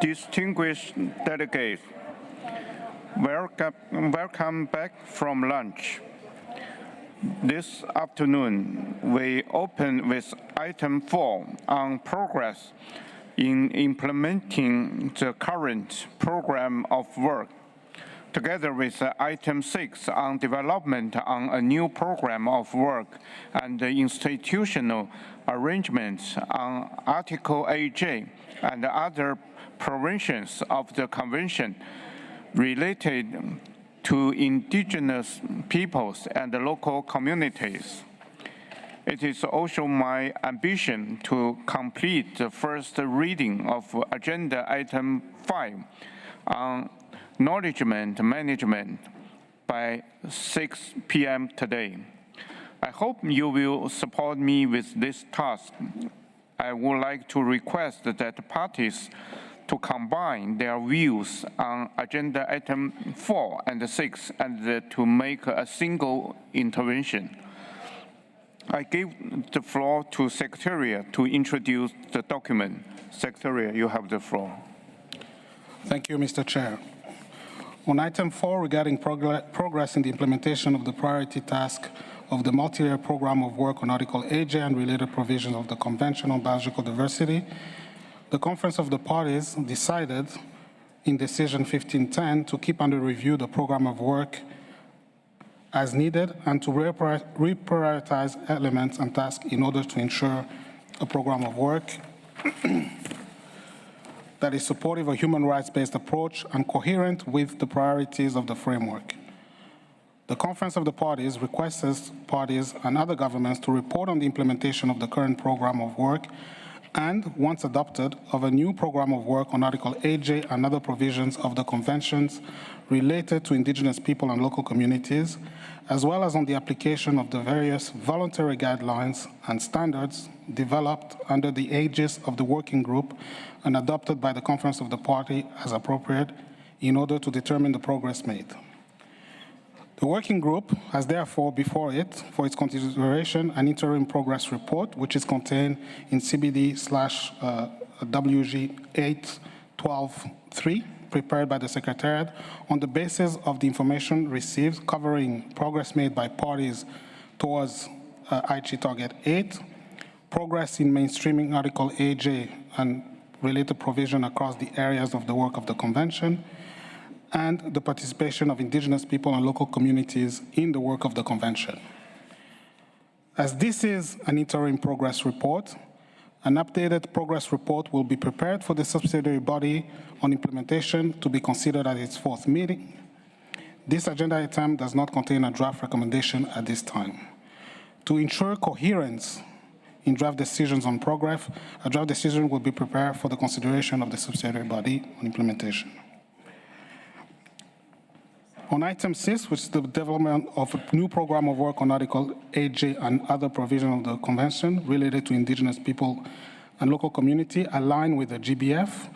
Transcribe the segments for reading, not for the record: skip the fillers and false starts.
Distinguished delegates, welcome back from lunch. This afternoon, we open with item 4 on progress in implementing the current program of work, together with item 6 on development on a new program of work and the institutional arrangements on Article 8J and other provisions of the Convention related to indigenous peoples and local communities. It is also my ambition to complete the first reading of Agenda Item 5 on Acknowledgement Management by 6 p.m. today. I hope you will support me with this task. I would like to request that parties to combine their views on Agenda Item 4 and 6 and to make a single intervention. I give the floor to Secretariat to introduce the document. Secretariat, you have the floor. Thank you, Mr. Chair. On item 4 regarding progress in the implementation of the priority task of the multi-year program of work on Article 8J and related provisions of the Convention on Biological Diversity, the Conference of the Parties decided in Decision 1510 to keep under review the program of work as needed and to reprioritize elements and tasks in order to ensure a program of work that is supportive of a human rights-based approach and coherent with the priorities of the framework. The Conference of the Parties requests parties and other governments to report on the implementation of the current program of work and, once adopted, of a new program of work on Article 8J and other provisions of the conventions related to indigenous people and local communities, as well as on the application of the various voluntary guidelines and standards developed under the aegis of the working group and adopted by the Conference of the Party as appropriate in order to determine the progress made. The working group has therefore before it, for its consideration, an interim progress report, which is contained in CBD-WG8-12-3, prepared by the Secretariat on the basis of the information received covering progress made by parties towards IG Target 8, progress in mainstreaming Article 8J and related provision across the areas of the work of the Convention, and the participation of indigenous people and local communities in the work of the Convention. As this is an interim progress report, an updated progress report will be prepared for the subsidiary body on implementation to be considered at its 4th meeting. This agenda item does not contain a draft recommendation at this time. To ensure coherence in draft decisions on progress, a draft decision will be prepared for the consideration of the subsidiary body on implementation. On item 6, which is the development of a new program of work on Article 8J and other provisions of the Convention related to indigenous people and local community, aligned with the GBF,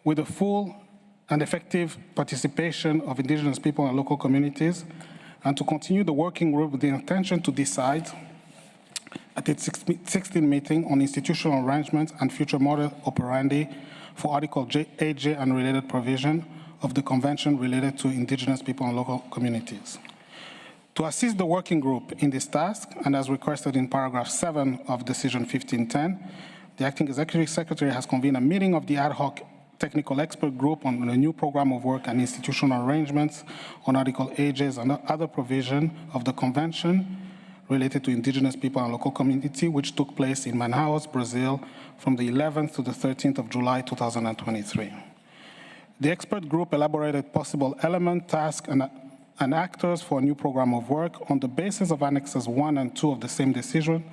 with the full and effective participation of indigenous people and local communities, and to continue the working group with the intention to decide at its 16th meeting on institutional arrangements and future model operandi for Article 8J and related provision of the Convention related to indigenous people and local communities. To assist the working group in this task, and as requested in paragraph 7 of Decision 1510, the Acting Executive Secretary has convened a meeting of the ad hoc technical expert group on a new program of work and institutional arrangements on Article 8J and other provision of the Convention related to indigenous people and local community, which took place in Manaus, Brazil, from the 11th to the 13th of July, 2023. The expert group elaborated possible element, tasks, and actors for a new program of work on the basis of Annexes 1 and 2 of the same decision,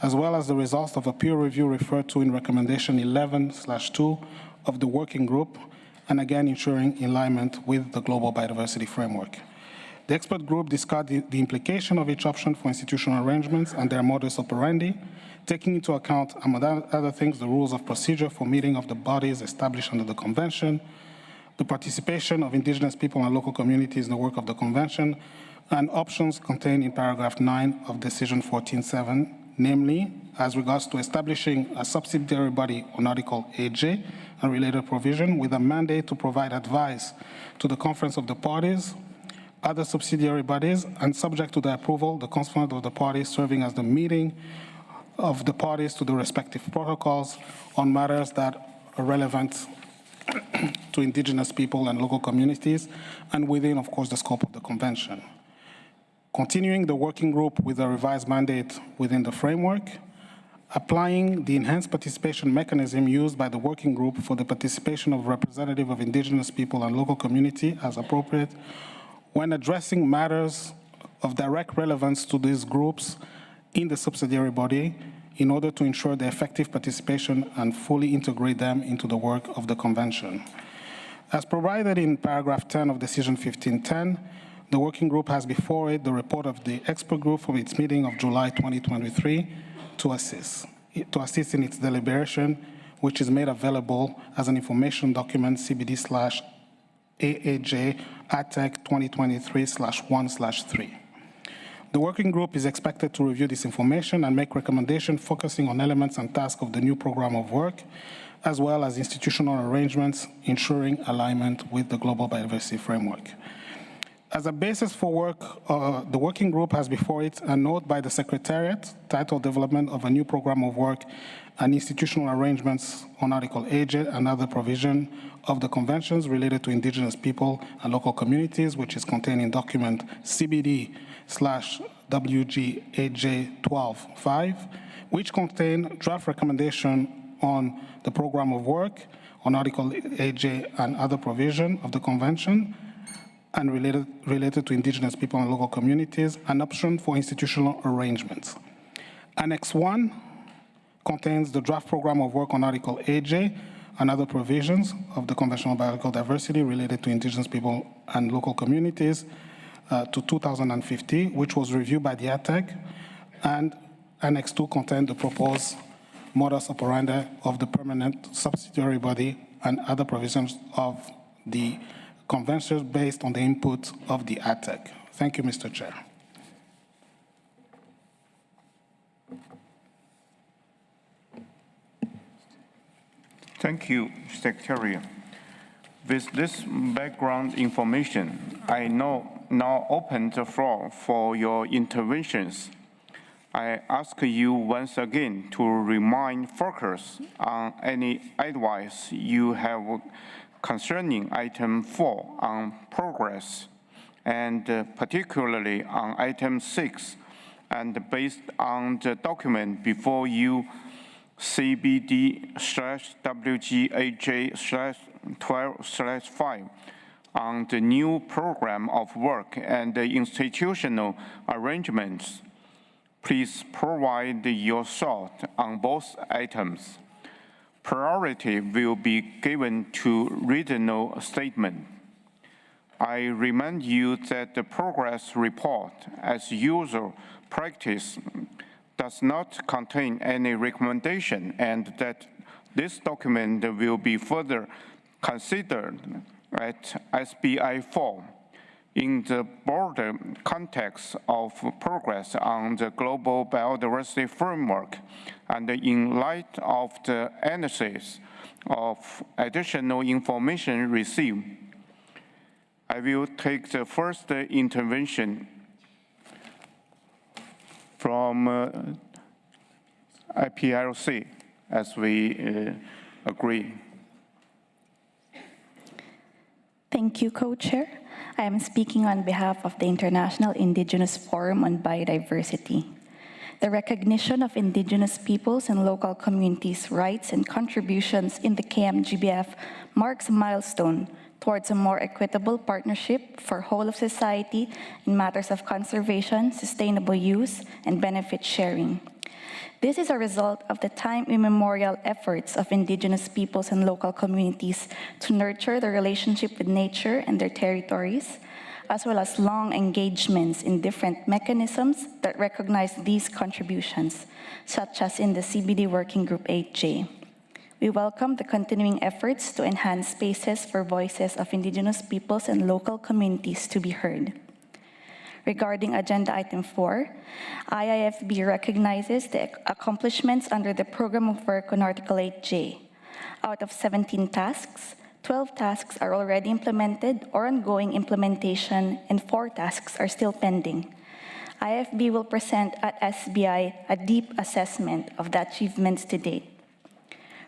as well as the results of a peer review referred to in Recommendation 11/2 of the working group, and again ensuring alignment with the Global Biodiversity Framework. The expert group discussed the implication of each option for institutional arrangements and their modus operandi, taking into account, among other things, the rules of procedure for meeting of the bodies established under the Convention, the participation of indigenous people and local communities in the work of the Convention, and options contained in paragraph 9 of Decision 14.7, namely as regards to establishing a subsidiary body on Article 8J and related provision with a mandate to provide advice to the Conference of the Parties, other subsidiary bodies, and subject to the approval, the Conference of the Parties serving as the meeting of the parties to the respective protocols on matters that are relevant to indigenous people and local communities, and within, of course, the scope of the convention. Continuing the working group with a revised mandate within the framework, applying the enhanced participation mechanism used by the working group for the participation of representatives of indigenous people and local community as appropriate when addressing matters of direct relevance to these groups in the subsidiary body in order to ensure their effective participation and fully integrate them into the work of the convention. As provided in paragraph 10 of Decision 1510, the working group has before it the report of the expert group from its meeting of July 2023 to assist in its deliberation, which is made available as an information document CBD/AAJ ATEC 2023/1/3. The working group is expected to review this information and make recommendations focusing on elements and tasks of the new program of work, as well as institutional arrangements ensuring alignment with the Global Biodiversity Framework. As a basis for work, the working group has before it a note by the Secretariat titled Development of a New Program of Work and Institutional Arrangements on Article 8J and other provision of the conventions related to indigenous people and local communities, which is contained in document CBD/WG8j-12, which contain draft recommendation on the program of work on Article 8J and other provision of the convention and related to indigenous people and local communities, an option for institutional arrangements. Annex 1 contains the draft program of work on Article 8J and other provisions of the Convention on Biological Diversity related to indigenous people and local communities to 2050, which was reviewed by the ATEC, and Annex 2 contains the proposed modus operandi of the permanent subsidiary body and other provisions of the conventions based on the input of the ATEC. Thank you, Mr. Chair. Thank you, Secretary. With this background information, I now open the floor for your interventions. I ask you once again to remind focus on any advice you have concerning item 4 on progress, and particularly on item 6, and based on the document before you, CBD/WG8j/12/5, on the new program of work and the institutional arrangements. Please provide your thought on both items. Priority will be given to regional statement. I remind you that the progress report, as usual practice, does not contain any recommendation, and that this document will be further considered at SBI 4 in the broader context of progress on the Global Biodiversity Framework and in light of the analysis of additional information received. I will take the first intervention from IPLC as we agree. Thank you, Co-Chair. I am speaking on behalf of the International Indigenous Forum on Biodiversity. The recognition of indigenous peoples and local communities' rights and contributions in the KMGBF marks a milestone towards a more equitable partnership for whole of society in matters of conservation, sustainable use, and benefit sharing. This is a result of the time immemorial efforts of indigenous peoples and local communities to nurture their relationship with nature and their territories, as well as long engagements in different mechanisms that recognize these contributions, such as in the CBD Working Group 8J. We welcome the continuing efforts to enhance spaces for voices of indigenous peoples and local communities to be heard. Regarding agenda item 4, IIFB recognizes the accomplishments under the program of work on Article 8J. Out of 17 tasks, 12 tasks are already implemented or ongoing implementation, and 4 tasks are still pending. IFB will present at SBI a deep assessment of the achievements to date.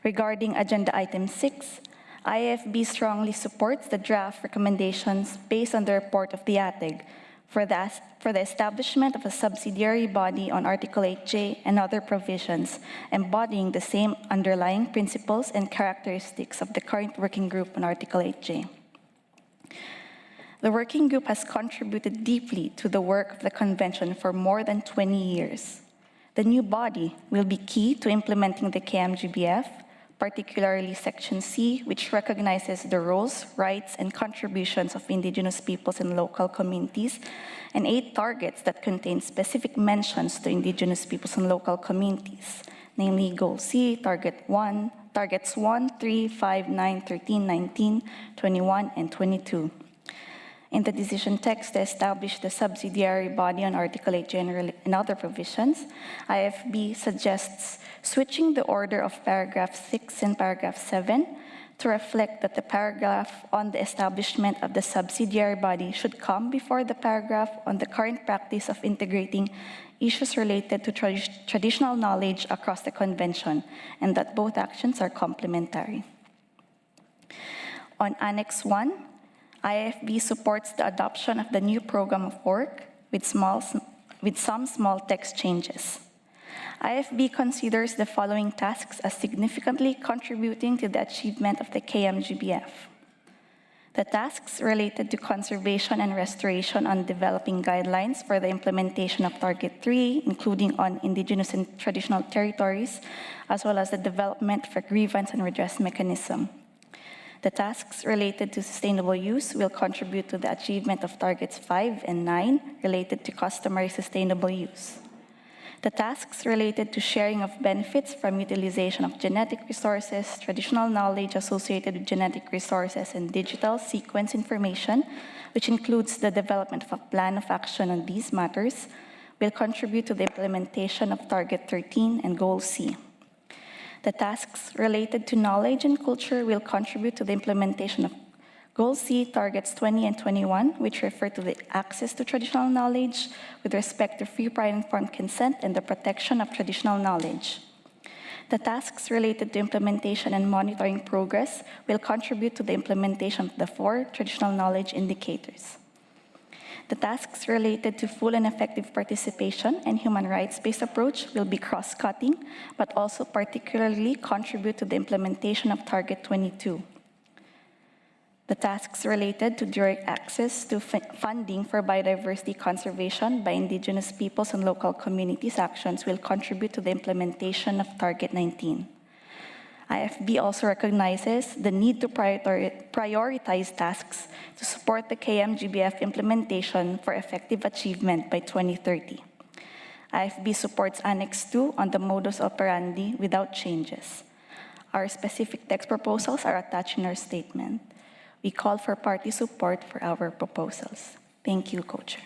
Regarding agenda item 6, IFB strongly supports the draft recommendations based on the report of the ATIG for the establishment of a subsidiary body on Article 8J and other provisions, embodying the same underlying principles and characteristics of the current working group on Article 8J. The working group has contributed deeply to the work of the Convention for more than 20 years. The new body will be key to implementing the KMGBF, particularly Section C, which recognizes the roles, rights, and contributions of indigenous peoples and local communities, and 8 targets that contain specific mentions to indigenous peoples and local communities, namely Goal C, Targets 1, 3, 5, 9, 13, 19, 21, and 22. In the decision text to establish the subsidiary body on Article 8 General and other provisions, IFB suggests switching the order of paragraph 6 and paragraph 7 to reflect that the paragraph on the establishment of the subsidiary body should come before the paragraph on the current practice of integrating issues related to traditional knowledge across the Convention, and that both actions are complementary. On Annex 1, IFB supports the adoption of the new program of work with some small text changes. IFB considers the following tasks as significantly contributing to the achievement of the KMGBF. The tasks related to conservation and restoration on developing guidelines for the implementation of Target 3, including on indigenous and traditional territories, as well as the development of a grievance and redress mechanism. The tasks related to sustainable use will contribute to the achievement of Targets 5 and 9 related to customary sustainable use. The tasks related to sharing of benefits from utilization of genetic resources, traditional knowledge associated with genetic resources, and digital sequence information, which includes the development of a plan of action on these matters, will contribute to the implementation of Target 13 and Goal C. The tasks related to knowledge and culture will contribute to the implementation of Goal C, Targets 20 and 21, which refer to the access to traditional knowledge with respect to free, prior, and informed consent and the protection of traditional knowledge. The tasks related to implementation and monitoring progress will contribute to the implementation of the 4 traditional knowledge indicators. The tasks related to full and effective participation and human rights-based approach will be cross-cutting, but also particularly contribute to the implementation of Target 22. The tasks related to direct access to funding for biodiversity conservation by indigenous peoples and local communities actions will contribute to the implementation of Target 19. IFB also recognizes the need to prioritize tasks to support the KMGBF implementation for effective achievement by 2030. IFB supports Annex 2 on the modus operandi without changes. Our specific text proposals are attached in our statement. We call for party support for our proposals. Thank you, Co-Chair.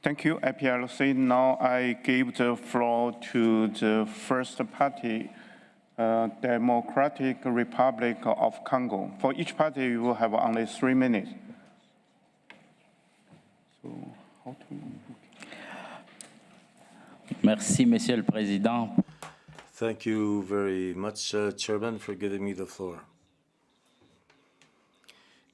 Thank you, IPLC. Now I give the floor to the first party, Democratic Republic of Congo. For each party, you will have only 3 minutes. So, how to... Merci, Monsieur le Président. Thank you very much, Chairman, for giving me the floor.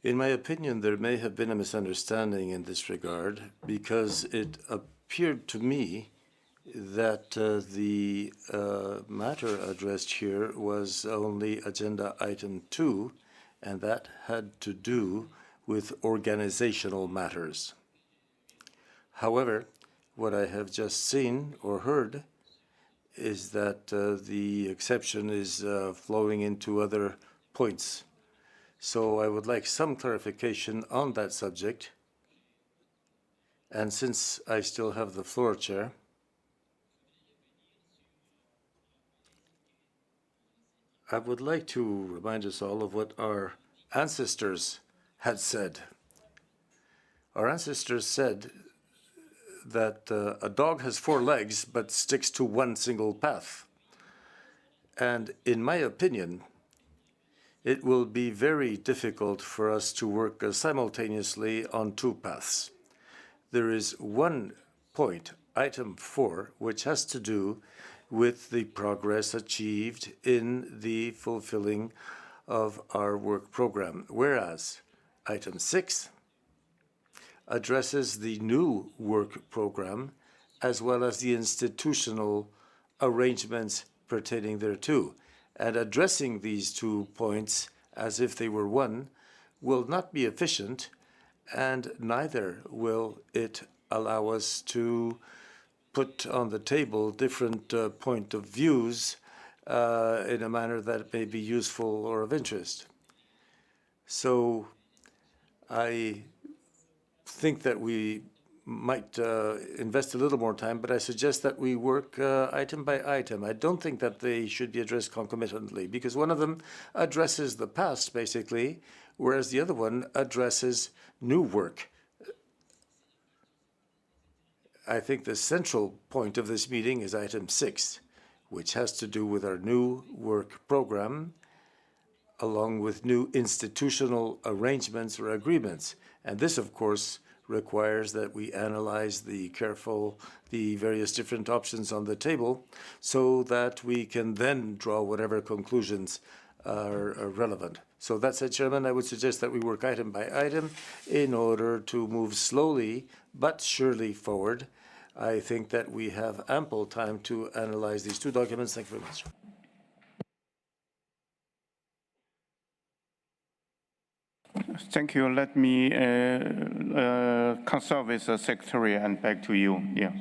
In my opinion, there may have been a misunderstanding in this regard because it appeared to me that the matter addressed here was only Agenda Item 2, and that had to do with organizational matters. However, what I have just seen or heard is that the exception is flowing into other points. So I would like some clarification on that subject. And since I still have the floor, Chair, I would like to remind us all of what our ancestors had said. Our ancestors said that a dog has 4 legs but sticks to one single path. And in my opinion, it will be very difficult for us to work simultaneously on 2 paths. There is one point, item 4, which has to do with the progress achieved in the fulfilling of our work program, whereas item 6 addresses the new work program as well as the institutional arrangements pertaining thereto. And addressing these 2 points as if they were one will not be efficient, and neither will it allow us to put on the table different point of views in a manner that may be useful or of interest. So I think that we might invest a little more time, but I suggest that we work item by item. I don't think that they should be addressed concomitantly, because one of them addresses the past, basically, whereas the other one addresses new work. I think the central point of this meeting is item 6, which has to do with our new work program, along with new institutional arrangements or agreements. And this, of course, requires that we analyze the various different options on the table so that we can then draw whatever conclusions are relevant. So that said, Chairman, I would suggest that we work item by item in order to move slowly but surely forward. I think that we have ample time to analyze these 2 documents. Thank you very much. Thank you. Let me consult with the Secretary and back to you. Yeah.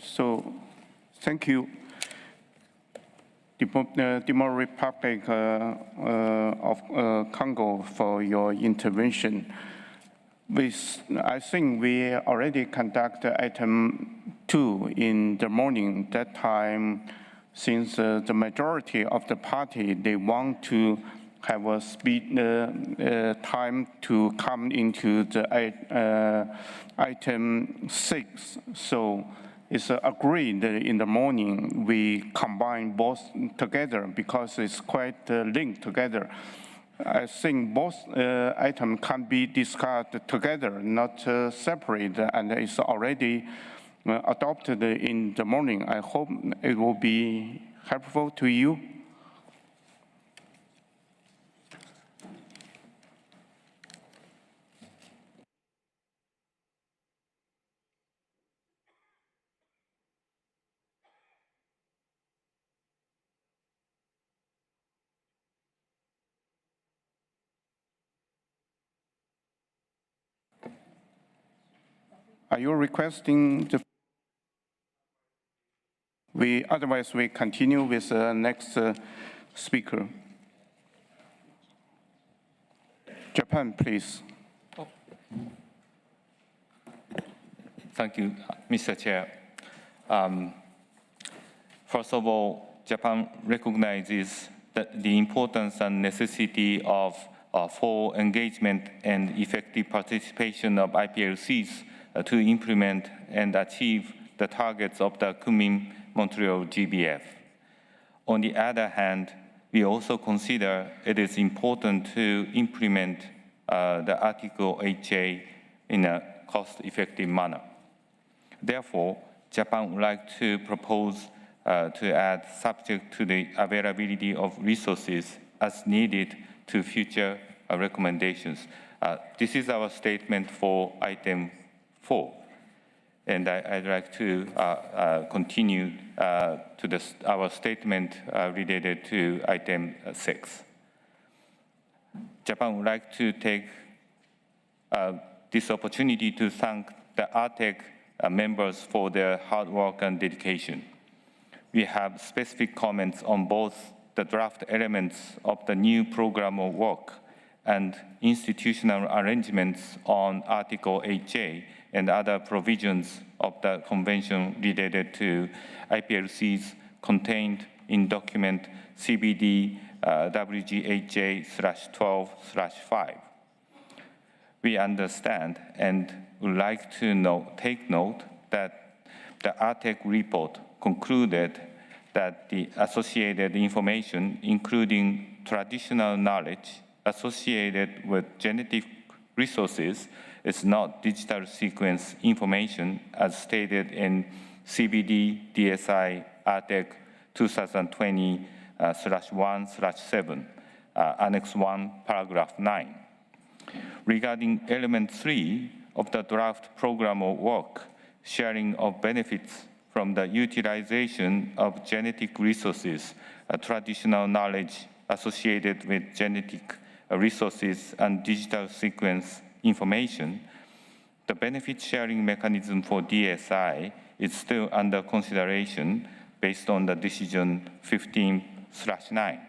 So, thank you, Democratic Republic of Congo, for your intervention. I think we already conducted item 2 in the morning. That time, since the majority of the party, they want to have a speed time to come into the item 6. So it's agreed that in the morning we combine both together because it's quite linked together. I think both items can be discussed together, not separate, and it's already adopted in the morning. I hope it will be helpful to you. Are you requesting the? Otherwise, we continue with the next speaker. Japan, please. Thank you, Mr. Chair. First of all, Japan recognizes the importance and necessity of full engagement and effective participation of IPLCs to implement and achieve the targets of the Kunming-Montreal GBF. On the other hand, we also consider it is important to implement the Article 8J in a cost-effective manner. Therefore, Japan would like to propose to add subject to the availability of resources as needed to future recommendations. This is our statement for item 4. And I'd like to continue to our statement related to item 6. Japan would like to take this opportunity to thank the ARTEC members for their hard work and dedication. We have specific comments on both the draft elements of the new program of work and institutional arrangements on Article 8J and other provisions of the convention related to IPLCs contained in document CBD-WG8j-12/5. We understand and would like to take note that the ARTEC report concluded that the associated information, including traditional knowledge associated with genetic resources, is not digital sequence information as stated in CBD-DSI ARTEC 2020/1/7, Annex 1, Paragraph 9. Regarding Element 3 of the draft program of work, sharing of benefits from the utilization of genetic resources, traditional knowledge associated with genetic resources and digital sequence information, the benefit sharing mechanism for DSI is still under consideration based on the decision 15/9.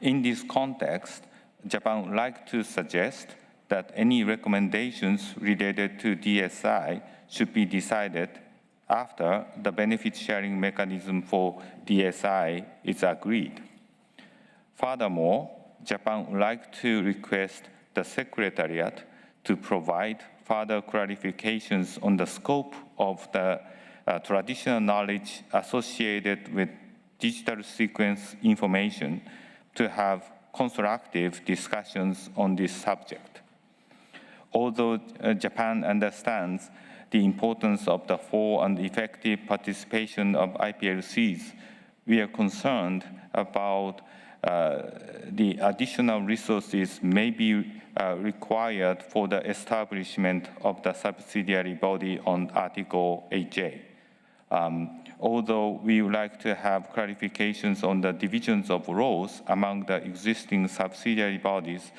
In this context, Japan would like to suggest that any recommendations related to DSI should be decided after the benefit sharing mechanism for DSI is agreed. Furthermore, Japan would like to request the Secretariat to provide further clarifications on the scope of the traditional knowledge associated with digital sequence information to have constructive discussions on this subject. Although Japan understands the importance of the full and effective participation of IPLCs, we are concerned about the additional resources may be required for the establishment of the subsidiary body on Article 8J. Although we would like to have clarifications on the divisions of roles among the existing subsidiary bodies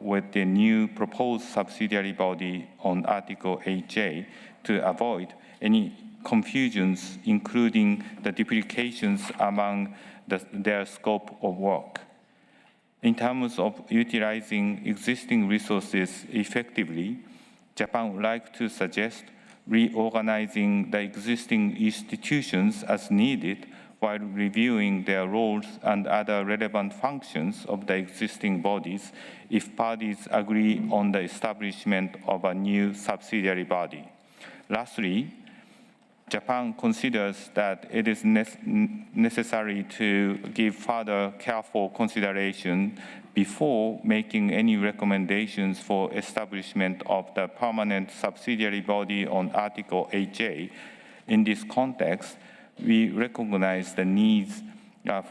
with the new proposed subsidiary body on Article 8J to avoid any confusions, including the duplications among their scope of work. In terms of utilizing existing resources effectively, Japan would like to suggest reorganizing the existing institutions as needed while reviewing their roles and other relevant functions of the existing bodies if parties agree on the establishment of a new subsidiary body. Lastly, Japan considers that it is necessary to give further careful consideration before making any recommendations for establishment of the permanent subsidiary body on Article 8J. In this context, we recognize the needs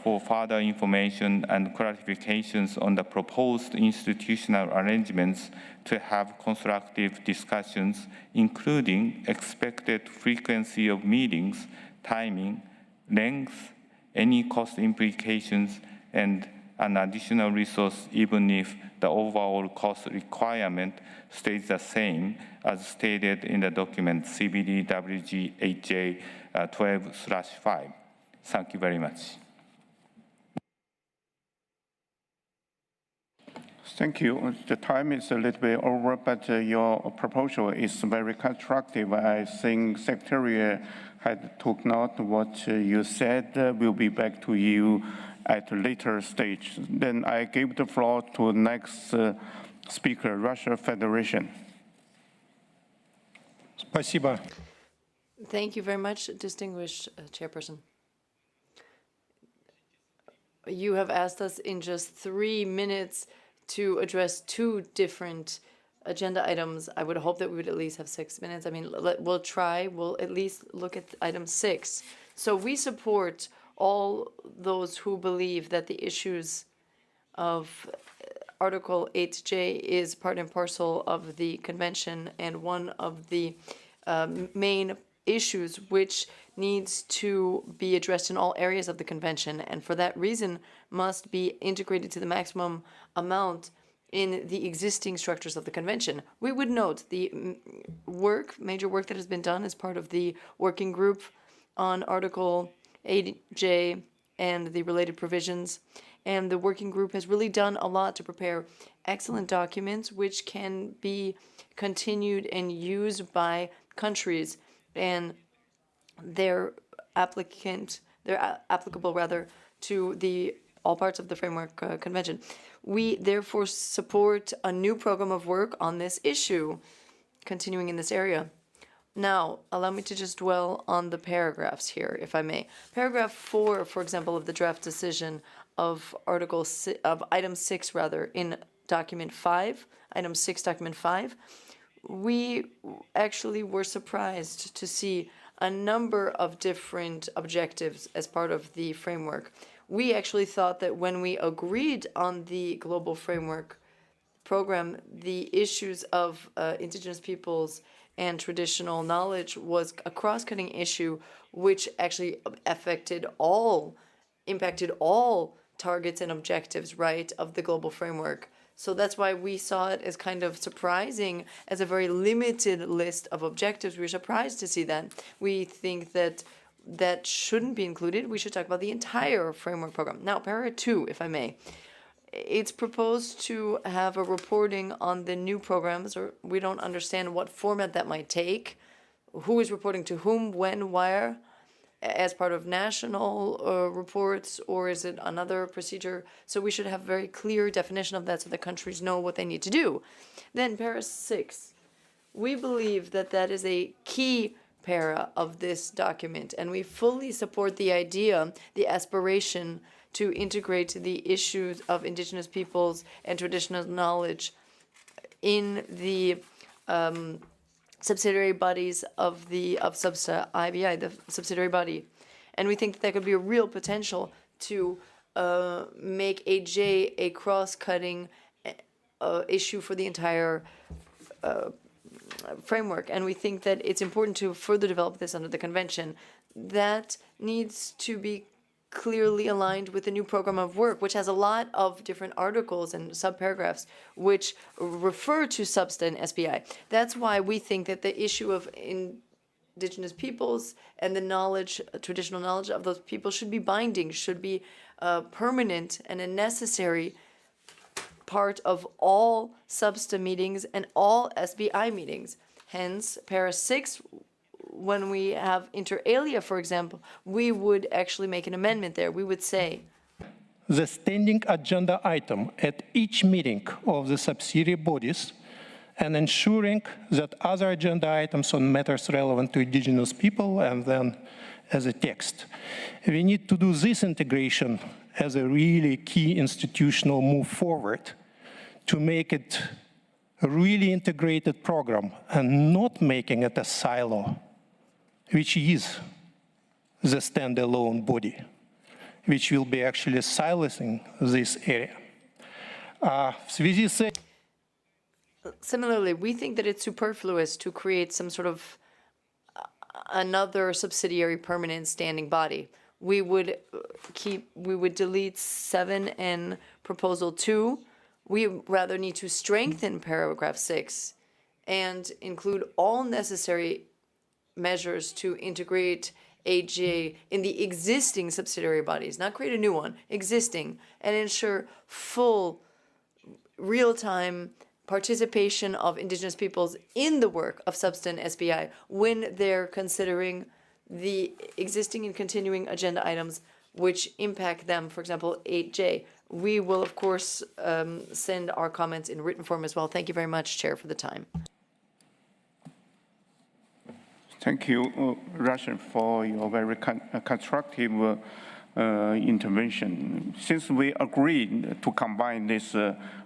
for further information and clarifications on the proposed institutional arrangements to have constructive discussions, including expected frequency of meetings, timing, length, any cost implications, and an additional resource even if the overall cost requirement stays the same as stated in the document CBD-WG8j-12/5. Thank you very much. Thank you. The time is a little bit over, but your proposal is very constructive. I think Secretary had took note what you said. We'll be back to you at a later stage. Then I give the floor to next speaker, Russia Federation. Спасибо. Thank you very much, distinguished chairperson. You have asked us in just 3 minutes to address 2 different agenda items. I would hope that we would at least have 6 minutes. I mean, we'll try. We'll at least look at item 6. So we support all those who believe that the issues of Article 8J is part and parcel of the convention and one of the main issues which needs to be addressed in all areas of the convention, and for that reason must be integrated to the maximum amount in the existing structures of the convention. We would note the major work that has been done as part of the working group on Article 8J and the related provisions, and the working group has really done a lot to prepare excellent documents which can be continued and used by countries, and they're applicable rather to all parts of the framework convention. We therefore support a new program of work on this issue, continuing in this area. Now, allow me to just dwell on the paragraphs here, if I may. Paragraph 4, for example, of the draft decision of item 6 in document 5, item 6, document 5, we actually were surprised to see a number of different objectives as part of the framework. We actually thought that when we agreed on the global framework program, the issues of indigenous peoples and traditional knowledge was a cross-cutting issue which actually impacted all targets and objectives, of the global framework. So that's why we saw it as kind of surprising, as a very limited list of objectives. We were surprised to see that. We think that that shouldn't be included. We should talk about the entire framework program. Now, paragraph 2, if I may. It's proposed to have a reporting on the new programs, or we don't understand what format that might take. Who is reporting to whom, when, where, as part of national reports, or is it another procedure? So we should have very clear definition of that so the countries know what they need to do. Then para 6. We believe that that is a key para of this document, and we fully support the idea, the aspiration to integrate the issues of indigenous peoples and traditional knowledge in the subsidiary bodies of SUBSTA IBI, the subsidiary body. And we think that could be a real potential to make AJ a cross-cutting issue for the entire framework. And we think that it's important to further develop this under the convention. That needs to be clearly aligned with the new program of work, which has a lot of different articles and subparagraphs which refer to SUBSTA and SBI. That's why we think that the issue of indigenous peoples and the knowledge, traditional knowledge of those people should be binding, should be permanent and a necessary part of all SUBSTA meetings and all SBI meetings. Hence, para 6, when we have inter alia, for example, we would actually make an amendment there. We would say, the standing agenda item at each meeting of the subsidiary bodies and ensuring that other agenda items on matters relevant to indigenous people, and then as a text. We need to do this integration as a really key institutional move forward to make it a really integrated program and not making it a silo, which is the standalone body, which will be actually silencing this area. Similarly, we think that it's superfluous to create some sort of another subsidiary permanent standing body. We would delete 7 and proposal 2. We rather need to strengthen paragraph 6 and include all necessary measures to integrate AJ in the existing subsidiary bodies, not create a new one, existing, and ensure full real-time participation of Indigenous peoples in the work of Substan SBI when they're considering the existing and continuing agenda items which impact them, for example, 8J. We will, of course, send our comments in written form as well. Thank you very much, Chair, for the time. Thank you, Russian, for your very constructive intervention. Since we agreed to combine this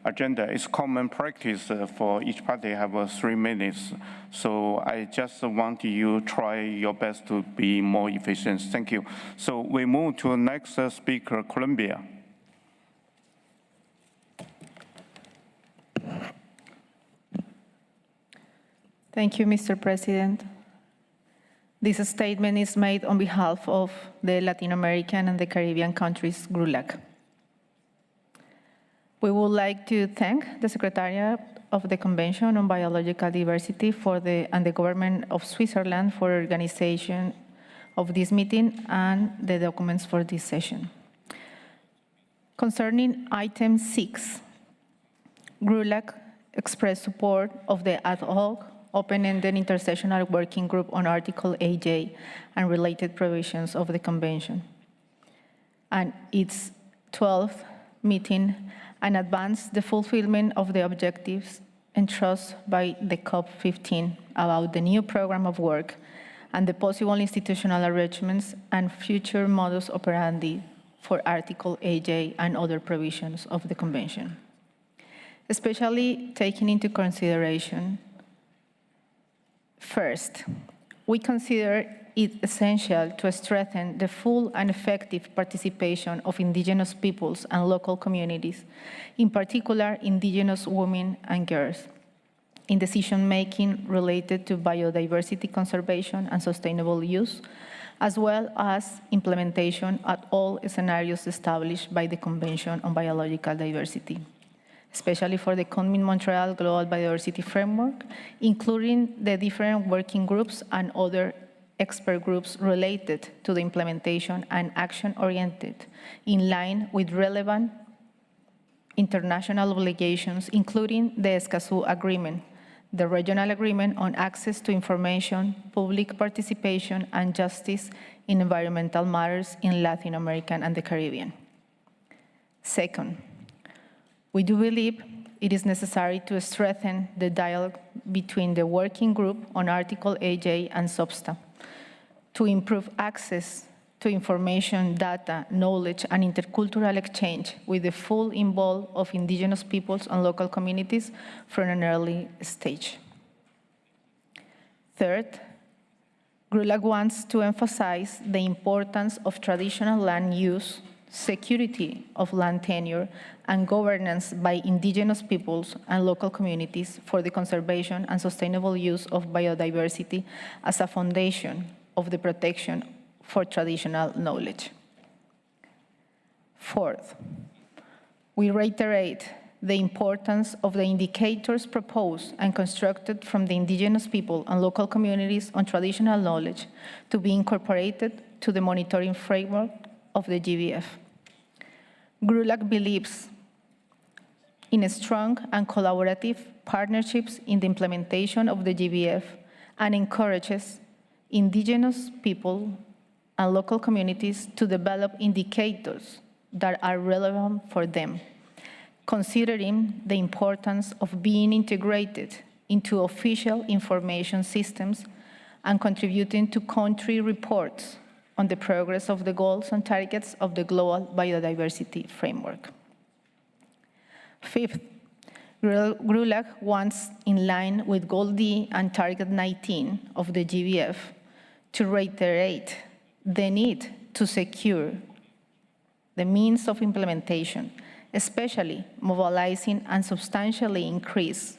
agenda, it's common practice for each party have 3 minutes. So I just want you to try your best to be more efficient. Thank you. So we move to the next speaker, Colombia. Thank you, Mr. President. This statement is made on behalf of the Latin American and the Caribbean countries, GRULAC. We would like to thank the Secretariat of the Convention on Biological Diversity and the Government of Switzerland for organization of this meeting and the documents for this session. Concerning item 6, GRULAC expressed support of the ad hoc open-ended intersessional working group on Article 8J and related provisions of the Convention, and its 12th meeting, and advance the fulfillment of the objectives entrusted by the COP15 about the new program of work and the possible institutional arrangements and future modus operandi for Article 8J and other provisions of the Convention, especially taking into consideration. First, we consider it essential to strengthen the full and effective participation of Indigenous peoples and local communities, in particular Indigenous women and girls, in decision-making related to biodiversity conservation and sustainable use, as well as implementation at all scenarios established by the Convention on Biological Diversity, especially for the Kunming-Montreal Global Biodiversity Framework, including the different working groups and other expert groups related to the implementation and action-oriented, in line with relevant international obligations, including the Escazú Agreement, the Regional Agreement on Access to Information, Public Participation, and Justice in Environmental Matters in Latin America and the Caribbean. Second, we do believe it is necessary to strengthen the dialogue between the working group on Article 8J and SOBSTA to improve access to information, data, knowledge, and intercultural exchange with the full involvement of Indigenous peoples and local communities from an early stage. Third, GRULAC wants to emphasize the importance of traditional land use, security of land tenure, and governance by Indigenous peoples and local communities for the conservation and sustainable use of biodiversity as a foundation of the protection for traditional knowledge. Fourth, we reiterate the importance of the indicators proposed and constructed from the Indigenous people and local communities on traditional knowledge to be incorporated to the monitoring framework of the GBF. GRULAC believes in a strong and collaborative partnerships in the implementation of the GBF and encourages Indigenous people and local communities to develop indicators that are relevant for them, considering the importance of being integrated into official information systems and contributing to country reports on the progress of the goals and targets of the Global Biodiversity Framework. Fifth, GRULAC wants, in line with Goal D and Target 19 of the GBF, to reiterate the need to secure the means of implementation, especially mobilizing and substantially increase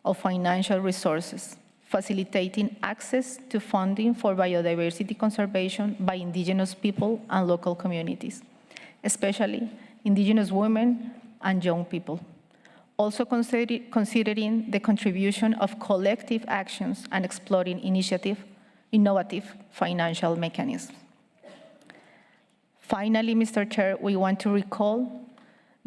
of financial resources, facilitating access to funding for biodiversity conservation by Indigenous people and local communities, especially Indigenous women and young people. Also considering the contribution of collective actions and exploring innovative financial mechanisms. Finally, Mr. Chair, we want to recall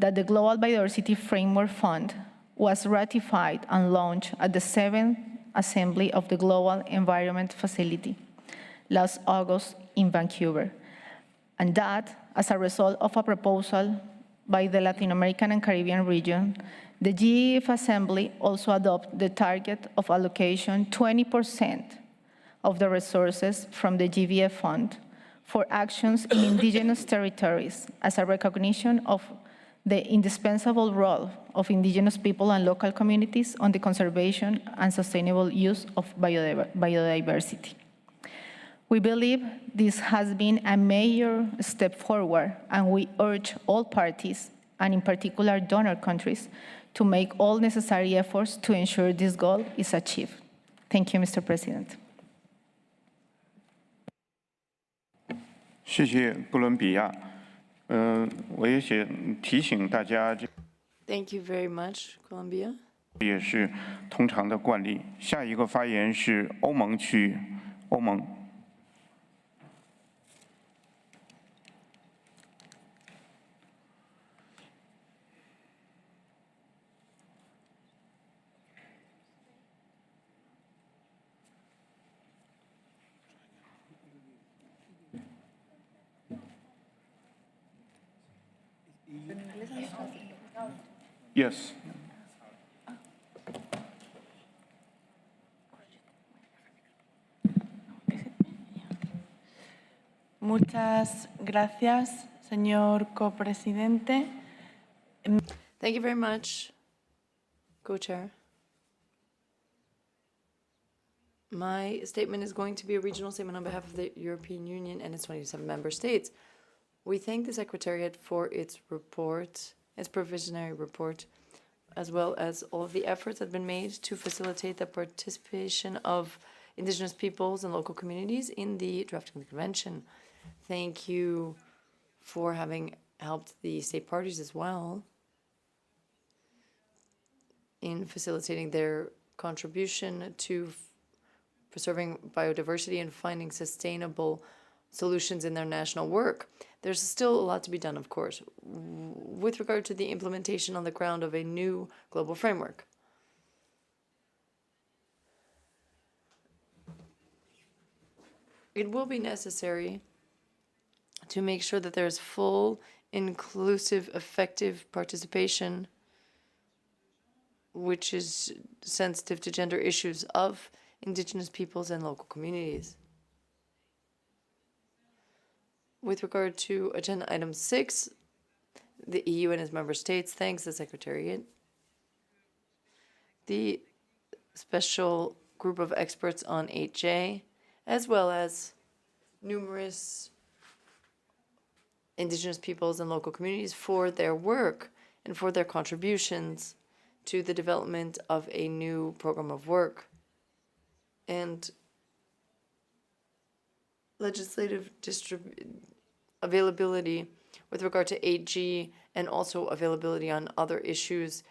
that the Global Biodiversity Framework Fund was ratified and launched at the 7th Assembly of the Global Environment Facility last August in Vancouver, and that, as a result of a proposal by the Latin American and Caribbean region, the GEF Assembly also adopted the target of allocation 20% of the resources from the GBF Fund for actions in indigenous territories as a recognition of the indispensable role of indigenous people and local communities on the conservation and sustainable use of biodiversity. We believe this has been a major step forward, and we urge all parties, and in particular donor countries, to make all necessary efforts to ensure this goal is achieved. Thank you, Mr. President. 谢谢哥伦比亚。我也想提醒大家， Thank you very much, Colombia. 也是通常的惯例。下一个发言是欧盟区，欧盟。 Yes. Muchas gracias, señor copresidente. Thank you very much, Co-Chair. My statement is going to be a regional statement on behalf of the European Union and its 27 member states. We thank the Secretariat for its report, its provisionary report, as well as all of the efforts that have been made to facilitate the participation of indigenous peoples and local communities in the drafting of the convention. Thank you for having helped the state parties as well in facilitating their contribution to preserving biodiversity and finding sustainable solutions in their national work. There's still a lot to be done, of course, with regard to the implementation on the ground of a new global framework. It will be necessary to make sure that there's full, inclusive, effective participation, which is sensitive to gender issues of indigenous peoples and local communities. With regard to Agenda Item 6, the EU and its member states thanks the Secretariat, the special group of experts on 8J, as well as numerous indigenous peoples and local communities for their work and for their contributions to the development of a new program of work and legislative availability with regard to 8G and also availability on other issues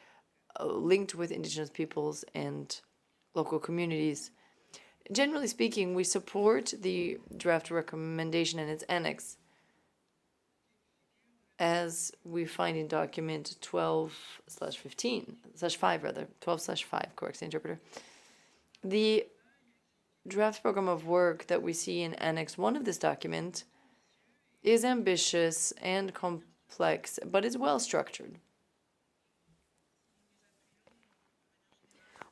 linked with indigenous peoples and local communities. Generally speaking, we support the draft recommendation and its annex, as we find in document 12/5, 12/5, corrects the interpreter. The draft program of work that we see in Annex 1 of this document is ambitious and complex, but is well structured.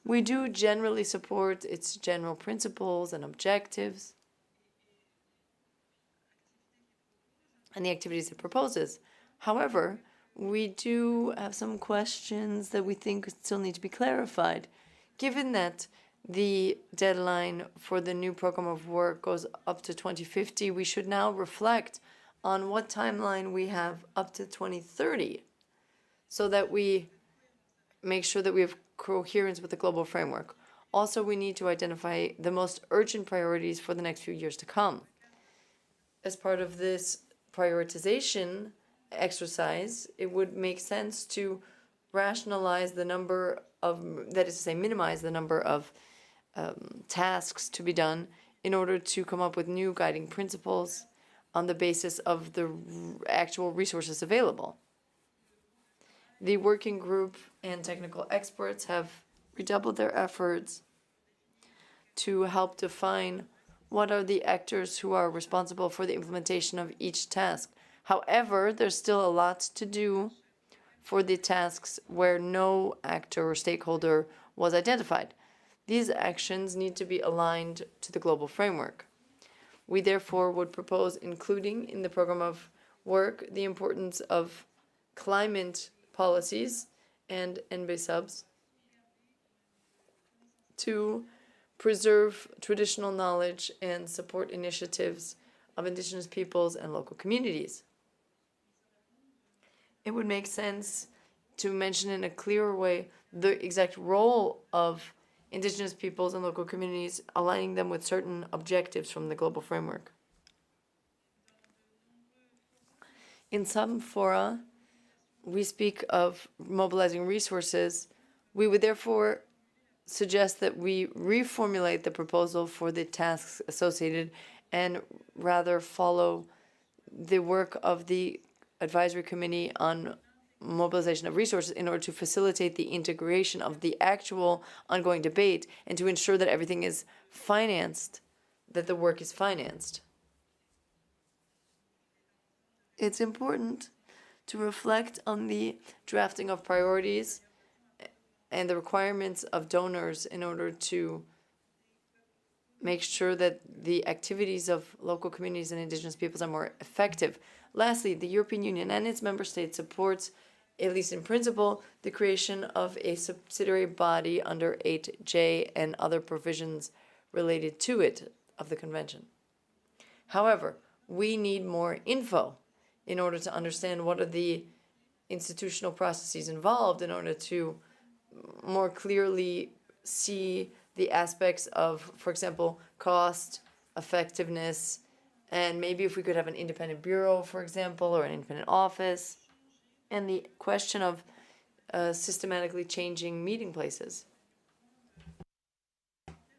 We do generally support its general principles and objectives and the activities it proposes. However, we do have some questions that we think still need to be clarified. Given that the deadline for the new program of work goes up to 2050, we should now reflect on what timeline we have up to 2030 so that we make sure that we have coherence with the global framework. Also, we need to identify the most urgent priorities for the next few years to come. As part of this prioritization exercise, it would make sense to rationalize the number of, that is to say, minimize the number of tasks to be done in order to come up with new guiding principles on the basis of the actual resources available. The working group and technical experts have redoubled their efforts to help define what are the actors who are responsible for the implementation of each task. However, there's still a lot to do for the tasks where no actor or stakeholder was identified. These actions need to be aligned to the global framework. We therefore would propose including in the program of work the importance of climate policies and NB subs to preserve traditional knowledge and support initiatives of indigenous peoples and local communities. It would make sense to mention in a clearer way the exact role of indigenous peoples and local communities, aligning them with certain objectives from the global framework. In some fora, we speak of mobilizing resources. We would therefore suggest that we reformulate the proposal for the tasks associated and rather follow the work of the Advisory Committee on Mobilization of Resources in order to facilitate the integration of the actual ongoing debate and to ensure that everything is financed, that the work is financed. It's important to reflect on the drafting of priorities and the requirements of donors in order to make sure that the activities of local communities and indigenous peoples are more effective. Lastly, the European Union and its member states supports, at least in principle, the creation of a subsidiary body under 8J and other provisions related to it of the convention. However, we need more info in order to understand what are the institutional processes involved in order to more clearly see the aspects of, for example, cost, effectiveness, and maybe if we could have an independent bureau, for example, or an independent office, and the question of systematically changing meeting places.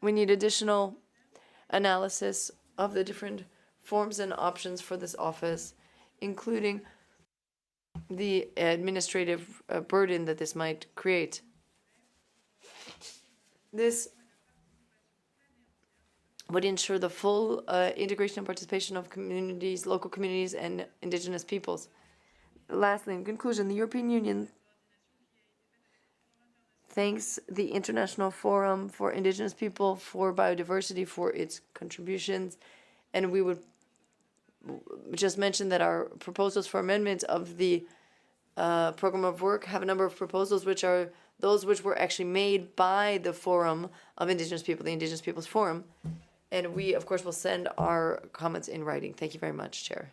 We need additional analysis of the different forms and options for this office, including the administrative burden that this might create. This would ensure the full integration and participation of communities, local communities, and indigenous peoples. Lastly, in conclusion, the European Union thanks the International Forum for Indigenous People for Biodiversity for its contributions, and we would just mention that our proposals for amendment of the program of work have a number of proposals which are those which were actually made by the Forum of Indigenous People, the Indigenous Peoples Forum, and we, of course, will send our comments in writing. Thank you very much, Chair.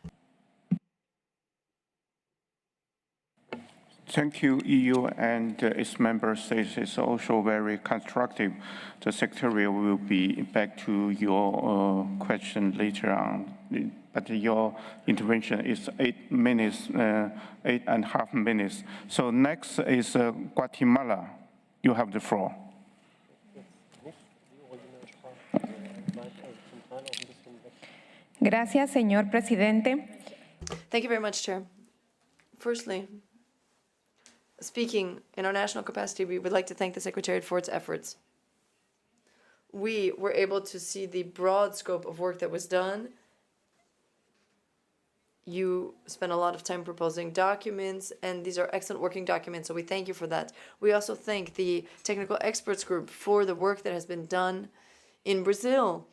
Thank you, EU and its member states is also very constructive. The Secretary will be back to your question later on, but your intervention is 8 minutes, 8.5 minutes. So next is Guatemala. You have the floor. Gracias, señor presidente. Thank you very much, Chair. Firstly, speaking in our national capacity, we would like to thank the Secretariat for its efforts. We were able to see the broad scope of work that was done. You spent a lot of time proposing documents, and these are excellent working documents, so we thank you for that. We also thank the technical experts group for the work that has been done in Brazil.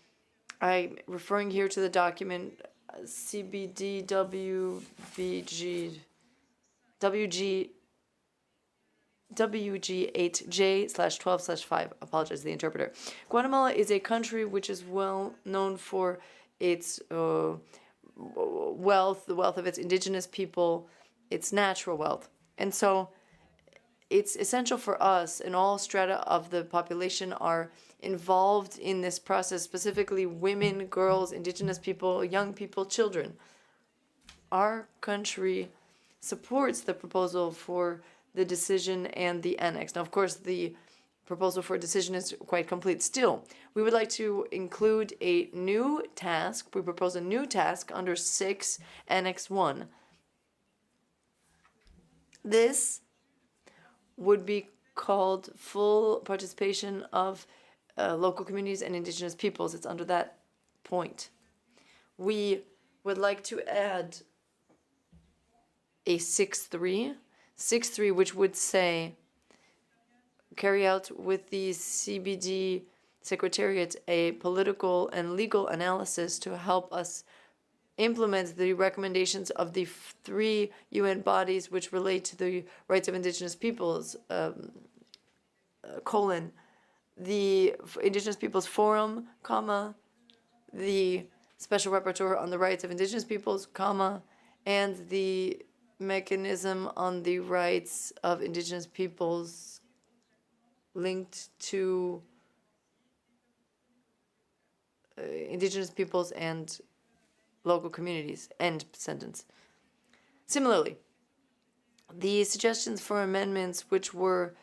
I'm referring here to the document WG8j-12/5. Apologize to the interpreter. Guatemala is a country which is well known for its wealth, the wealth of its indigenous people, its natural wealth. And so it's essential for us, and all strata of the population are involved in this process, specifically women, girls, indigenous people, young people, children. Our country supports the proposal for the decision and the annex. Now, of course, the proposal for a decision is quite complete. Still, we would like to include a new task. We propose a new task under 6, Annex 1. This would be called full participation of local communities and indigenous peoples. It's under that point. We would like to add a 6.3, which would say, carry out with the CBD Secretariat a political and legal analysis to help us implement the recommendations of the 3 UN bodies which relate to the rights of indigenous peoples, the Indigenous Peoples Forum, the Special Rapporteur on the Rights of Indigenous Peoples, and the Mechanism on the Rights of Indigenous Peoples linked to indigenous peoples and local communities. End sentence. Similarly, the suggestions for amendments which were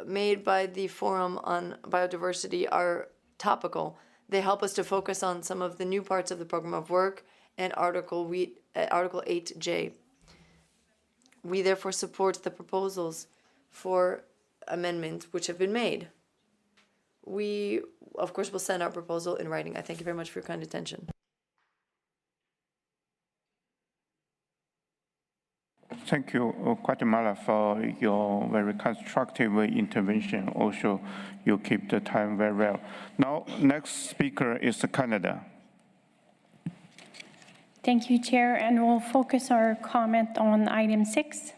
made by the Forum on Biodiversity are topical. They help us to focus on some of the new parts of the program of work and Article 8J. We therefore support the proposals for amendment which have been made. We, of course, will send our proposal in writing. I thank you very much for your kind attention. Thank you, Guatemala, for your very constructive intervention. Also, you keep the time very well. Now, next speaker is Canada. Thank you, Chair, and we'll focus our comment on item 6.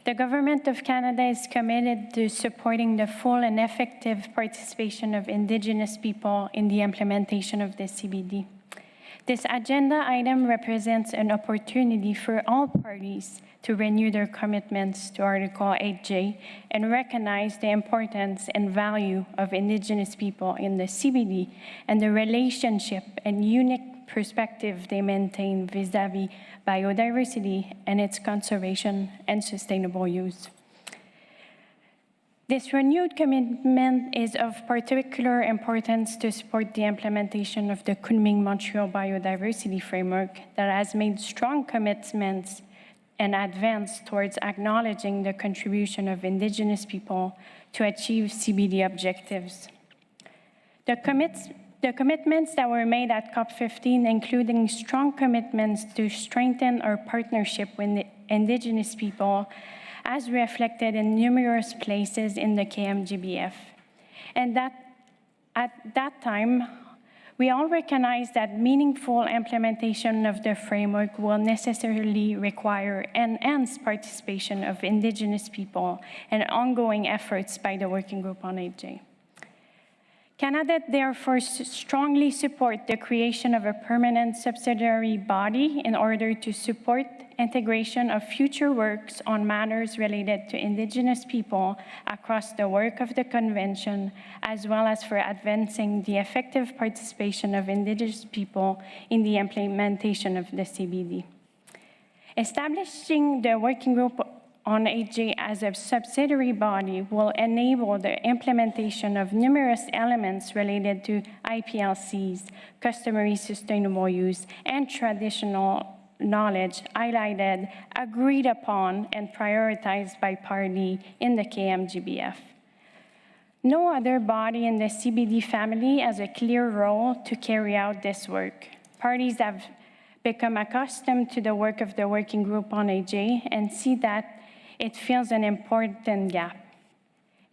The Government of Canada is committed to supporting the full and effective participation of Indigenous people in the implementation of the CBD. This agenda item represents an opportunity for all parties to renew their commitments to Article 8J and recognize the importance and value of Indigenous people in the CBD and the relationship and unique perspective they maintain vis-à-vis biodiversity and its conservation and sustainable use. This renewed commitment is of particular importance to support the implementation of the Kunming-Montreal Biodiversity Framework that has made strong commitments and advance towards acknowledging the contribution of Indigenous people to achieve CBD objectives. The commitments that were made at COP15, including strong commitments to strengthen our partnership with the Indigenous people, as reflected in numerous places in the KMGBF. And that at that time, we all recognize that meaningful implementation of the framework will necessarily require enhanced participation of Indigenous people and ongoing efforts by the Working Group on 8J. Canada therefore strongly supports the creation of a permanent subsidiary body in order to support integration of future works on matters related to Indigenous people across the work of the Convention, as well as for advancing the effective participation of Indigenous people in the implementation of the CBD. Establishing the Working Group on 8J as a subsidiary body will enable the implementation of numerous elements related to IPLCs, customary sustainable use, and traditional knowledge highlighted, agreed upon, and prioritized by party in the KMGBF. No other body in the CBD family has a clear role to carry out this work. Parties have become accustomed to the work of the Working Group on 8J and see that it fills an important gap.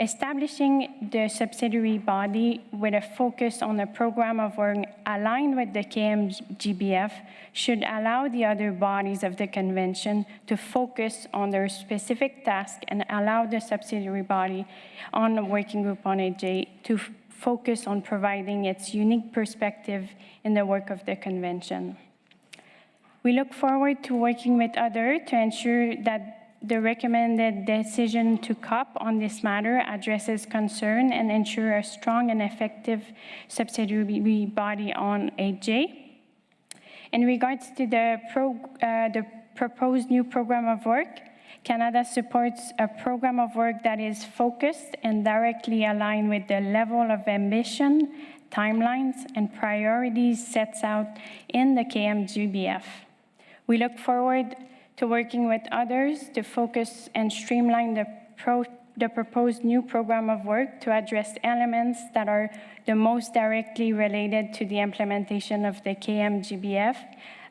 Establishing the subsidiary body with a focus on a program of work aligned with the KMGBF should allow the other bodies of the Convention to focus on their specific task and allow the subsidiary body on the Working Group on 8J to focus on providing its unique perspective in the work of the Convention. We look forward to working with others to ensure that the recommended decision to COP on this matter addresses concern and ensure a strong and effective subsidiary body on 8J. In regards to the proposed new program of work, Canada supports a program of work that is focused and directly aligned with the level of ambition, timelines, and priorities set out in the KMGBF. We look forward to working with others to focus and streamline the the proposed new program of work to address elements that are the most directly related to the implementation of the KMGBF,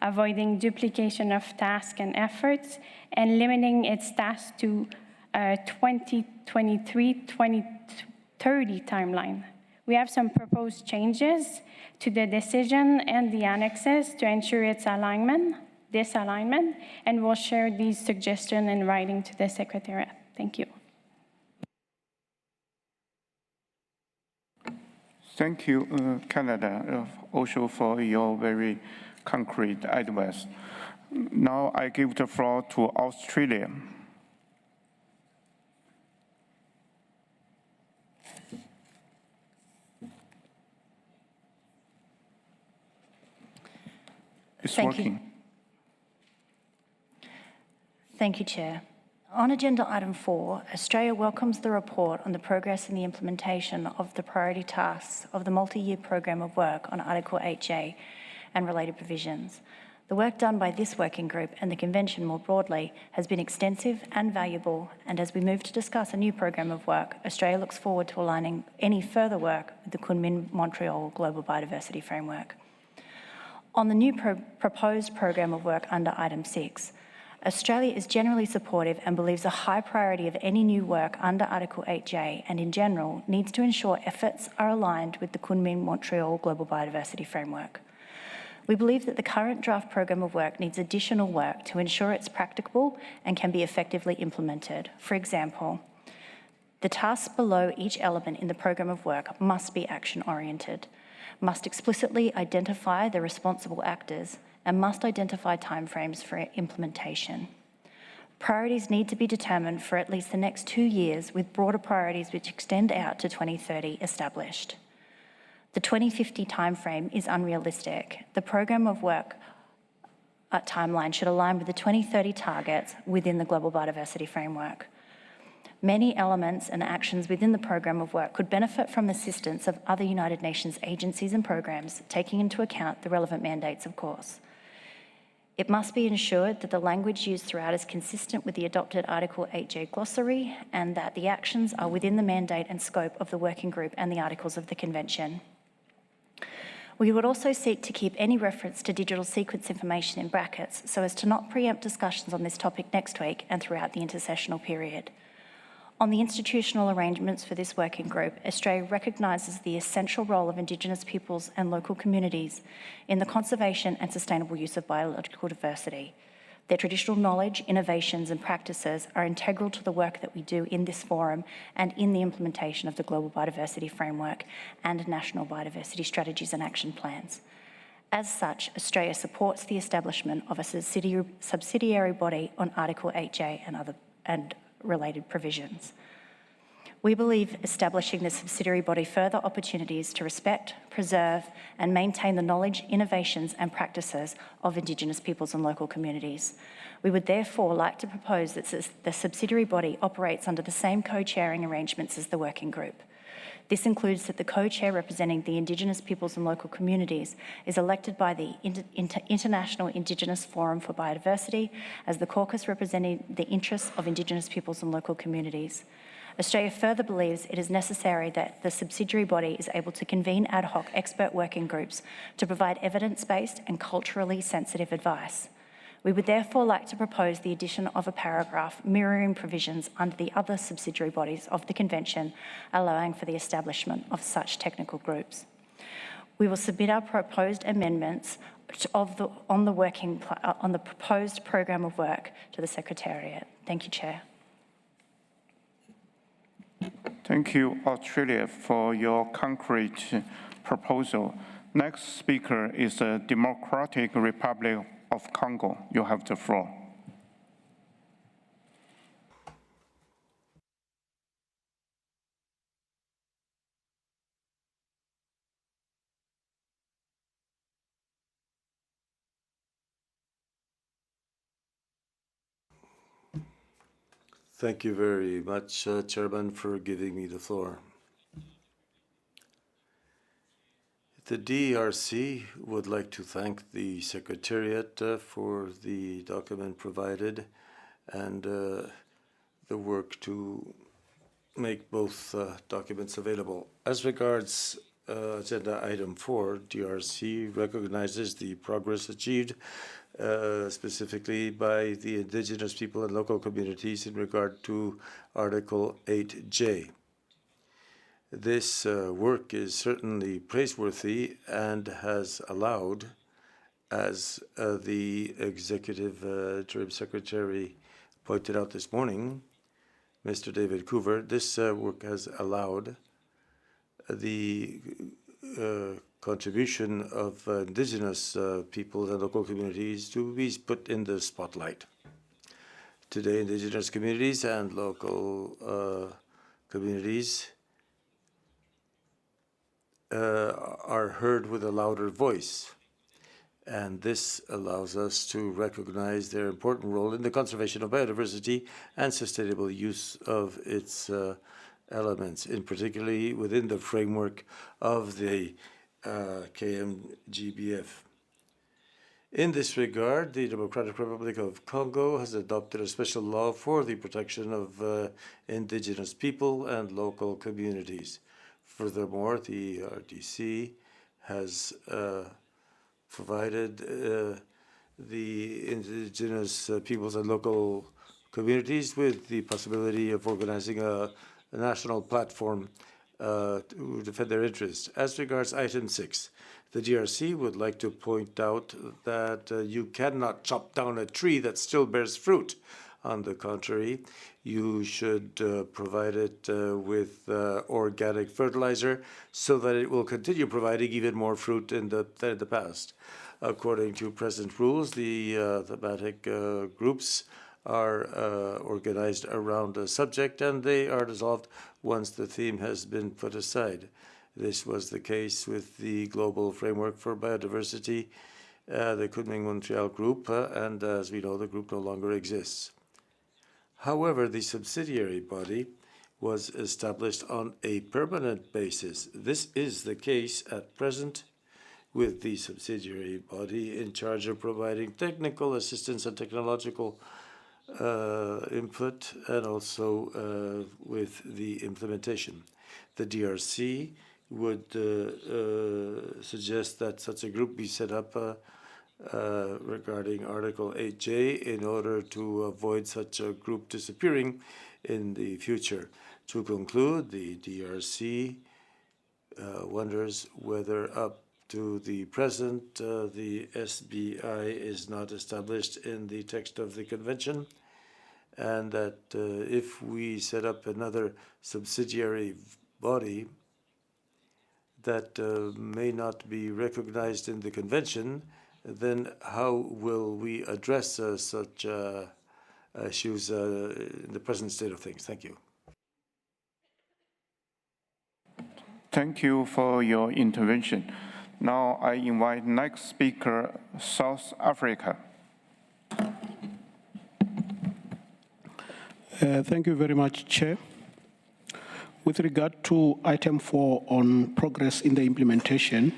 avoiding duplication of tasks and efforts, and limiting its tasks to 2023-2030 timeline. We have some proposed changes to the decision and the annexes to ensure its this alignment, and we'll share these suggestions in writing to the Secretariat. Thank you. Thank you, Canada, also for your very concrete advice. Now I give the floor to Australia. It's working. Thank you, Chair. On Agenda Item 4, Australia welcomes the report on the progress in the implementation of the priority tasks of the multi-year program of work on Article 8J and related provisions. The work done by this working group and the Convention more broadly has been extensive and valuable, and as we move to discuss a new program of work, Australia looks forward to aligning any further work with the Kunming-Montreal Global Biodiversity Framework. On the new proposed program of work under Item 6, Australia is generally supportive and believes a high priority of any new work under Article 8J and in general needs to ensure efforts are aligned with the Kunming-Montreal Global Biodiversity Framework. We believe that the current draft program of work needs additional work to ensure it's practicable and can be effectively implemented. For example, the tasks below each element in the program of work must be action-oriented, must explicitly identify the responsible actors, and must identify timeframes for implementation. Priorities need to be determined for at least the next 2 years, with broader priorities which extend out to 2030 established. The 2050 timeframe is unrealistic. The program of work timeline should align with the 2030 targets within the Global Biodiversity Framework. Many elements and actions within the program of work could benefit from assistance of other United Nations agencies and programs, taking into account the relevant mandates, of course. It must be ensured that the language used throughout is consistent with the adopted Article 8J glossary and that the actions are within the mandate and scope of the working group and the articles of the Convention. We would also seek to keep any reference to digital sequence information in brackets so as to not preempt discussions on this topic next week and throughout the intersessional period. On the institutional arrangements for this working group, Australia recognises the essential role of Indigenous peoples and local communities in the conservation and sustainable use of biological diversity. Their traditional knowledge, innovations and practices are integral to the work that we do in this forum and in the implementation of the Global Biodiversity Framework and national biodiversity strategies and action plans. As such, Australia supports the establishment of a subsidiary body on Article 8J and related provisions. We believe establishing the subsidiary body further opportunities to respect, preserve and maintain the knowledge, innovations and practices of Indigenous peoples and local communities. We would therefore like to propose that the subsidiary body operates under the same co-chairing arrangements as the working group. This includes that the co-chair representing the Indigenous peoples and local communities is elected by the International Indigenous Forum for Biodiversity as the caucus representing the interests of Indigenous peoples and local communities. Australia further believes it is necessary that the subsidiary body is able to convene ad hoc expert working groups to provide evidence-based and culturally sensitive advice. We would therefore like to propose the addition of a paragraph mirroring provisions under the other subsidiary bodies of the Convention, allowing for the establishment of such technical groups. We will submit our proposed amendments on the proposed program of work to the Secretariat. Thank you, Chair. Thank you, Australia, for your concrete proposal. Next speaker is the Democratic Republic of Congo. You have the floor. Thank you very much, Chairman, for giving me the floor. The DRC would like to thank the Secretariat for the document provided and the work to make both documents available. As regards agenda item 4, DRC recognizes the progress achieved specifically by the indigenous people and local communities in regard to Article 8J. This work is certainly praiseworthy and has allowed, as the Executive Interim Secretary pointed out this morning, Mr. David Coover, this work has allowed the contribution of indigenous peoples and local communities to be put in the spotlight. Today, indigenous communities and local communities are heard with a louder voice. And this allows us to recognize their important role in the conservation of biodiversity and sustainable use of its elements, in particularly within the framework of the KMGBF. In this regard, the Democratic Republic of Congo has adopted a special law for the protection of indigenous people and local communities. Furthermore, the RDC has provided the indigenous peoples and local communities with the possibility of organizing a national platform to defend their interests. As regards item 6, the DRC would like to point out that you cannot chop down a tree that still bears fruit. On the contrary, you should provide it with organic fertilizer so that it will continue providing even more fruit than in the past. According to present rules, the thematic groups are organized around a subject and they are dissolved once the theme has been put aside. This was the case with the Global Framework for Biodiversity, the Kunming-Montreal Group, and as we know, the group no longer exists. However, the subsidiary body was established on a permanent basis. This is the case at present with the subsidiary body in charge of providing technical assistance and technological input, and also with the implementation. The DRC would suggest that such a group be set up regarding Article 8J in order to avoid such a group disappearing in the future. To conclude, the DRC wonders whether up to the present the SBI is not established in the text of the convention, and that if we set up another subsidiary body that may not be recognized in the convention, then how will we address such issues in the present state of things? Thank you. Thank you for your intervention. Now I invite next speaker, South Africa. Thank you very much, Chair. With regard to item 4 on progress in the implementation,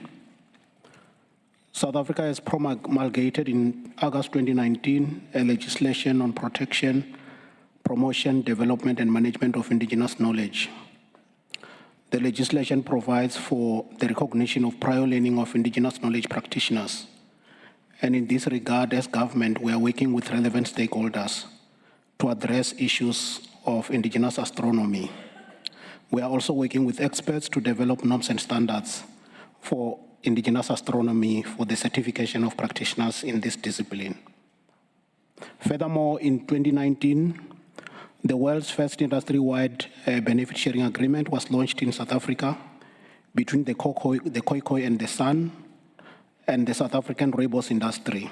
South Africa has promulgated in August 2019 a legislation on protection, promotion, development, and management of indigenous knowledge. The legislation provides for the recognition of prior learning of indigenous knowledge practitioners. And in this regard, as government, we are working with relevant stakeholders to address issues of indigenous astronomy. We are also working with experts to develop norms and standards for indigenous astronomy for the certification of practitioners in this discipline. Furthermore, in 2019, the world's first industry-wide benefit sharing agreement was launched in South Africa between the Khoikhoi and the San and the South African rooibos industry.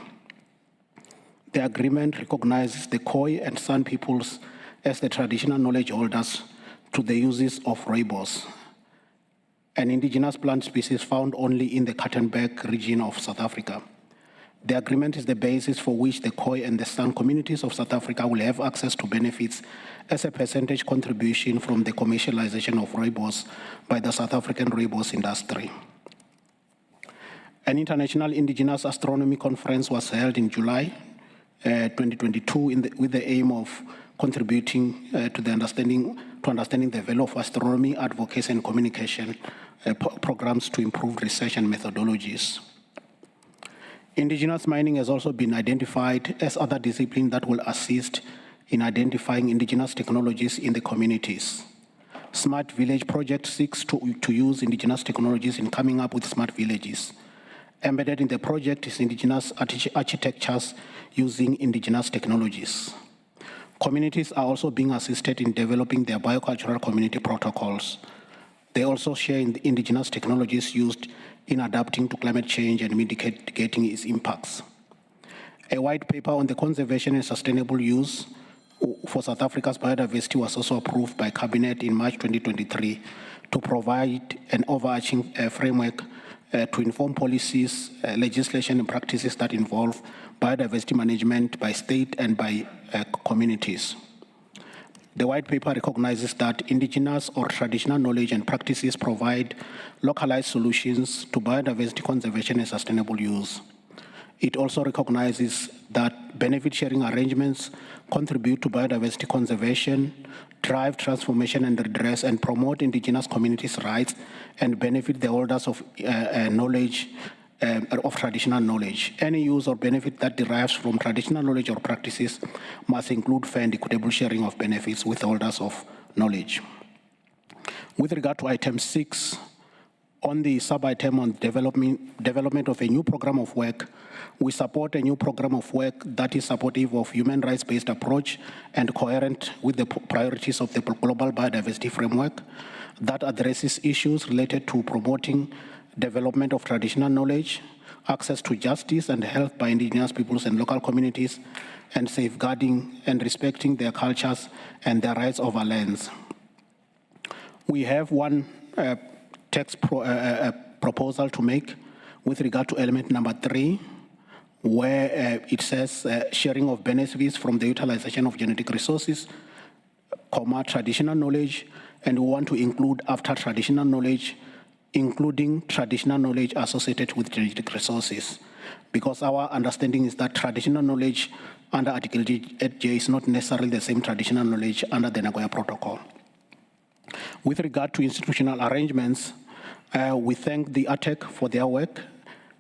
The agreement recognizes the Khoi and San peoples as the traditional knowledge holders to the uses of rooibos, an indigenous plant species found only in the Kattenberg region of South Africa. The agreement is the basis for which the Khoi and the San communities of South Africa will have access to benefits as a percentage contribution from the commercialization of rooibos by the South African rooibos industry. An international indigenous astronomy conference was held in July 2022 with the aim of contributing to the understanding to understanding the value of astronomy, advocacy, and communication programs to improve research and methodologies. Indigenous mining has also been identified as other discipline that will assist in identifying indigenous technologies in the communities. Smart Village Project seeks to use indigenous technologies in coming up with smart villages. Embedded in the project is indigenous architectures using indigenous technologies. Communities are also being assisted in developing their biocultural community protocols. They also share in the indigenous technologies used in adapting to climate change and mitigating its impacts. A white paper on the conservation and sustainable use for South Africa's biodiversity was also approved by Cabinet in March 2023 to provide an overarching framework to inform policies, legislation, and practices that involve biodiversity management by state and by communities. The white paper recognizes that indigenous or traditional knowledge and practices provide localized solutions to biodiversity conservation and sustainable use. It also recognizes that benefit sharing arrangements contribute to biodiversity conservation, drive transformation and redress, and promote indigenous communities' rights and benefit the holders of knowledge, of traditional knowledge. Any use or benefit that derives from traditional knowledge or practices must include fair and equitable sharing of benefits with holders of knowledge. With regard to item 6, on the sub-item on development of a new program of work, we support a new program of work that is supportive of human rights-based approach and coherent with the priorities of the Global Biodiversity Framework that addresses issues related to promoting development of traditional knowledge, access to justice and health by indigenous peoples and local communities, and safeguarding and respecting their cultures and their rights over lands. We have one text proposal to make with regard to element number 3, where it says sharing of benefits from the utilization of genetic resources, traditional knowledge, and we want to include after traditional knowledge, including traditional knowledge associated with genetic resources, because our understanding is that traditional knowledge under Article 8J is not necessarily the same traditional knowledge under the Nagoya Protocol. With regard to institutional arrangements, we thank the ATEC for their work,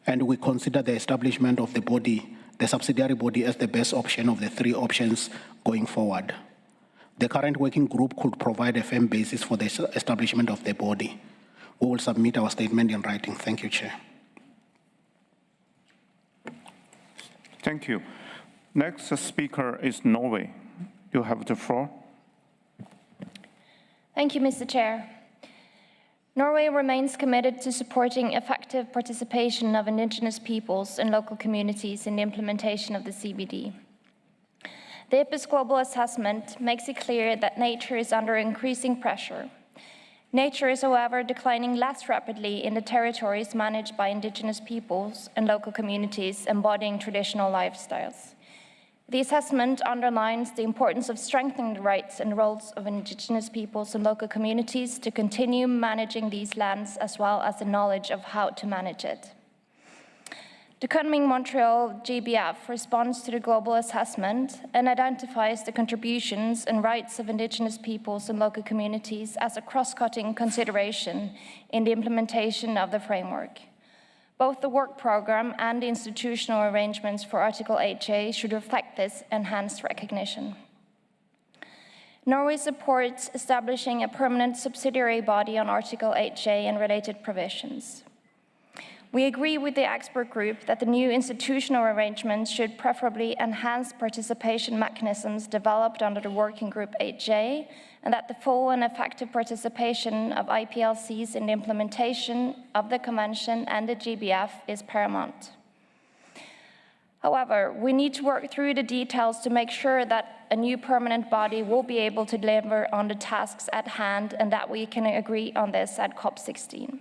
and we consider the establishment of the body, the subsidiary body, as the best option of the 3 options going forward. The current working group could provide a firm basis for the establishment of the body. We will submit our statement in writing. Thank you, Chair. Thank you. Next speaker is Norway. You have the floor. Thank you, Mr. Chair. Norway remains committed to supporting effective participation of indigenous peoples and local communities in the implementation of the CBD. The IPBES Global Assessment makes it clear that nature is under increasing pressure. Nature is, however, declining less rapidly in the territories managed by indigenous peoples and local communities embodying traditional lifestyles. The assessment underlines the importance of strengthening the rights and roles of indigenous peoples and local communities to continue managing these lands, as well as the knowledge of how to manage it. The Kunming Montreal GBF responds to the global assessment and identifies the contributions and rights of indigenous peoples and local communities as a cross-cutting consideration in the implementation of the framework. Both the work program and the institutional arrangements for Article 8J should reflect this enhanced recognition. Norway supports establishing a permanent subsidiary body on Article 8J and related provisions. We agree with the expert group that the new institutional arrangements should preferably enhance participation mechanisms developed under the Working Group 8J, and that the full and effective participation of IPLCs in the implementation of the Convention and the GBF is paramount. However, we need to work through the details to make sure that a new permanent body will be able to deliver on the tasks at hand, and that we can agree on this at COP16.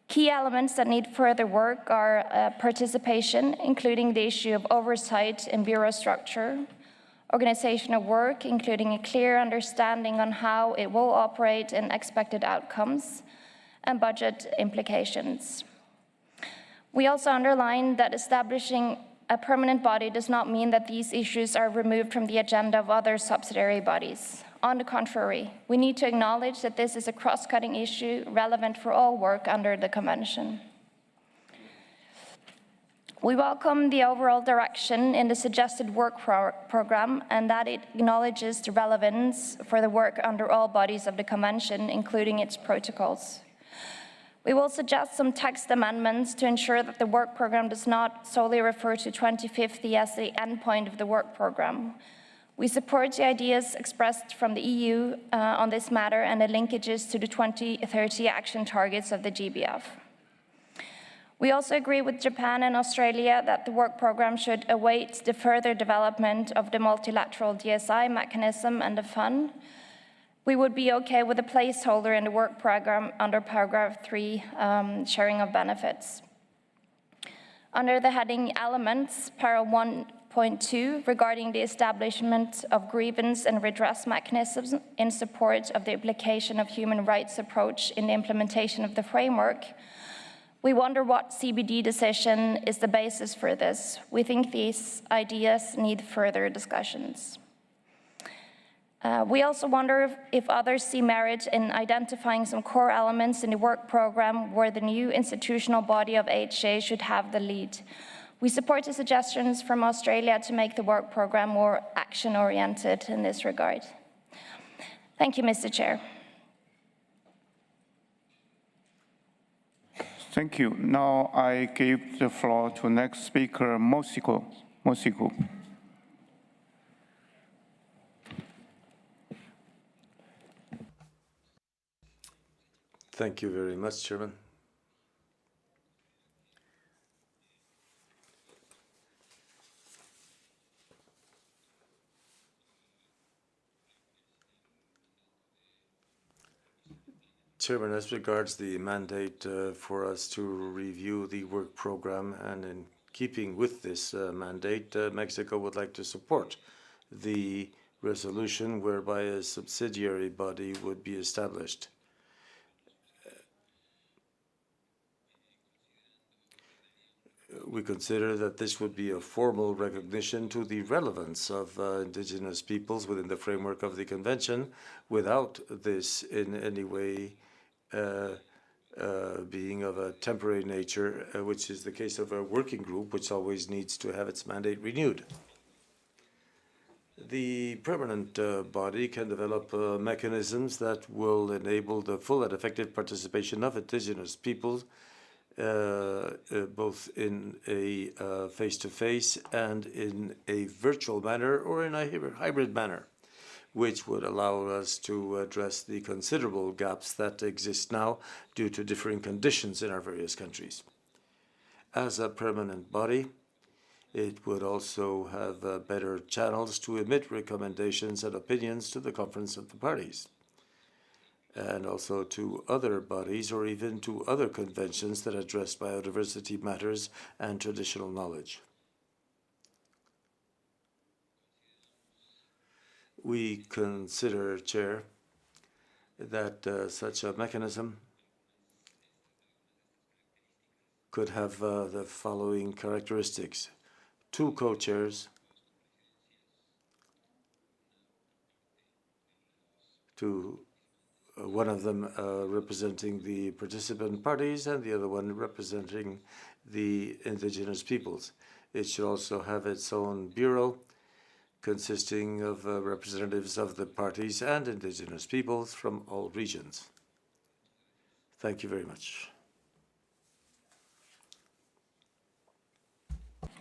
Key elements that need further work are participation, including the issue of oversight and bureau structure, organization of work, including a clear understanding on how it will operate and expected outcomes, and budget implications. We also underline that establishing a permanent body does not mean that these issues are removed from the agenda of other subsidiary bodies. On the contrary, we need to acknowledge that this is a cross-cutting issue relevant for all work under the Convention. We welcome the overall direction in the suggested work program and that it acknowledges the relevance for the work under all bodies of the Convention, including its protocols. We will suggest some text amendments to ensure that the work program does not solely refer to 2050 as the endpoint of the work program. We support the ideas expressed from the EU on this matter and the linkages to the 2030 action targets of the GBF. We also agree with Japan and Australia that the work program should await the further development of the multilateral DSI mechanism and the fund. We would be okay with a placeholder in the work program under paragraph 3, sharing of benefits. Under the heading Elements, para 1.2, regarding the establishment of grievance and redress mechanisms in support of the application of human rights approach in the implementation of the framework, we wonder what CBD decision is the basis for this. We think these ideas need further discussions. We also wonder if others see merit in identifying some core elements in the work program where the new institutional body of HJ should have the lead. We support the suggestions from Australia to make the work program more action-oriented in this regard. Thank you, Mr. Chair. Thank you. Now I give the floor to next speaker, Mosico. Thank you very much, Chairman. Chairman, as regards the mandate for us to review the work program, and in keeping with this mandate, Mexico would like to support the resolution whereby a subsidiary body would be established. We consider that this would be a formal recognition to the relevance of indigenous peoples within the framework of the Convention, without this in any way being of a temporary nature, which is the case of a working group, which always needs to have its mandate renewed. The permanent body can develop mechanisms that will enable the full and effective participation of indigenous peoples, both in a face-to-face and in a virtual manner or in a hybrid manner, which would allow us to address the considerable gaps that exist now due to differing conditions in our various countries. As a permanent body, it would also have better channels to emit recommendations and opinions to the Conference of the Parties, and also to other bodies or even to other conventions that address biodiversity matters and traditional knowledge. We consider, Chair, that such a mechanism could have the following characteristics: 2 co-chairs, one of them representing the participant parties and the other one representing the indigenous peoples. It should also have its own bureau consisting of representatives of the parties and indigenous peoples from all regions. Thank you very much.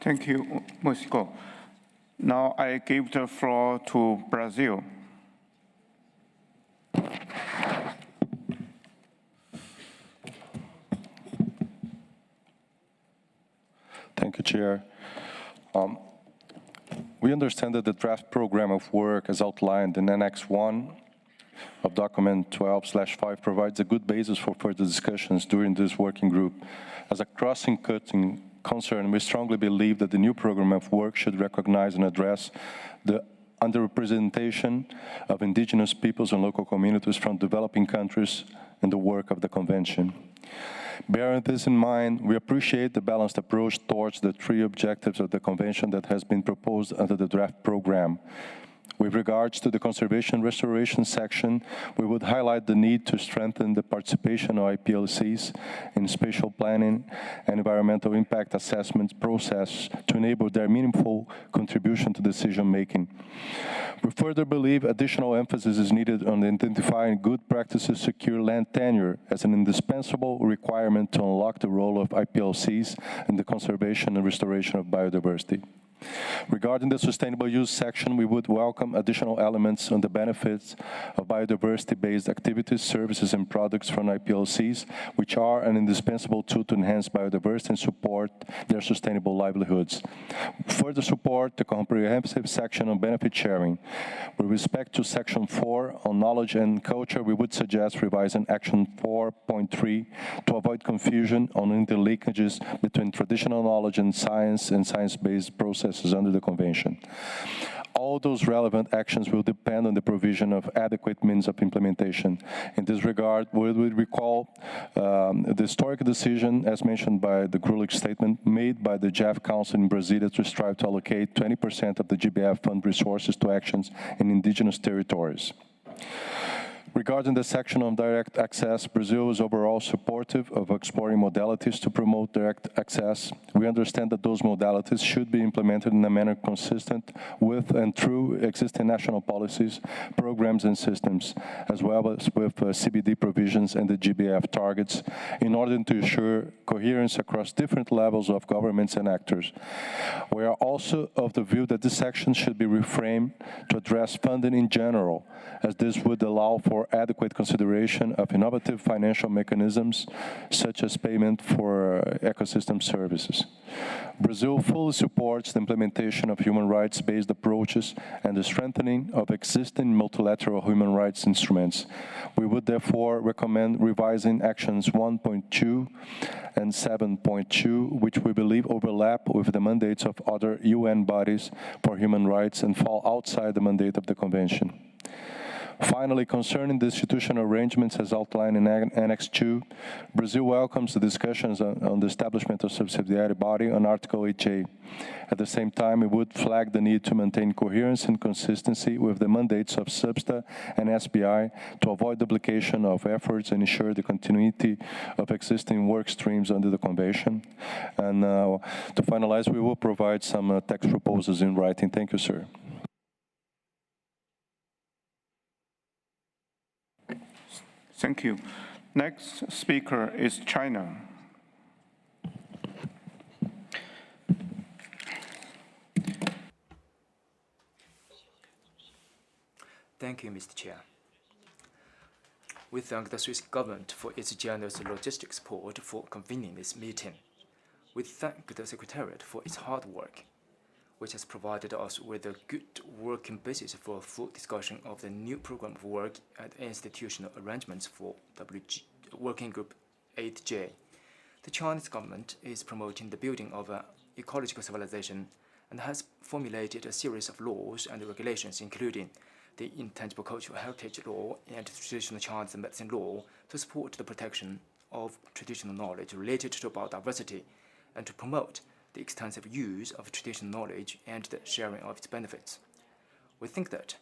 Thank you, Mosico. Now I give the floor to Brazil. Thank you, Chair. We understand that the draft program of work as outlined in Annex 1 of document 12/5 provides a good basis for further discussions during this working group. As a crossing-cutting concern, we strongly believe that the new program of work should recognize and address the underrepresentation of indigenous peoples and local communities from developing countries in the work of the Convention. Bearing this in mind, we appreciate the balanced approach towards the three objectives of the Convention that has been proposed under the draft program. With regards to the conservation restoration section, we would highlight the need to strengthen the participation of IPLCs in spatial planning and environmental impact assessment process to enable their meaningful contribution to decision-making. We further believe additional emphasis is needed on identifying good practices to secure land tenure as an indispensable requirement to unlock the role of IPLCs in the conservation and restoration of biodiversity. Regarding the sustainable use section, we would welcome additional elements on the benefits of biodiversity-based activities, services, and products from IPLCs, which are an indispensable tool to enhance biodiversity and support their sustainable livelihoods. Further support the comprehensive section on benefit sharing. With respect to section 4 on knowledge and culture, we would suggest revising action 4.3 to avoid confusion on interlinkages between traditional knowledge and science-based processes under the Convention. All those relevant actions will depend on the provision of adequate means of implementation. In this regard, we would recall the historic decision, as mentioned by the Grulich statement, made by the GEF Council in Brasilia to strive to allocate 20% of the GBF fund resources to actions in indigenous territories. Regarding the section on direct access, Brazil is overall supportive of exploring modalities to promote direct access. We understand that those modalities should be implemented in a manner consistent with and through existing national policies, programs, and systems, as well as with CBD provisions and the GBF targets, in order to ensure coherence across different levels of governments and actors. We are also of the view that this section should be reframed to address funding in general, as this would allow for adequate consideration of innovative financial mechanisms, such as payment for ecosystem services. Brazil fully supports the implementation of human rights-based approaches and the strengthening of existing multilateral human rights instruments. We would therefore recommend revising actions 1.2 and 7.2, which we believe overlap with the mandates of other UN bodies for human rights and fall outside the mandate of the Convention. Finally, concerning the institutional arrangements as outlined in Annex 2, Brazil welcomes the discussions on the establishment of subsidiary body on Article 8J. At the same time, it would flag the need to maintain coherence and consistency with the mandates of SUBSTA and SBI to avoid duplication of efforts and ensure the continuity of existing work streams under the Convention. And to finalize, we will provide some text proposals in writing. Thank you, sir. Thank you. Next speaker is China. Thank you, Mr. Chair. We thank the Swiss government for its generous logistics support for convening this meeting. We thank the Secretariat for its hard work, which has provided us with a good working basis for a full discussion of the new program of work and institutional arrangements for Working Group 8J. The Chinese government is promoting the building of an ecological civilization and has formulated a series of laws and regulations, including the Intangible Cultural Heritage Law and Traditional Chinese Medicine Law, to support the protection of traditional knowledge related to biodiversity and to promote the extensive use of traditional knowledge and the sharing of its benefits. We think that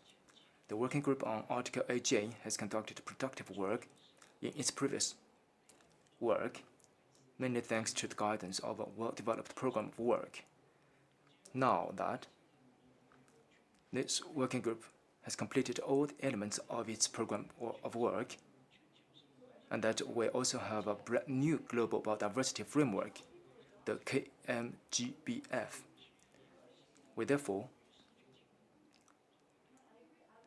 the Working Group on Article 8J has conducted productive work in its previous work, mainly thanks to the guidance of a well-developed program of work. Now that this Working Group has completed all the elements of its program of work, and that we also have a brand new global biodiversity framework, the KMGBF. We therefore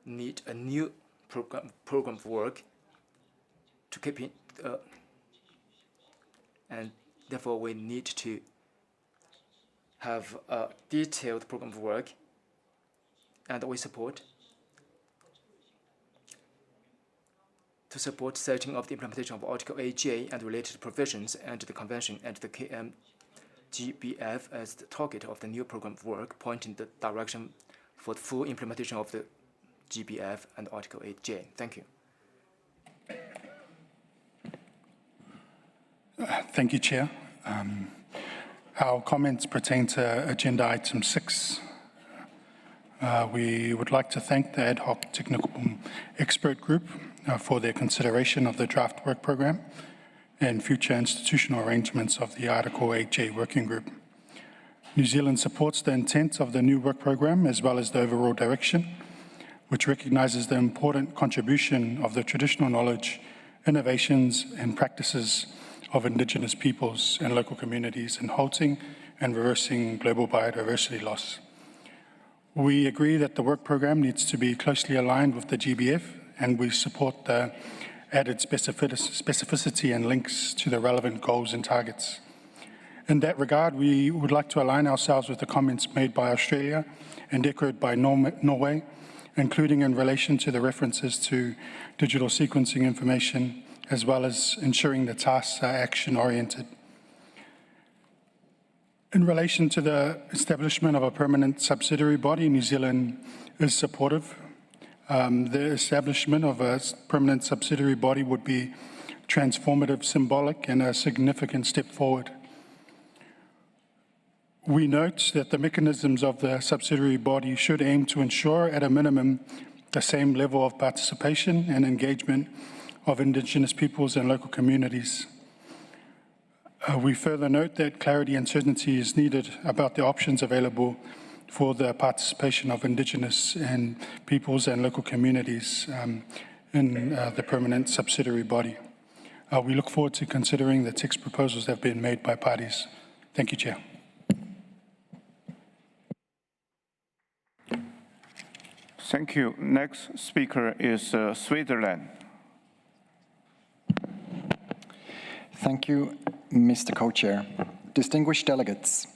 need a new program of work to keep it, and therefore we need to have a detailed program of work, and we support to support setting of the implementation of Article 8J and related provisions and the Convention and the KMGBF as the target of the new program of work, pointing the direction for the full implementation of the GBF and Article 8J. Thank you. Thank you, Chair. Our comments pertain to Agenda Item 6. We would like to thank the Ad Hoc Technical Expert Group for their consideration of the draft work program and future institutional arrangements of the Article 8J Working Group. New Zealand supports the intent of the new work program as well as the overall direction, which recognises the important contribution of the traditional knowledge, innovations and practices of Indigenous peoples and local communities in halting and reversing global biodiversity loss. We agree that the work program needs to be closely aligned with the GBF, and we support the added specificity and links to the relevant goals and targets. In that regard, we would like to align ourselves with the comments made by Australia and echoed by Norway, including in relation to the references to digital sequencing information, as well as ensuring the tasks are action-oriented. In relation to the establishment of a permanent subsidiary body, New Zealand is supportive. The establishment of a permanent subsidiary body would be transformative, symbolic, and a significant step forward. We note that the mechanisms of the subsidiary body should aim to ensure, at a minimum, the same level of participation and engagement of Indigenous peoples and local communities. We further note that clarity and certainty is needed about the options available for the participation of Indigenous and peoples and local communities in the permanent subsidiary body. We look forward to considering the text proposals that have been made by parties. Thank you, Chair. Thank you. Next speaker is Switzerland. Thank you, Mr. Co-Chair. Distinguished delegates,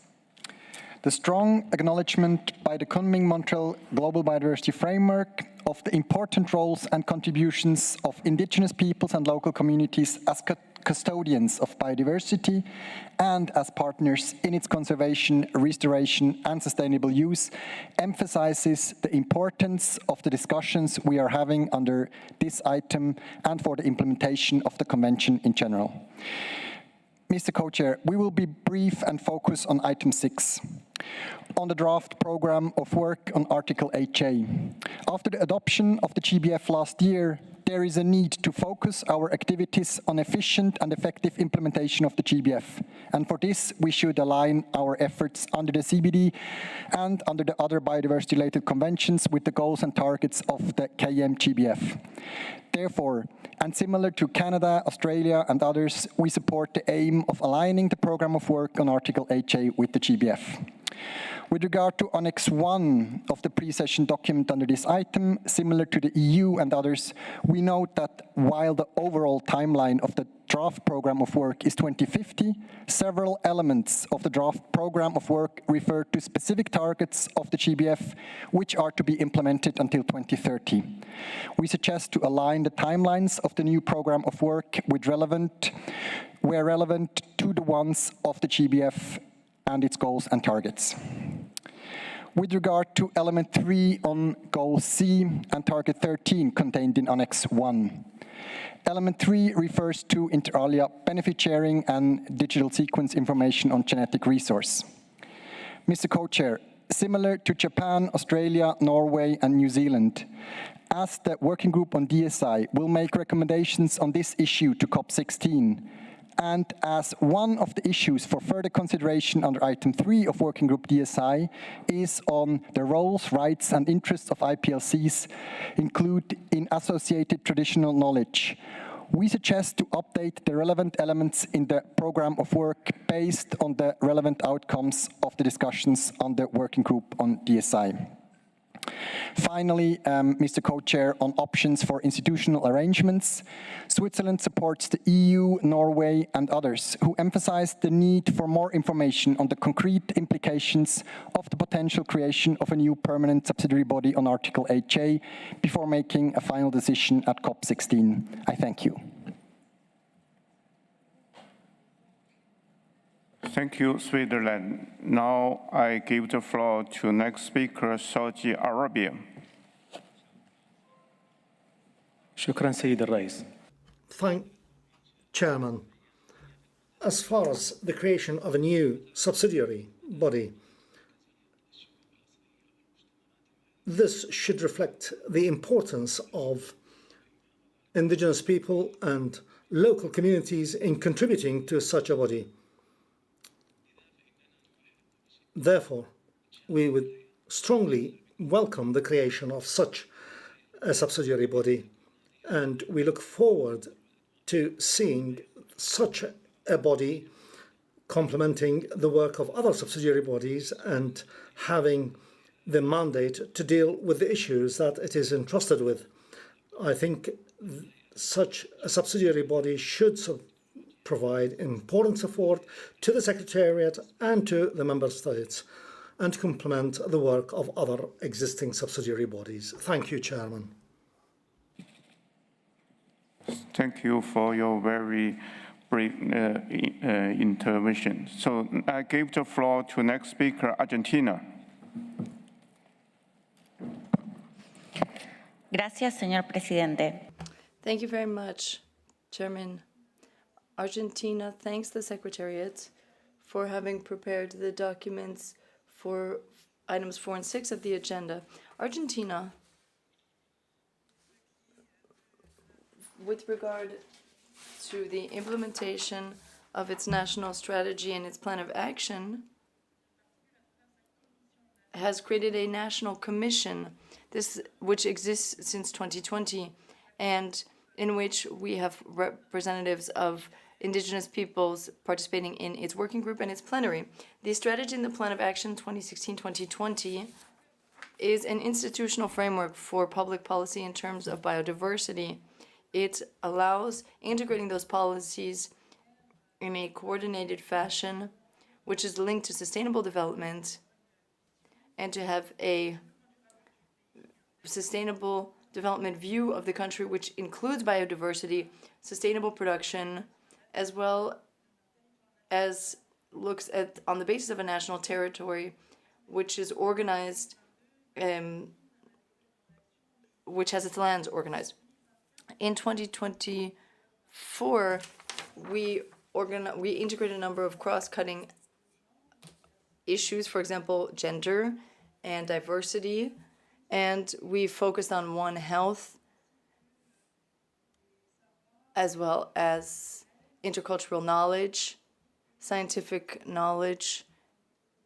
the strong acknowledgement by the Kunming-Montreal Global Biodiversity Framework of the important roles and contributions of Indigenous peoples and local communities as custodians of biodiversity and as partners in its conservation, restoration and sustainable use emphasizes the importance of the discussions we are having under this item and for the implementation of the Convention in general. Mr. Co-Chair, we will be brief and focus on item 6, on the draft program of work on Article 8J. After the adoption of the GBF last year, there is a need to focus our activities on efficient and effective implementation of the GBF. And for this, we should align our efforts under the CBD and under the other biodiversity-related conventions with the goals and targets of the KM-GBF. Therefore, and similar to Canada, Australia and others, we support the aim of aligning the program of work on Article 8J with the GBF. With regard to Annex 1 of the pre-session document under this item, similar to the EU and others, we note that while the overall timeline of the draft program of work is 2050, several elements of the draft program of work refer to specific targets of the GBF, which are to be implemented until 2030. We suggest to align the timelines of the new program of work with where relevant to the ones of the GBF and its goals and targets. With regard to element 3 on goal C and target 13 contained in Annex 1. Element 3 refers to inter alia benefit sharing and digital sequence information on genetic resource. Mr. Co-Chair, similar to Japan, Australia, Norway and New Zealand, as the Working Group on DSI will make recommendations on this issue to COP16, and as one of the issues for further consideration under item 3 of Working Group DSI is on the roles, rights and interests of IPLCs include in associated traditional knowledge, we suggest to update the relevant elements in the program of work based on the relevant outcomes of the discussions on the Working Group on DSI. Finally, Mr. Co-Chair, on options for institutional arrangements, Switzerland supports the EU, Norway and others who emphasize the need for more information on the concrete implications of the potential creation of a new permanent subsidiary body on Article 8J before making a final decision at COP16. I thank you. Thank you, Switzerland. Now I give the floor to next speaker, Saudi Arabia. شكرا سيد الرئيس. Thank Chairman. as far as the creation of a new subsidiary body, this should reflect the importance of indigenous people and local communities in contributing to such a body. Therefore, we would strongly welcome the creation of such a subsidiary body, and we look forward to seeing such a body complementing the work of other subsidiary bodies and having the mandate to deal with the issues that it is entrusted with. I think such a subsidiary body should provide important support to the Secretariat and to the Member States and complement the work of other existing subsidiary bodies. Thank you, Chairman. Thank you for your very brief intervention. So I give the floor to next speaker, Argentina. Gracias, señor presidente. Thank you very much, Chairman. Argentina thanks the Secretariat for having prepared the documents for items 4 and 6 of the agenda. Argentina, with regard to the implementation of its national strategy and its plan of action, has created a national commission, which exists since 2020, and in which we have representatives of indigenous peoples participating in its working group and its plenary. The strategy and the plan of action 2016-2020 is an institutional framework for public policy in terms of biodiversity. It allows integrating those policies in a coordinated fashion, which is linked to sustainable development, and to have a sustainable development view of the country, which includes biodiversity, sustainable production, as well as looks at, on the basis of a national territory, which is organized, which has its lands organized. In 2024, we integrated a number of cross-cutting issues, for example, gender and diversity, and we focused on One Health, as well as intercultural knowledge, scientific knowledge,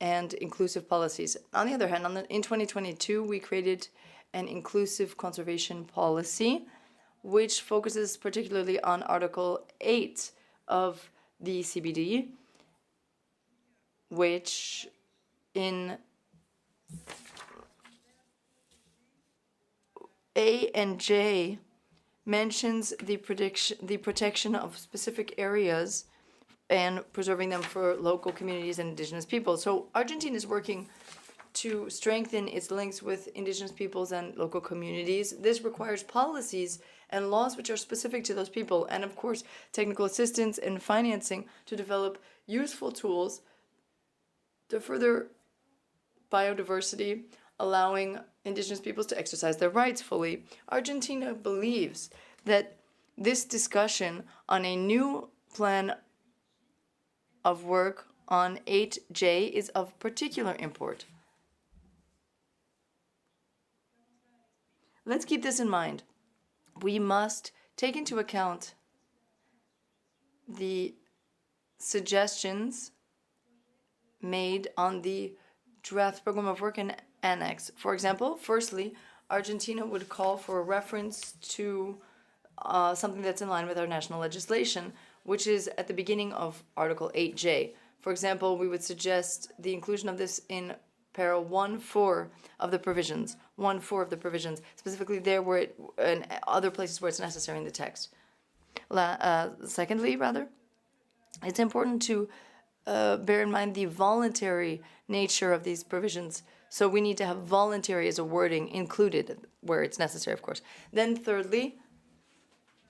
and inclusive policies. On the other hand, in 2022, we created an inclusive conservation policy, which focuses particularly on Article 8 of the CBD, which in A and J mentions the protection of specific areas and preserving them for local communities and indigenous peoples. So Argentina is working to strengthen its links with indigenous peoples and local communities. This requires policies and laws which are specific to those people, and of course, technical assistance and financing to develop useful tools to further biodiversity, allowing indigenous peoples to exercise their rights fully. Argentina believes that this discussion on a new plan of work on 8J is of particular import. Let's keep this in mind. We must take into account the suggestions made on the draft program of work and annex. For example, firstly, Argentina would call for a reference to something that's in line with our national legislation, which is at the beginning of Article 8J. For example, we would suggest the inclusion of this in para 1.4 of the provisions, 1.4 of the provisions, specifically there where it, and other places where it's necessary in the text. Secondly, it's important to bear in mind the voluntary nature of these provisions. So we need to have voluntary as a wording included where it's necessary, of course. Then thirdly,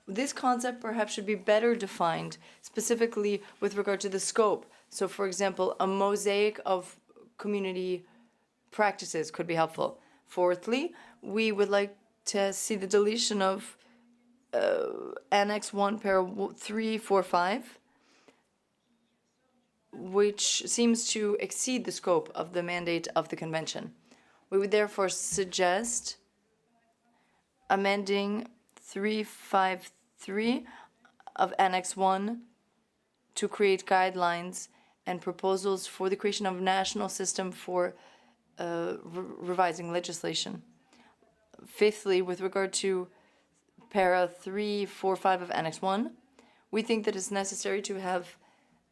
this concept perhaps should be better defined, specifically with regard to the scope. So for example, a mosaic of community practices could be helpful. Fourthly, we would like to see the deletion of Annex 1, para 345, which seems to exceed the scope of the mandate of the Convention. We would therefore suggest amending 353 of Annex 1 to create guidelines and proposals for the creation of a national system for revising legislation. Fifthly, with regard to para 345 of Annex 1, we think that it's necessary to have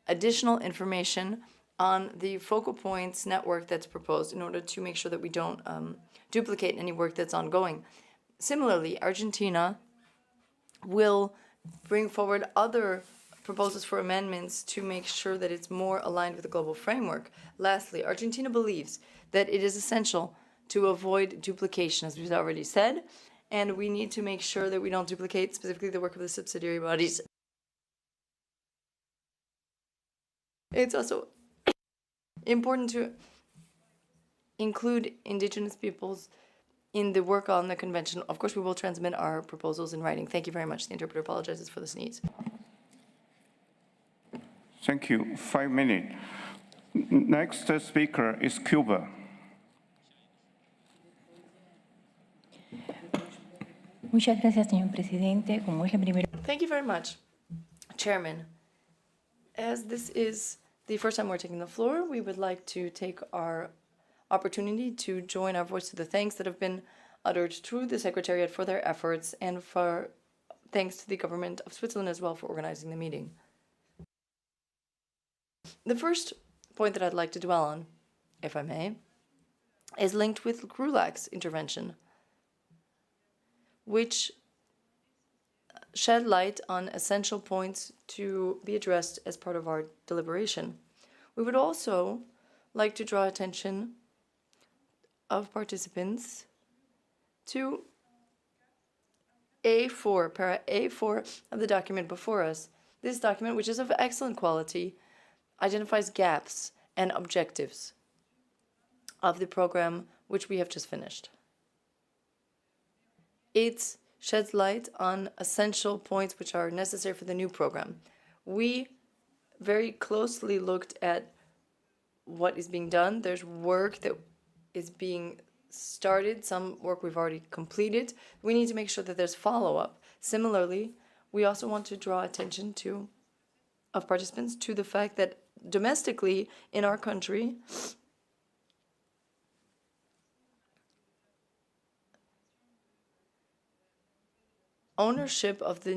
additional information on the focal points network that's proposed in order to make sure that we don't duplicate any work that's ongoing. Similarly, Argentina will bring forward other proposals for amendments to make sure that it's more aligned with the global framework. Lastly, Argentina believes that it is essential to avoid duplication, as we've already said, and we need to make sure that we don't duplicate specifically the work of the subsidiary bodies. It's also important to include indigenous peoples in the work on the convention. Of course, we will transmit our proposals in writing. Thank you very much. The interpreter apologizes for the sneeze. Thank you. 5 minutes. Next speaker is Cuba. Muchas gracias, señor presidente. Como es la primera. Thank you very much, Chairman. As this is the first time we're taking the floor, we would like to take our opportunity to join our voice to the thanks that have been uttered to the Secretariat for their efforts, and for thanks to the government of Switzerland as well for organizing the meeting. The first point that I'd like to dwell on, if I may, is linked with GRULAC's intervention, which shed light on essential points to be addressed as part of our deliberation. We would also like to draw attention of participants to A4, para A4 of the document before us. This document, which is of excellent quality, identifies gaps and objectives of the program which we have just finished. It sheds light on essential points which are necessary for the new program. We very closely looked at what is being done. There's work that is being started, some work we've already completed. We need to make sure that there's follow-up. Similarly, we also want to draw attention of participants to the fact that domestically in our country, ownership of the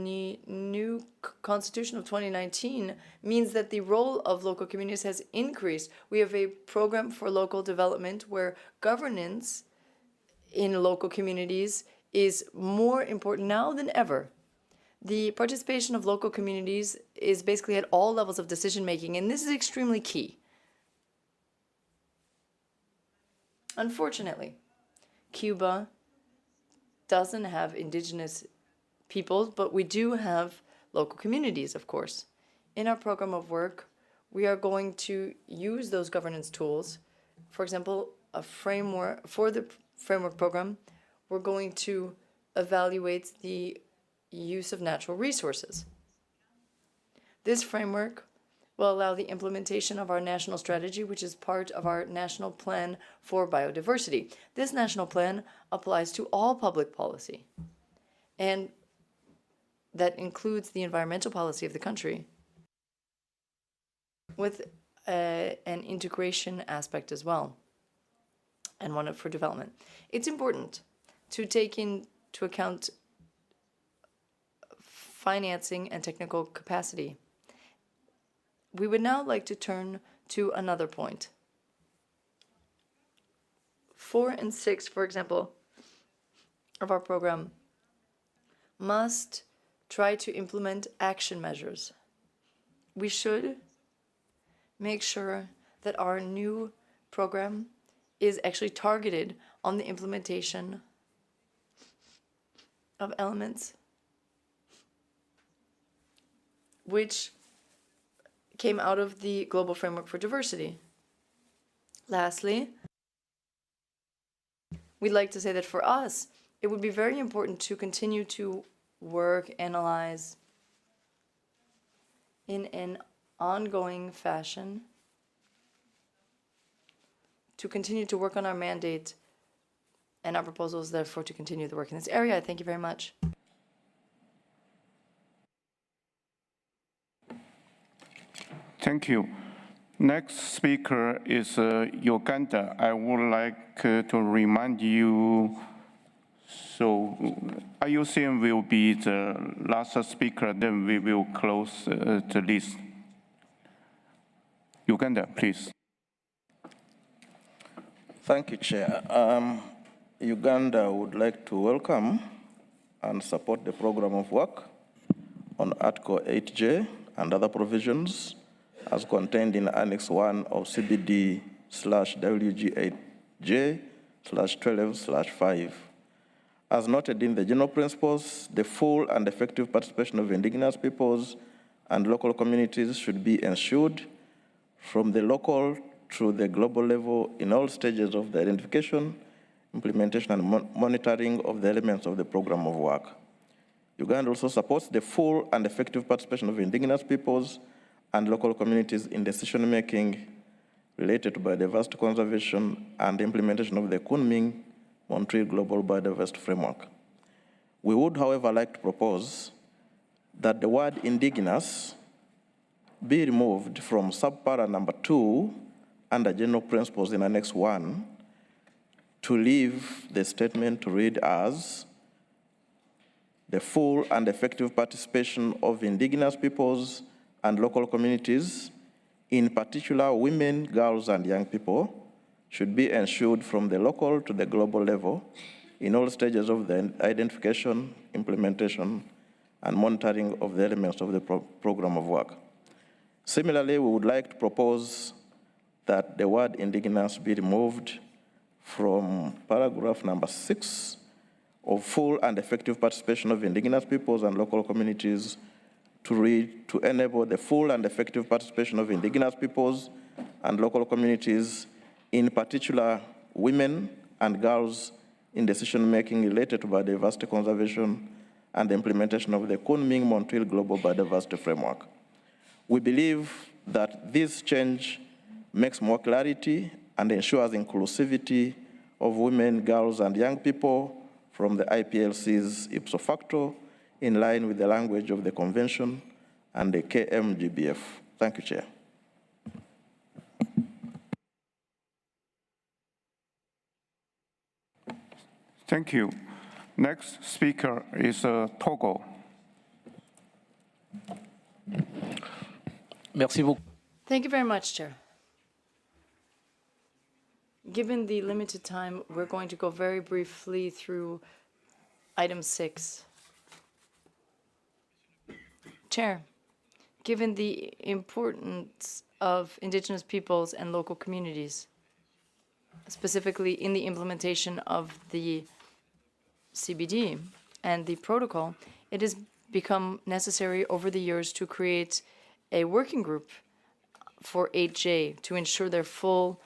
new Constitution of 2019 means that the role of local communities has increased. We have a program for local development where governance in local communities is more important now than ever. The participation of local communities is basically at all levels of decision-making, and this is extremely key. Unfortunately, Cuba doesn't have indigenous peoples, but we do have local communities, of course. In our program of work, we are going to use those governance tools. For example, a framework for the framework program, we're going to evaluate the use of natural resources. This framework will allow the implementation of our national strategy, which is part of our national plan for biodiversity. This national plan applies to all public policy, and that includes the environmental policy of the country, with an integration aspect as well, and one for development. It's important to take into account financing and technical capacity. We would now like to turn to another point. 4 and 6, for example, of our program must try to implement action measures. We should make sure that our new program is actually targeted on the implementation of elements which came out of the Global Framework for Diversity. Lastly, we'd like to say that for us, it would be very important to continue to work, analyze in an ongoing fashion to continue to work on our mandate, and our proposal is therefore to continue the work in this area. I thank you very much. Thank you. Next speaker is Uganda. I would like to remind you, so IUCN will be the last speaker, then we will close the list. Uganda, please. Thank you, Chair. Uganda would like to welcome and support the program of work on Article 8J and other provisions as contained in Annex 1 of CBD/WG8j/12/5. As noted in the general principles, the full and effective participation of indigenous peoples and local communities should be ensured from the local to the global level in all stages of the identification, implementation, and monitoring of the elements of the program of work. Uganda also supports the full and effective participation of indigenous peoples and local communities in decision-making related to biodiversity conservation and implementation of the Kunming-Montreal Global Biodiversity Framework. We would, however, like to propose that the word indigenous be removed from subpara number 2 under general principles in Annex 1 to leave the statement to read as the full and effective participation of indigenous peoples and local communities, in particular women, girls, and young people, should be ensured from the local to the global level in all stages of the identification, implementation, and monitoring of the elements of the program of work. Similarly, we would like to propose that the word indigenous be removed from paragraph number 6 of full and effective participation of indigenous peoples and local communities to read, to enable the full and effective participation of indigenous peoples and local communities, in particular women and girls, in decision-making related to biodiversity conservation and the implementation of the Kunming-Montreal Global Biodiversity Framework. We believe that this change makes more clarity and ensures inclusivity of women, girls, and young people from the IPLC's ipso facto, in line with the language of the Convention and the KMGBF. Thank you, Chair. Thank you. Next speaker is Togo. Merci beaucoup. Thank you very much, Chair. Given the limited time, we're going to go very briefly through item 6. Chair, given the importance of indigenous peoples and local communities, specifically in the implementation of the CBD and the protocol, it has become necessary over the years to create a working group for 8J to ensure their full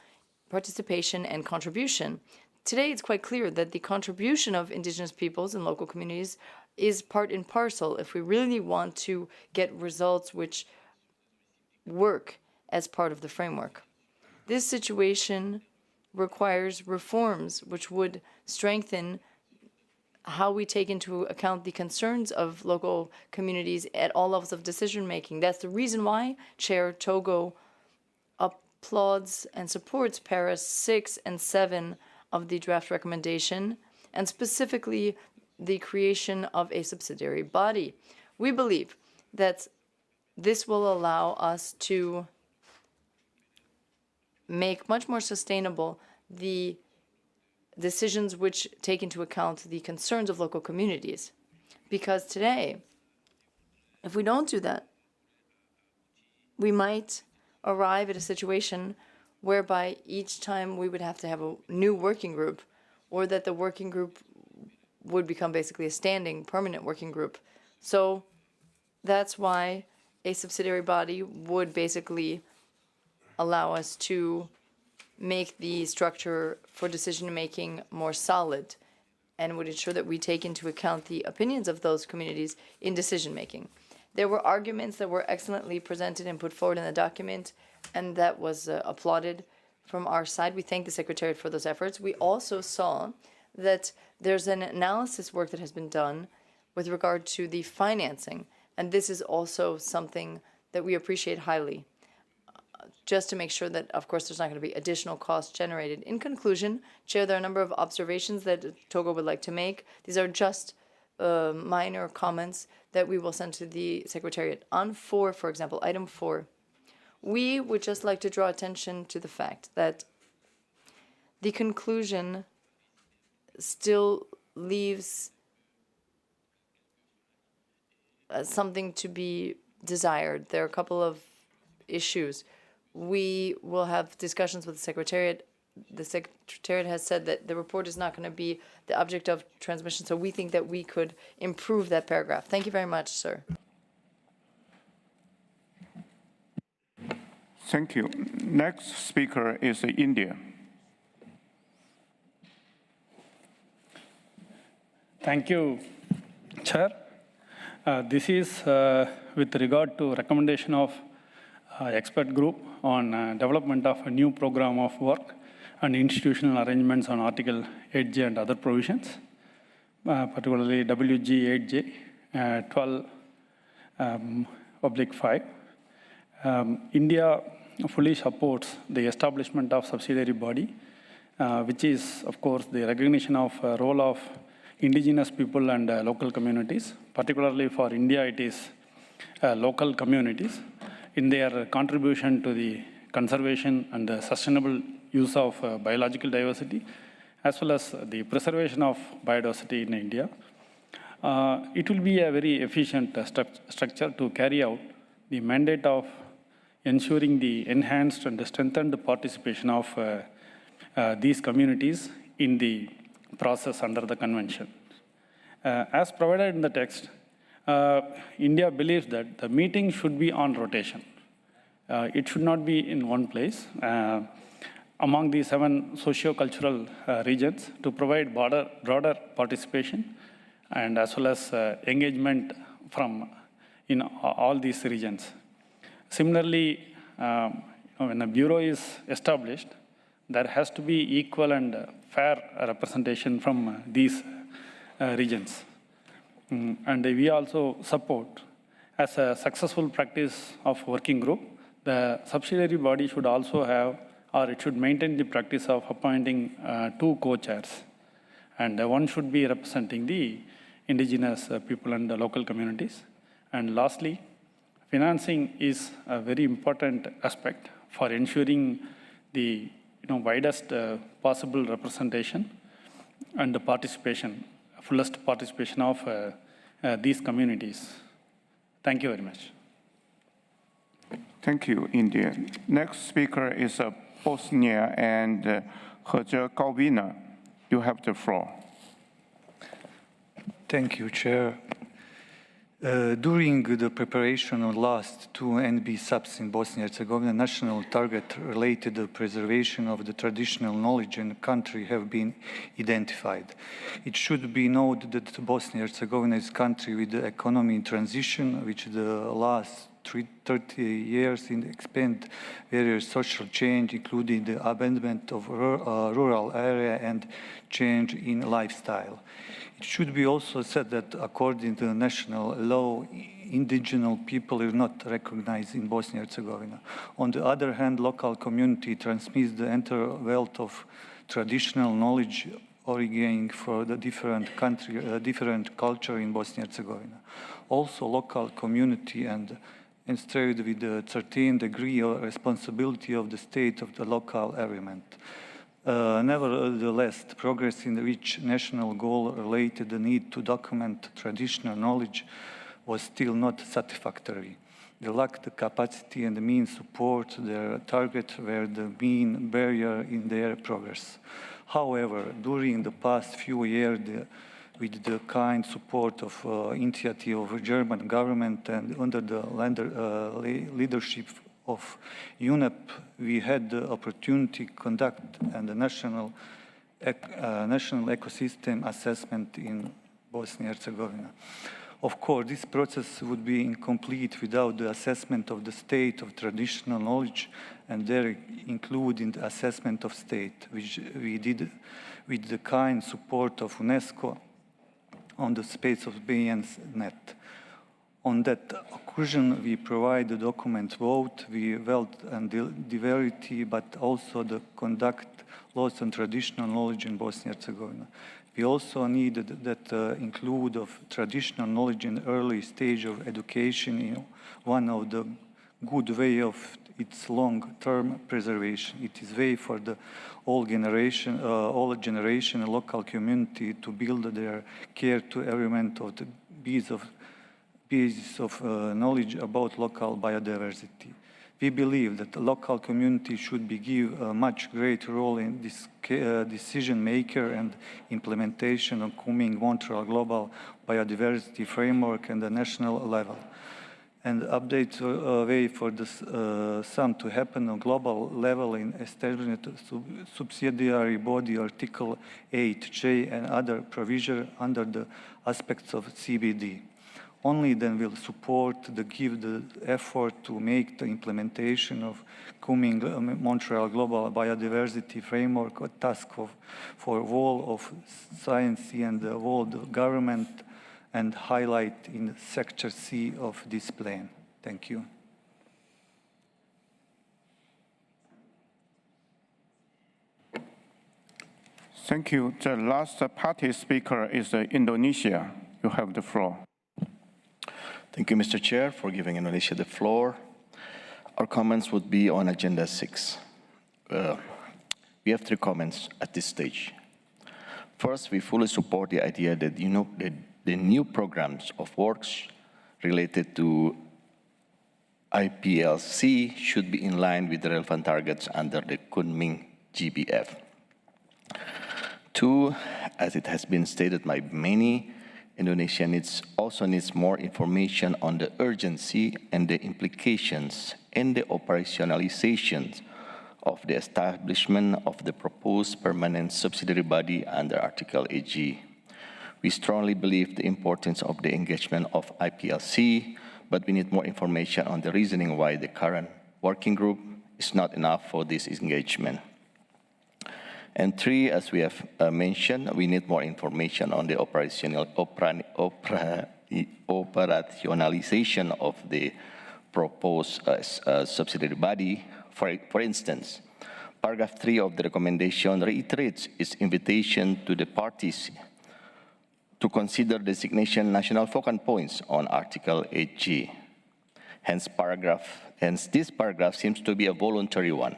participation and contribution. Today, it's quite clear that the contribution of indigenous peoples and local communities is part and parcel if we really want to get results which work as part of the framework. This situation requires reforms which would strengthen how we take into account the concerns of local communities at all levels of decision-making. That's the reason why Chair Togo applauds and supports paras 6 and 7 of the draft recommendation, and specifically the creation of a subsidiary body. We believe that this will allow us to make much more sustainable the decisions which take into account the concerns of local communities. Because today, if we don't do that, we might arrive at a situation whereby each time we would have to have a new working group, or that the working group would become basically a standing, permanent working group. So that's why a subsidiary body would basically allow us to make the structure for decision-making more solid and would ensure that we take into account the opinions of those communities in decision-making. There were arguments that were excellently presented and put forward in the document, and that was applauded from our side. We thank the Secretariat for those efforts. We also saw that there's an analysis work that has been done with regard to the financing, and this is also something that we appreciate highly, just to make sure that, of course, there's not going to be additional costs generated. In conclusion, Chair, there are a number of observations that Togo would like to make. These are just minor comments that we will send to the Secretariat. On 4, for example, item 4, we would just like to draw attention to the fact that the conclusion still leaves something to be desired. There are a couple of issues. We will have discussions with the Secretariat. The Secretariat has said that the report is not going to be the object of transmission, so we think that we could improve that paragraph. Thank you very much, sir. Thank you. Next speaker is India. Thank you, Chair. This is with regard to recommendation of expert group on development of a new program of work and institutional arrangements on Article 8J and other provisions, particularly WG8j-12 /5. India fully supports the establishment of subsidiary body, which is, of course, the recognition of role of indigenous people and local communities. Particularly for India, it is local communities in their contribution to the conservation and the sustainable use of biological diversity, as well as the preservation of biodiversity in India. It will be a very efficient structure to carry out the mandate of ensuring the enhanced and strengthened participation of these communities in the process under the convention. As provided in the text, India believes that the meeting should be on rotation. It should not be in one place among the 7 socio-cultural regions to provide broader participation and as well as engagement from in all these regions. Similarly, when a bureau is established, there has to be equal and fair representation from these regions. And we also support, as a successful practice of working group, the subsidiary body should also have, or it should maintain the practice of appointing 2 co-chairs. And one should be representing the indigenous people and the local communities. And lastly, financing is a very important aspect for ensuring the widest possible representation and the participation, fullest participation of these communities. Thank you very much. Thank you, India. Next speaker is Bosnia and Herzegovina. You have the floor. Thank you, Chair. During the preparation of last 2 NB subs in Bosnia and Herzegovina, national target related to the preservation of the traditional knowledge in the country have been identified. It should be noted that Bosnia and Herzegovina is a country with the economy in transition, which the last 30 years expand various social change, including the abandonment of rural area and change in lifestyle. It should be also said that according to national law, indigenous people are not recognized in Bosnia and Herzegovina. On the other hand, local community transmits the entire wealth of traditional knowledge originating for the different culture in Bosnia and Herzegovina. Also, local community and instead with a certain degree of responsibility of the state of the local environment. Nevertheless, the progress in which national goal related the need to document traditional knowledge was still not satisfactory. They lacked the capacity and the means support their target were the main barrier in their progress. However, during the past few years, with the kind support of initiative of German government and under the leadership of UNEP, we had the opportunity to conduct the national ecosystem assessment in Bosnia and Herzegovina. Of course, this process would be incomplete without the assessment of the state of traditional knowledge, and there including the assessment of state, which we did with the kind support of UNESCO on the space of BNet. On that occasion, we provide the document both the wealth and diversity, but also the conduct laws and traditional knowledge in Bosnia and Herzegovina. We also needed that include of traditional knowledge in early stage of education in one of the good way of its long-term preservation. It is way for the all generation and local community to build their care to element of the basis of knowledge about local biodiversity. We believe that the local community should be given a much greater role in this decision maker and implementation of coming Montreal Global Biodiversity Framework and the national level. And update way for this sum to happen on global level in establishing a subsidiary body Article 8J and other provision under the aspects of CBD. Only then will support give the effort to make the implementation of coming Montreal Global Biodiversity Framework a task for all of science and the world government and highlight in Sector C of this plan. Thank you. Thank you. The last party speaker is Indonesia. You have the floor. Thank you, Mr. Chair, for giving Indonesia the floor. Our comments would be on Agenda 6. We have 3 comments at this stage. First, we fully support the idea that the new programs of works related to IPLC should be in line with the relevant targets under the Kunming GBF. 2, as it has been stated by many, Indonesia also needs more information on the urgency and the implications and the operationalization of the establishment of the proposed permanent subsidiary body under Article 8G. We strongly believe the importance of the engagement of IPLC, but we need more information on the reasoning why the current working group is not enough for this engagement. And 3, as we have mentioned, we need more information on the operationalization of the proposed subsidiary body. For instance, paragraph 3 of the recommendation reiterates its invitation to the parties to consider designation national focal points on Article 8G. Hence, this paragraph seems to be a voluntary one.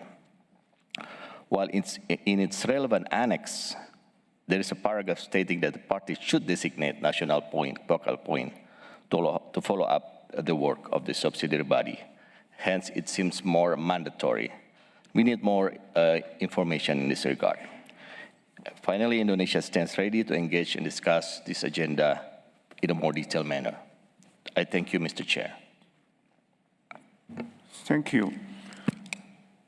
While in its relevant annex, there is a paragraph stating that the parties should designate national focal point to follow up the work of the subsidiary body. Hence, it seems more mandatory. We need more information in this regard. Finally, Indonesia stands ready to engage and discuss this agenda in a more detailed manner. I thank you, Mr. Chair. Thank you.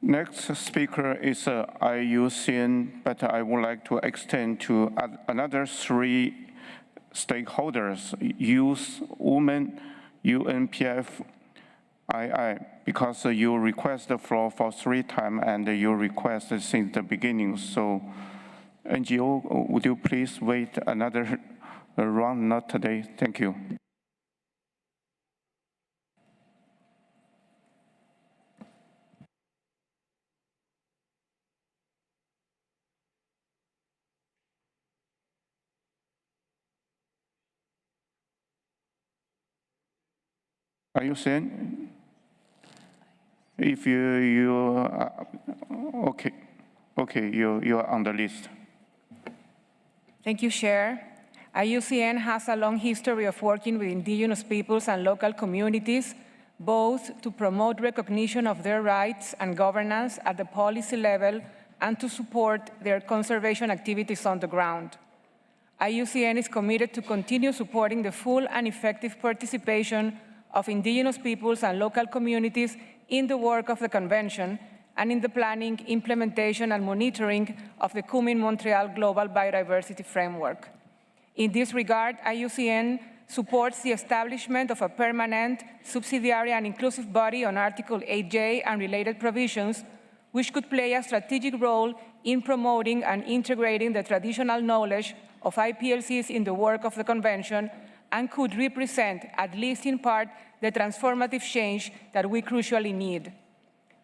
Next speaker is IUCN, but I would like to extend to another 3 stakeholders, youth, women, UNPF, II, because you request the floor for 3 times and you requested since the beginning. So NGO, would you please wait another round, not today? Thank you. Are you saying? If okay, you are on the list. Thank you, Chair. IUCN has a long history of working with indigenous peoples and local communities, both to promote recognition of their rights and governance at the policy level and to support their conservation activities on the ground. IUCN is committed to continue supporting the full and effective participation of indigenous peoples and local communities in the work of the Convention and in the planning, implementation, and monitoring of the Kunming Montreal Global Biodiversity Framework. In this regard, IUCN supports the establishment of a permanent, subsidiary, and inclusive body on Article 8J and related provisions, which could play a strategic role in promoting and integrating the traditional knowledge of IPLCs in the work of the Convention and could represent, at least in part, the transformative change that we crucially need.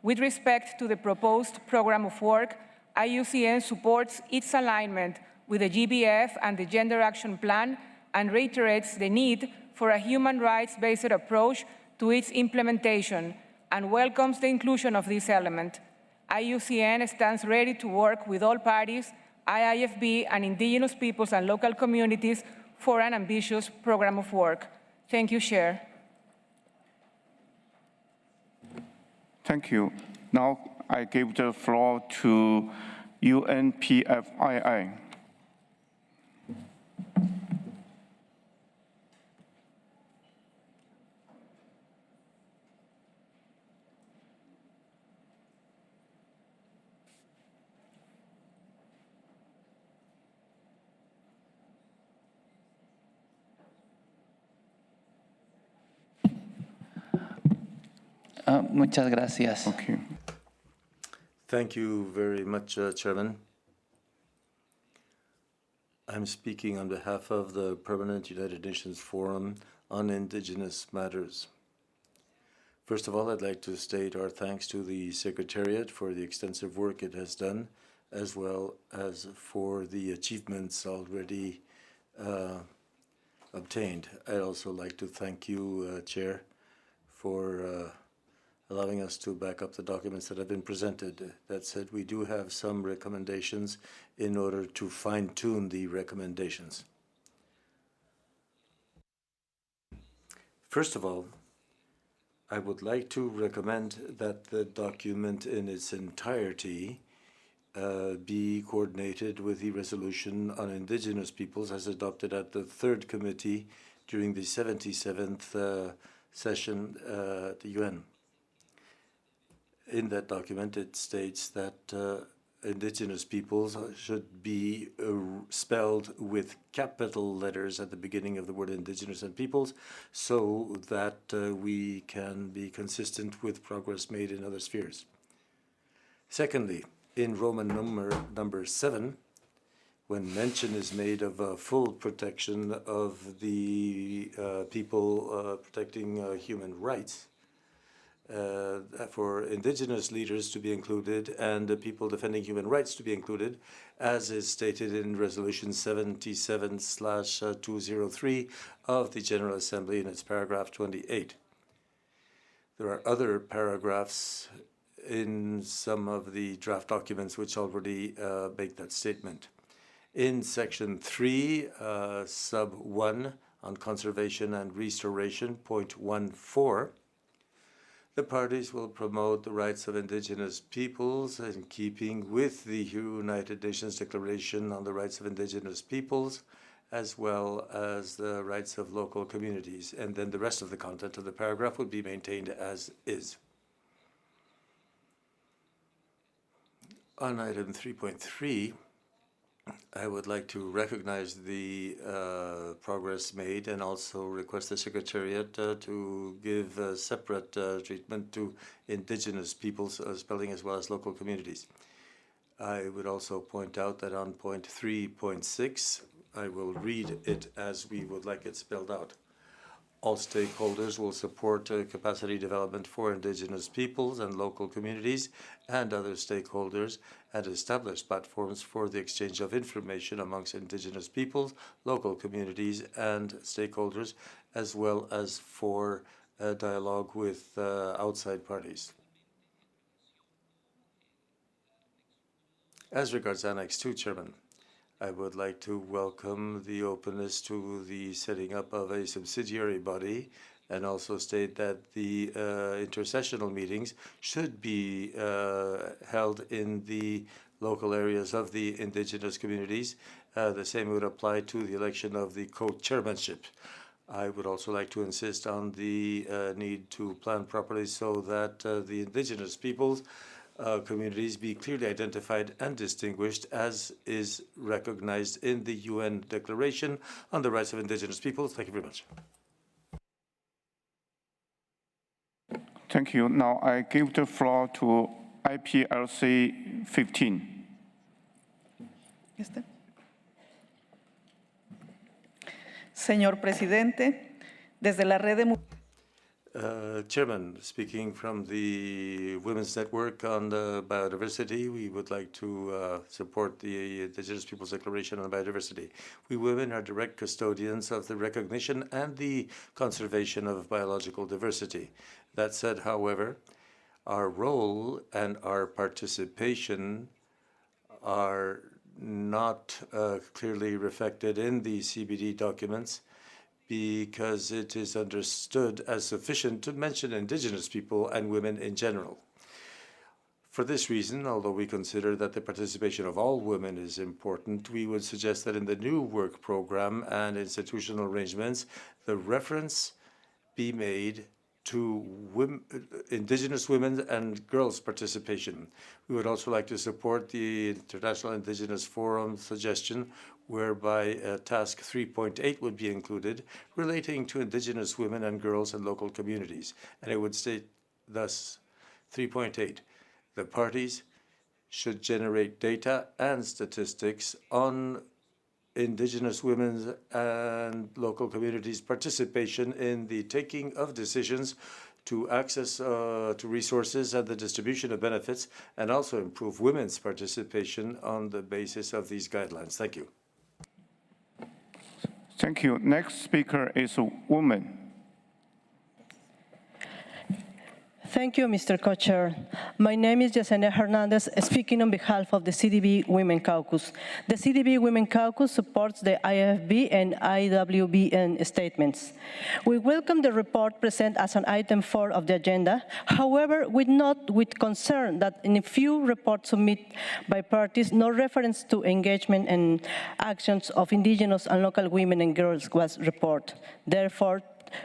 With respect to the proposed program of work, IUCN supports its alignment with the GBF and the Gender Action Plan and reiterates the need for a human rights-based approach to its implementation and welcomes the inclusion of this element. IUCN stands ready to work with all parties, IIFB, and indigenous peoples and local communities for an ambitious program of work. Thank you, Chair. Thank you. Now I give the floor to UNPFII. Muchas gracias. Okay. Thank you very much, Chairman. I'm speaking on behalf of the Permanent United Nations Forum on Indigenous Matters. First of all, I'd like to state our thanks to the Secretariat for the extensive work it has done, as well as for the achievements already obtained. I'd also like to thank you, Chair, for allowing us to back up the documents that have been presented. That said, we do have some recommendations in order to fine-tune the recommendations. First of all, I would like to recommend that the document in its entirety be coordinated with the resolution on indigenous peoples as adopted at the Third Committee during the 77th session at the UN. In that document, it states that indigenous peoples should be spelled with capital letters at the beginning of the word indigenous and peoples so that we can be consistent with progress made in other spheres. Secondly, in Roman number 7, when mention is made of full protection of the people protecting human rights, for indigenous leaders to be included and the people defending human rights to be included, as is stated in Resolution 77/203 of the General Assembly in its paragraph 28. There are other paragraphs in some of the draft documents which already make that statement. In Section 3, Sub 1, on conservation and restoration, point 1.4, the parties will promote the rights of indigenous peoples in keeping with the United Nations Declaration on the Rights of Indigenous Peoples, as well as the rights of local communities. And then the rest of the content of the paragraph would be maintained as is. On item 3.3, I would like to recognize the progress made and also request the Secretariat to give separate treatment to indigenous peoples spelling as well as local communities. I would also point out that on point 3.6, I will read it as we would like it spelled out. All stakeholders will support capacity development for indigenous peoples and local communities and other stakeholders and establish platforms for the exchange of information amongst indigenous peoples, local communities, and stakeholders, as well as for dialogue with outside parties. As regards Annex 2, Chairman, I would like to welcome the openness to the setting up of a subsidiary body and also state that the intersessional meetings should be held in the local areas of the indigenous communities. The same would apply to the election of the co-chairmanship. I would also like to insist on the need to plan properly so that the indigenous peoples communities be clearly identified and distinguished, as is recognized in the UN Declaration on the Rights of Indigenous Peoples. Thank you very much. Thank you. Now I give the floor to IPLC 15. Señor Presidente, desde la red de Chairman, speaking from the Women's Network on Biodiversity, we would like to support the Indigenous Peoples Declaration on Biodiversity. We women are direct custodians of the recognition and the conservation of biological diversity. That said, however, our role and our participation are not clearly reflected in the CBD documents, because it is understood as sufficient to mention Indigenous people and women in general. For this reason, although we consider that the participation of all women is important, we would suggest that in the new work program and institutional arrangements, the reference be made to Indigenous women and girls' participation. We would also like to support the International Indigenous Forum suggestion, whereby task 3.8 would be included, relating to Indigenous women and girls and local communities. And it would state thus, 3.8, the parties should generate data and statistics on Indigenous women's and local communities' participation in the taking of decisions to access to resources and the distribution of benefits, and also improve women's participation on the basis of these guidelines. Thank you. Thank you. Next speaker is a woman. Thank you, Mr. Co-Chair. My name is Yesenia Hernandez, speaking on behalf of the CDB Women Caucus. The CDB Women Caucus supports the IFB and IWBN statements. We welcome the report presented as an item 4 of the agenda. However, we note with concern that in a few reports submitted by parties, no reference to engagement and actions of Indigenous and local women and girls was reported. Therefore,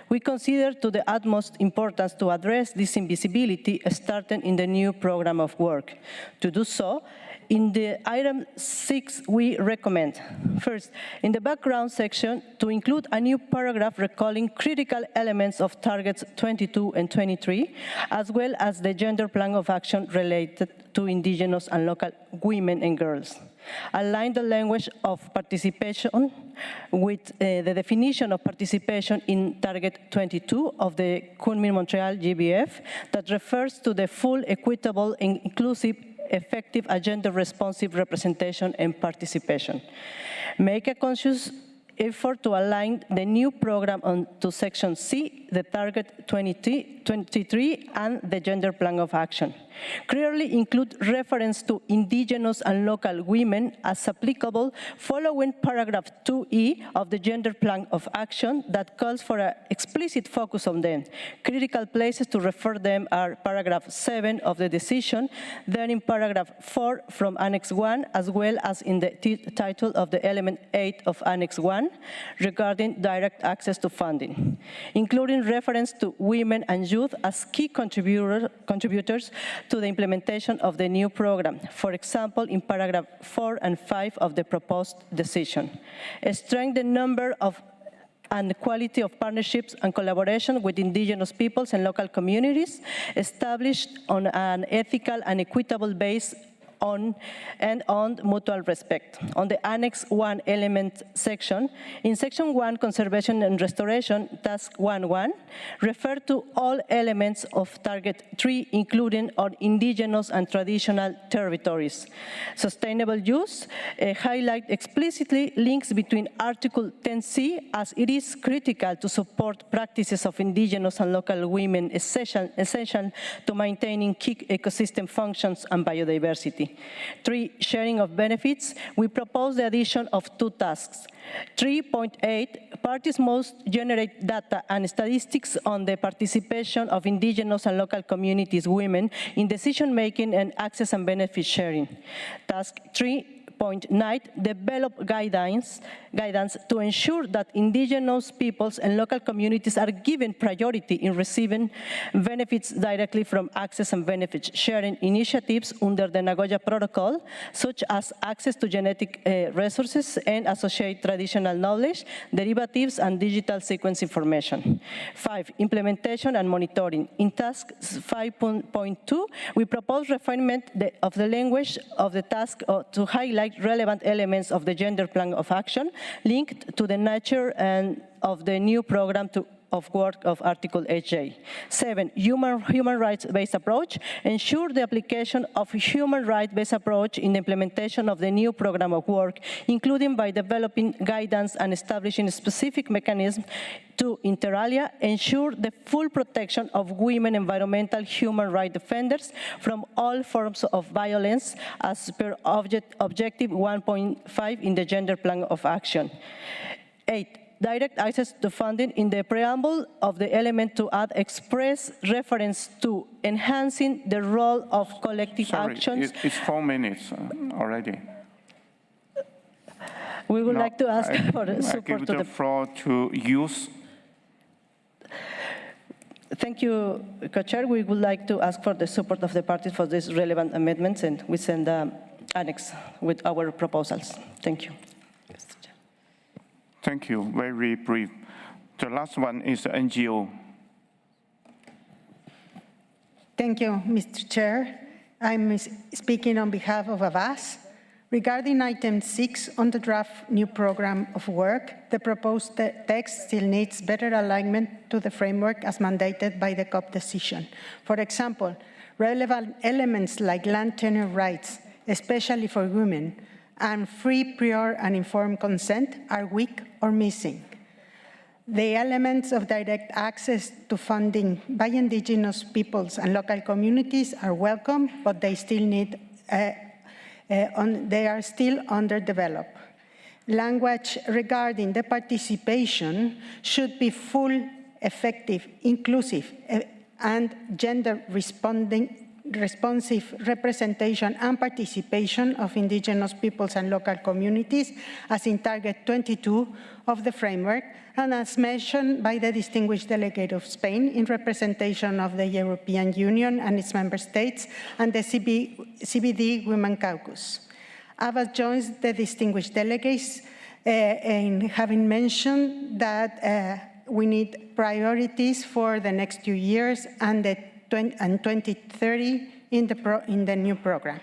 we consider to the utmost importance to address this invisibility starting in the new program of work. To do so, in the item 6, we recommend, first, in the background section, to include a new paragraph recalling critical elements of targets 22 and 23, as well as the gender plan of action related to Indigenous and local women and girls. Align the language of participation with the definition of participation in Target 22 of the Kunming-Montreal GBF that refers to the full, equitable, and inclusive, effective, gender-responsive representation and participation. Make a conscious effort to align the new program to Section C, the Target 23, and the Gender Plan of Action. Clearly include reference to Indigenous and local women as applicable, following paragraph 2E of the Gender Plan of Action that calls for an explicit focus on them. Critical places to refer them are paragraph 7 of the decision, then in paragraph 4 from Annex 1, as well as in the title of the element 8 of Annex 1 regarding direct access to funding, including reference to women and youth as key contributors to the implementation of the new program, for example, in paragraph 4 and 5 of the proposed decision. Strengthen the number of and the quality of partnerships and collaboration with Indigenous peoples and local communities, established on an ethical and equitable base on mutual respect. On the Annex 1 element section, in Section 1, Conservation and Restoration, Task 1.1, refer to all elements of Target 3, including on Indigenous and traditional territories. Sustainable use highlight explicitly links between Article 10C, as it is critical to support practices of Indigenous and local women essential to maintaining key ecosystem functions and biodiversity. 3, sharing of benefits. We propose the addition of 2 tasks. 3.8, parties must generate data and statistics on the participation of Indigenous and local communities women in decision-making and access and benefit sharing. Task 3, 3.9, develop guidance to ensure that indigenous peoples and local communities are given priority in receiving benefits directly from access and benefits sharing initiatives under the Nagoya Protocol, such as access to genetic resources and associated traditional knowledge, derivatives, and digital sequence information. 5, implementation and monitoring. In task 5.2, we propose refinement of the language of the task to highlight relevant elements of the gender plan of action linked to the nature and of the new program of work of Article 8J. 7, human rights-based approach. Ensure the application of human rights-based approach in the implementation of the new program of work, including by developing guidance and establishing specific mechanisms to, inter alia, ensure the full protection of women environmental human rights defenders from all forms of violence as per Objective 1.5 in the Gender Plan of Action. 8, direct access to funding. In the preamble of the element to add express reference to enhancing the role of collective actions. It's 4 minutes already. We would like to ask for the support I give the floor to youth. Thank you, Co-Chair. We would like to ask for the support of the parties for these relevant amendments, and we send the annex with our proposals. Thank you. Thank you. Very brief. The last one is the NGO. Thank you, Mr. Chair. I'm speaking on behalf of AVAS. Regarding item 6 on the draft new program of work, the proposed text still needs better alignment to the framework as mandated by the COP decision. For example, relevant elements like land tenure rights, especially for women, and free, prior, and informed consent are weak or missing. The elements of direct access to funding by indigenous peoples and local communities are welcome, but they still need they are still underdeveloped. Language regarding the participation should be full, effective, inclusive, and gender responsive representation and participation of indigenous peoples and local communities, as in Target 22 of the framework, and as mentioned by the distinguished delegate of Spain in representation of the European Union and its member states and the CBD Women Caucus. AVAS joins the distinguished delegates in having mentioned that we need priorities for the next 2 years and 2030 in the new program.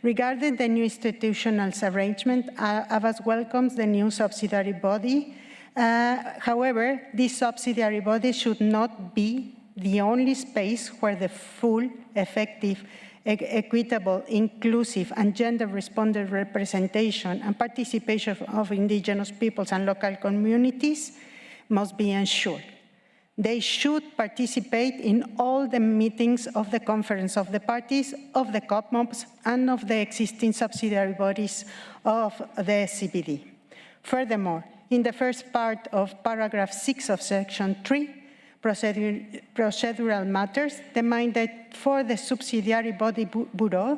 Regarding the new institutional arrangement, AVAS welcomes the new subsidiary body. However, this subsidiary body should not be the only space where the full, effective, equitable, inclusive, and gender-responded representation and participation of indigenous peoples and local communities must be ensured. They should participate in all the meetings of the Conference of the Parties, of the COPMOPs, and of the existing subsidiary bodies of the CBD. Furthermore, in the first part of paragraph 6 of section 3, procedural matters, the mandate for the subsidiary body bureau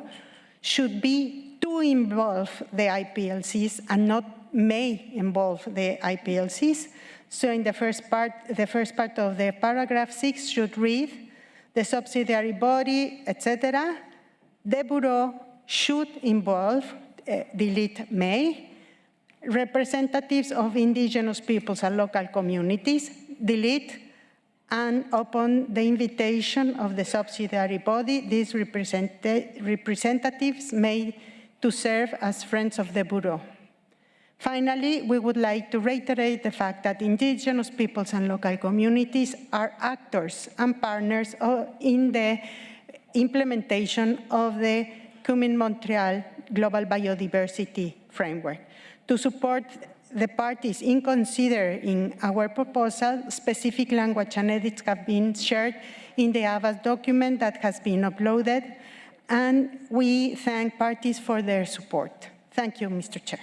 should be to involve the IPLCs and not may involve the IPLCs. So in the first part of the paragraph 6 should read, the subsidiary body, etc. The bureau should involve, delete may, representatives of indigenous peoples and local communities, delete, and upon the invitation of the subsidiary body, these representatives may to serve as friends of the bureau. Finally, we would like to reiterate the fact that indigenous peoples and local communities are actors and partners in the implementation of the Kunming-Montreal Global Biodiversity Framework. To support the parties in considering our proposal, specific language and edits have been shared in the AVAS document that has been uploaded, and we thank parties for their support. Thank you, Mr. Chair.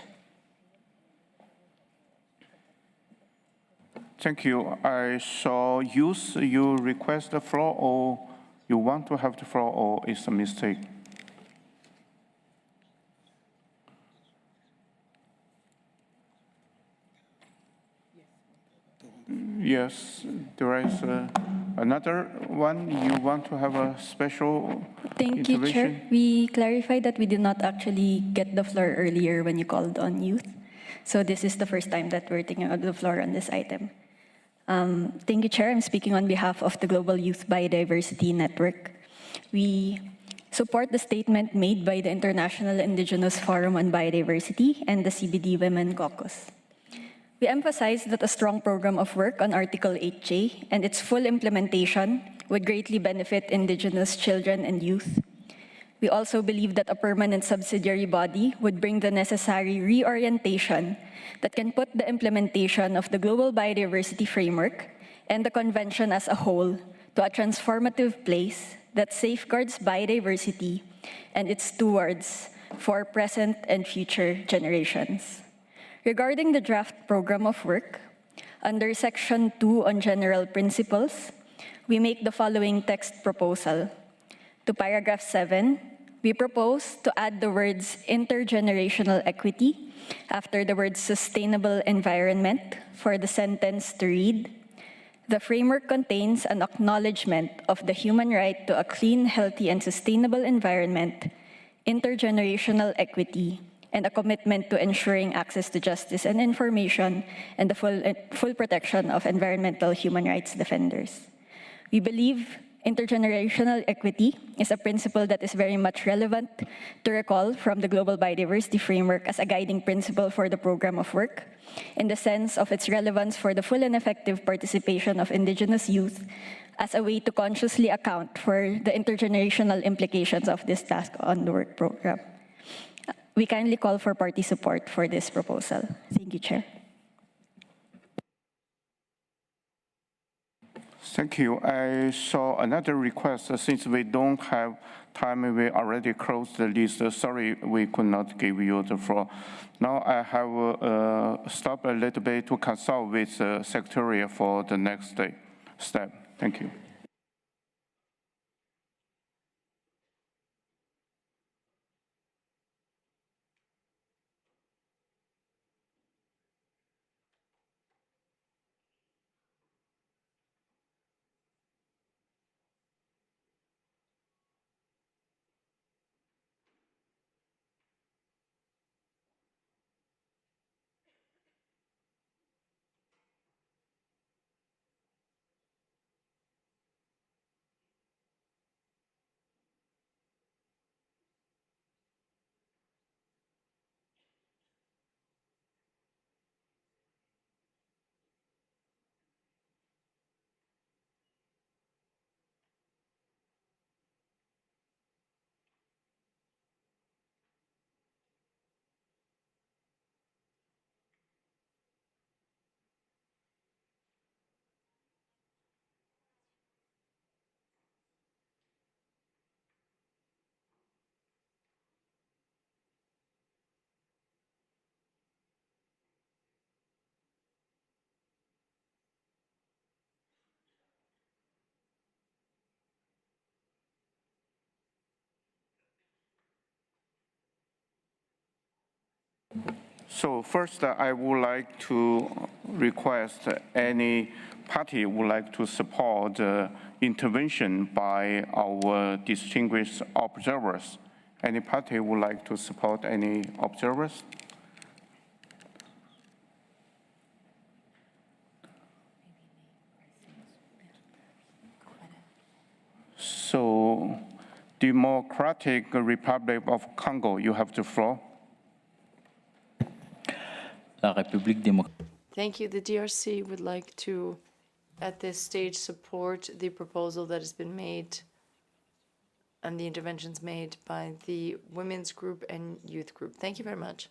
Thank you. I saw you request the floor, or you want to have the floor, or it's a mistake? Yes, there is another one. You want to have a special Thank you, intervention? Chair. We clarified that we did not actually get the floor earlier when you called on youth. So this is the first time that we're taking the floor on this item. Thank you, Chair. I'm speaking on behalf of the Global Youth Biodiversity Network. We support the statement made by the International Indigenous Forum on Biodiversity and the CBD Women Caucus. We emphasize that a strong program of work on Article 8J and its full implementation would greatly benefit Indigenous children and youth. We also believe that a permanent subsidiary body would bring the necessary reorientation that can put the implementation of the Global Biodiversity Framework and the Convention as a whole to a transformative place that safeguards biodiversity and its stewards for present and future generations. Regarding the draft program of work, under Section 2 on General Principles, we make the following text proposal. To paragraph 7, we propose to add the words intergenerational equity after the words sustainable environment for the sentence to read, the framework contains an acknowledgement of the human right to a clean, healthy, and sustainable environment, intergenerational equity, and a commitment to ensuring access to justice and information and the full protection of environmental human rights defenders. We believe intergenerational equity is a principle that is very much relevant to recall from the Global Biodiversity Framework as a guiding principle for the program of work, in the sense of its relevance for the full and effective participation of Indigenous youth as a way to consciously account for the intergenerational implications of this task on the work program. We kindly call for party support for this proposal. Thank you, Chair. Thank you. I saw another request. Since we don't have time, we already closed the list. Sorry, we could not give you the floor. Now I have stopped a little bit to consult with the Secretariat for the next step. Thank you. So first, I would like to request any party would like to support the intervention by our distinguished observers. Any party would like to support any observers? So, Democratic Republic of Congo, you have the floor. Thank you. The DRC would like to, at this stage, support the proposal that has been made and the interventions made by the women's group and youth group. Thank you very much.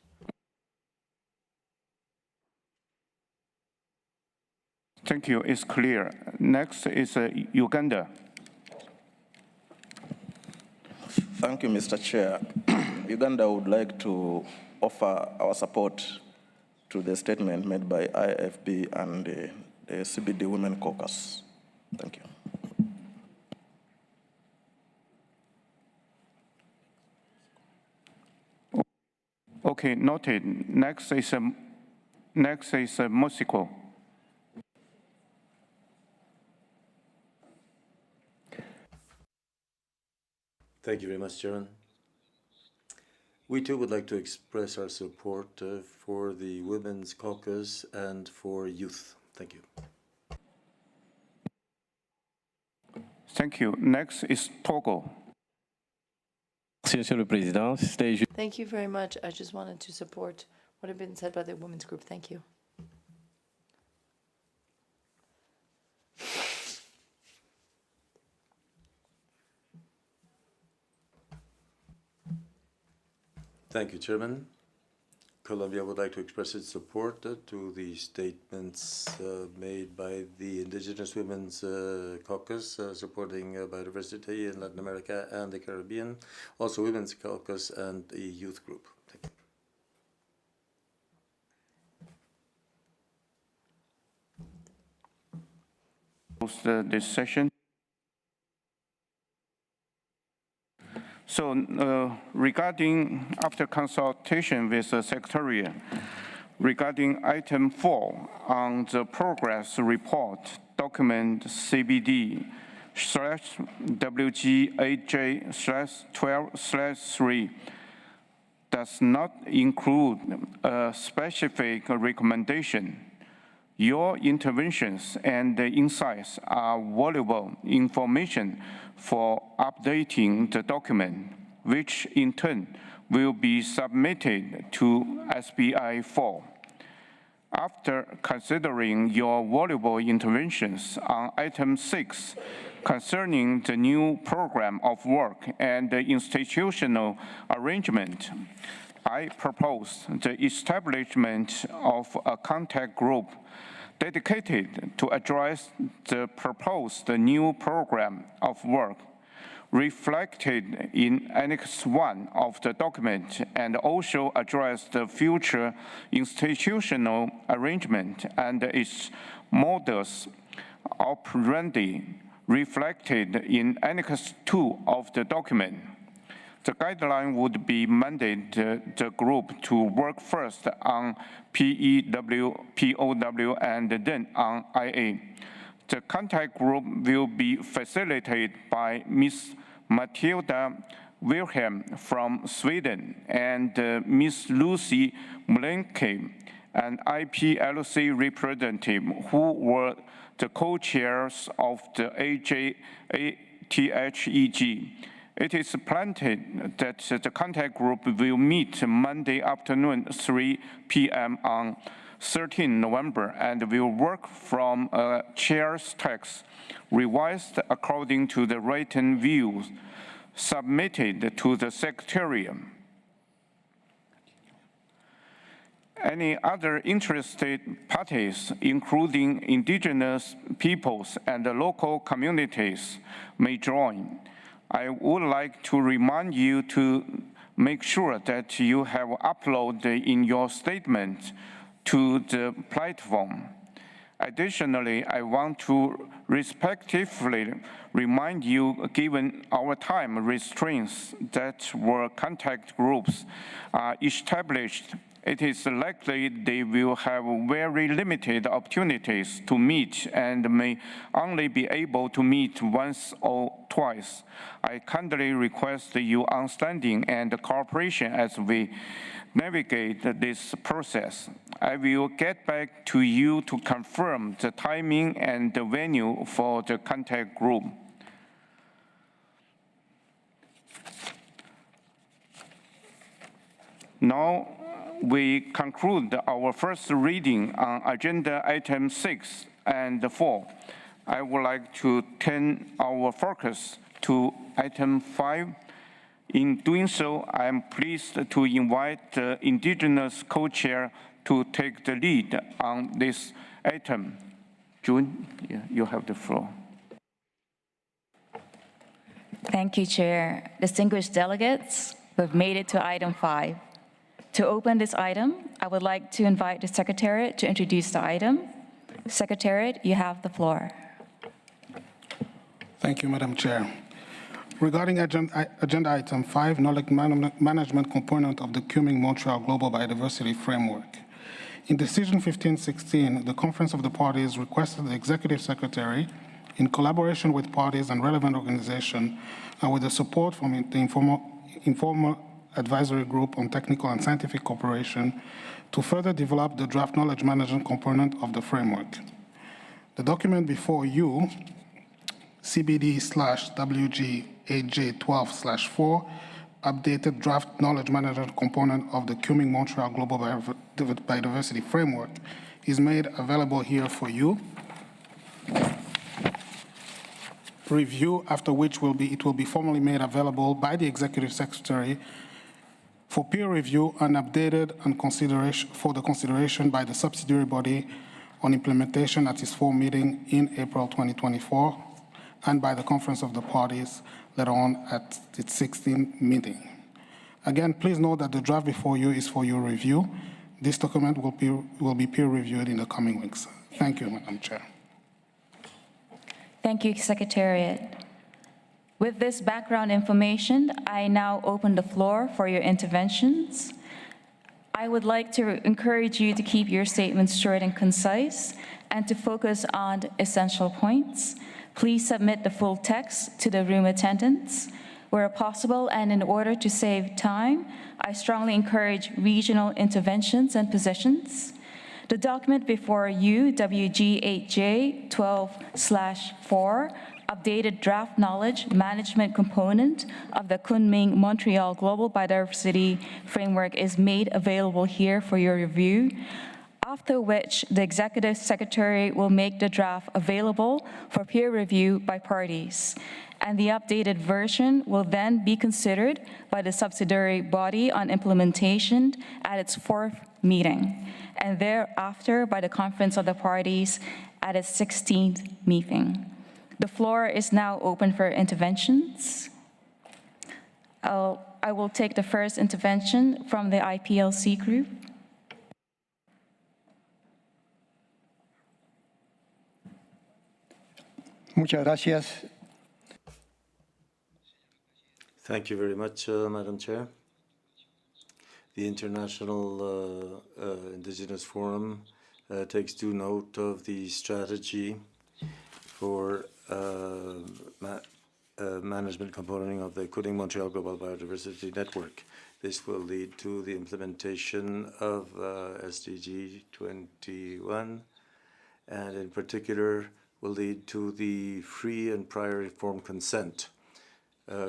Thank you. It's clear. Next is Uganda. Thank you, Mr. Chair. Uganda would like to offer our support to the statement made by IFB and the CBD Women Caucus. Thank you. Okay, noted. Next is Mexico. Thank you very much, Chairman. We too would like to express our support for the Women's Caucus and for youth. Thank you. Thank you. Next is Togo. Thank you very much. I just wanted to support what had been said by the women's group. Thank you. Thank you, Chairman. Colombia would like to express its support to the statements made by the Indigenous Women's Caucus supporting biodiversity in Latin America and the Caribbean, also Women's Caucus and the Youth Group. Thank you. This session. So regarding, after consultation with the Secretariat, regarding item 4 on the progress report, document CBD-WG8j-12/3 does not include a specific recommendation. Your interventions and insights are valuable information for updating the document, which in turn will be submitted to SBI 4. After considering your valuable interventions on item 6 concerning the new program of work and the institutional arrangement, I propose the establishment of a contact group dedicated to address the proposed new program of work reflected in Annex 1 of the document and also address the future institutional arrangement and its modus operandi reflected in Annex 2 of the document. The guideline would be mandate the group to work first on POW, and then on IA. The contact group will be facilitated by Ms. Matilda Wilhelm from Sweden and Ms. Lucy Mlenke, an IPLC representative who were the co-chairs of the ATHEG. It is planned that the contact group will meet Monday afternoon, 3 p.m. on 13 November, and will work from a chair's text, revised according to the written views submitted to the Secretariat. Any other interested parties, including indigenous peoples and the local communities, may join. I would like to remind you to make sure that you have uploaded in your statement to the platform. Additionally, I want to respectfully remind you, given our time restraints that were contact groups are established, it is likely they will have very limited opportunities to meet and may only be able to meet once or twice. I kindly request your understanding and cooperation as we navigate this process. I will get back to you to confirm the timing and the venue for the contact group. Now, we conclude our first reading on agenda item 6 and 4. I would like to turn our focus to item 5. In doing so, I am pleased to invite the Indigenous co-chair to take the lead on this item. June, you have the floor. Thank you, Chair. Distinguished delegates, we've made it to item 5. To open this item, I would like to invite the Secretariat to introduce the item. Secretariat, you have the floor. Thank you, Madam Chair. Regarding agenda item 5, knowledge management component of the Kunming-Montreal Global Biodiversity Framework. In Decision 1516, the Conference of the Parties requested the Executive Secretary in collaboration with parties and relevant organizations, and with the support from the informal advisory group on technical and scientific cooperation, to further develop the draft knowledge management component of the framework. The document before you, CBD/WG8j-12/4, updated draft knowledge management component of the Kunming-Montreal Global Biodiversity Framework, is made available here for you. Review, after which it will be formally made available by the Executive Secretary for peer review and updated and consideration by the subsidiary body on implementation at its full meeting in April 2024, and by the Conference of the Parties later on at its 16th meeting. Again, please note that the draft before you is for your review. This document will be peer reviewed in the coming weeks. Thank you, Madam Chair. Thank you, Secretariat. With this background information, I now open the floor for your interventions. I would like to encourage you to keep your statements short and concise and to focus on essential points. Please submit the full text to the room attendants. Where possible and in order to save time, I strongly encourage regional interventions and positions. The document before you, WG8j-12/4, updated draft knowledge management component of the Kunming-Montreal Global Biodiversity Framework, is made available here for your review, after which the Executive Secretary will make the draft available for peer review by parties. And the updated version will then be considered by the subsidiary body on implementation at its 4th meeting, and thereafter by the Conference of the Parties at its 16th meeting. The floor is now open for interventions. I will take the first intervention from the IPLC group. Muchas gracias. Thank you very much, Madam Chair. The International Indigenous Forum takes due note of the strategy for management component of the Kunming-Montreal Global Biodiversity Network. This will lead to the implementation of SDG 21, and in particular will lead to the free and prior informed consent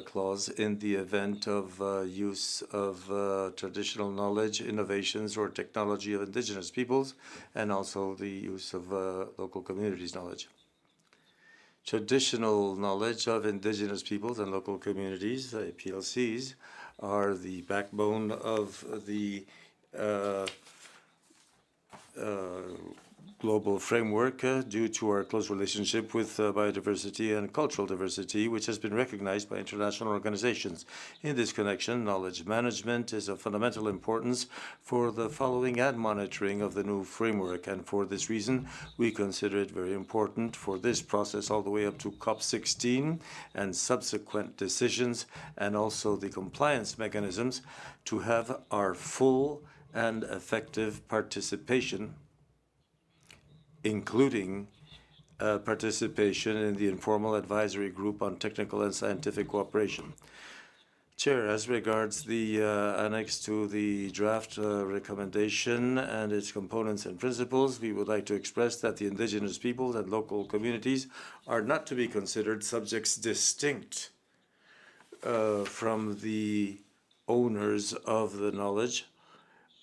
clause in the event of use of traditional knowledge, innovations, or technology of indigenous peoples, and also the use of local communities' knowledge. Traditional knowledge of indigenous peoples and local communities, PLCs, are the backbone of the global framework due to our close relationship with biodiversity and cultural diversity, which has been recognized by international organizations. In this connection, knowledge management is of fundamental importance for the following and monitoring of the new framework, and for this reason, we consider it very important for this process all the way up to COP16 and subsequent decisions, and also the compliance mechanisms, to have our full and effective participation, including participation in the informal advisory group on technical and scientific cooperation. Chair, as regards the annex to the draft recommendation and its components and principles, we would like to express that the indigenous peoples and local communities are not to be considered subjects distinct from the owners of the knowledge,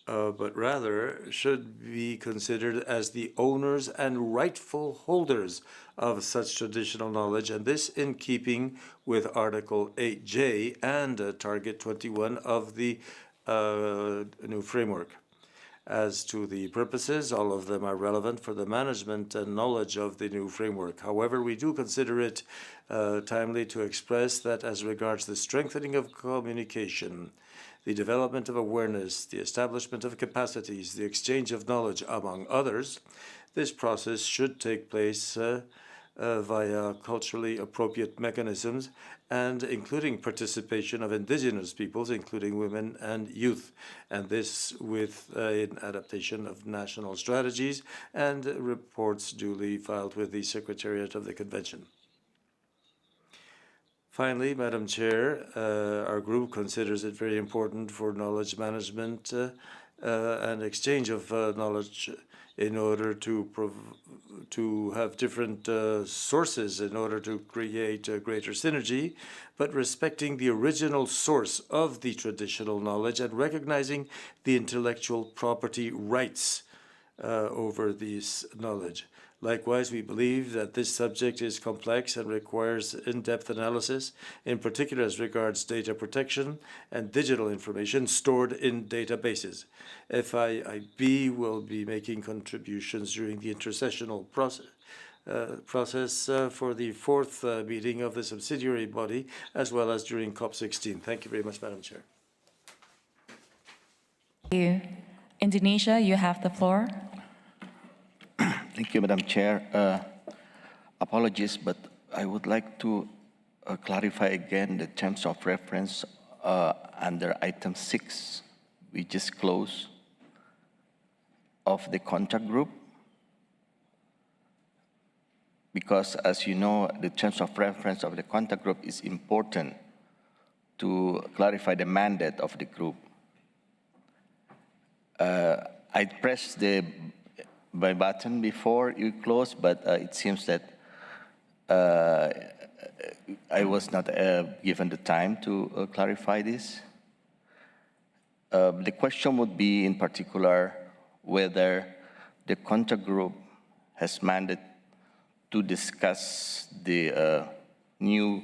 but rather should be considered as the owners and rightful holders of such traditional knowledge, and this in keeping with Article 8J and Target 21 of the new framework. As to the purposes, all of them are relevant for the management and knowledge of the new framework. However, we do consider it timely to express that as regards the strengthening of communication, the development of awareness, the establishment of capacities, the exchange of knowledge, among others, this process should take place via culturally appropriate mechanisms, and including participation of indigenous peoples, including women and youth, and this with an adaptation of national strategies and reports duly filed with the Secretariat of the Convention. Finally, Madam Chair, our group considers it very important for knowledge management and exchange of knowledge in order to have different sources in order to create a greater synergy, but respecting the original source of the traditional knowledge and recognizing the intellectual property rights over this knowledge. Likewise, we believe that this subject is complex and requires in-depth analysis, in particular as regards data protection and digital information stored in databases. FIIB will be making contributions during the intersessional process for the fourth meeting of the subsidiary body, as well as during COP16. Thank you very much, Madam Chair. Thank you. Indonesia, you have the floor. Thank you, Madam Chair. Apologies, but I would like to clarify again the terms of reference under item 6, we just closed, of the contact group. Because as you know, the terms of reference of the contact group is important to clarify the mandate of the group. I pressed my button before you close, but it seems that I was not given the time to clarify this. The question would be, in particular, whether the contact group has mandate to discuss the new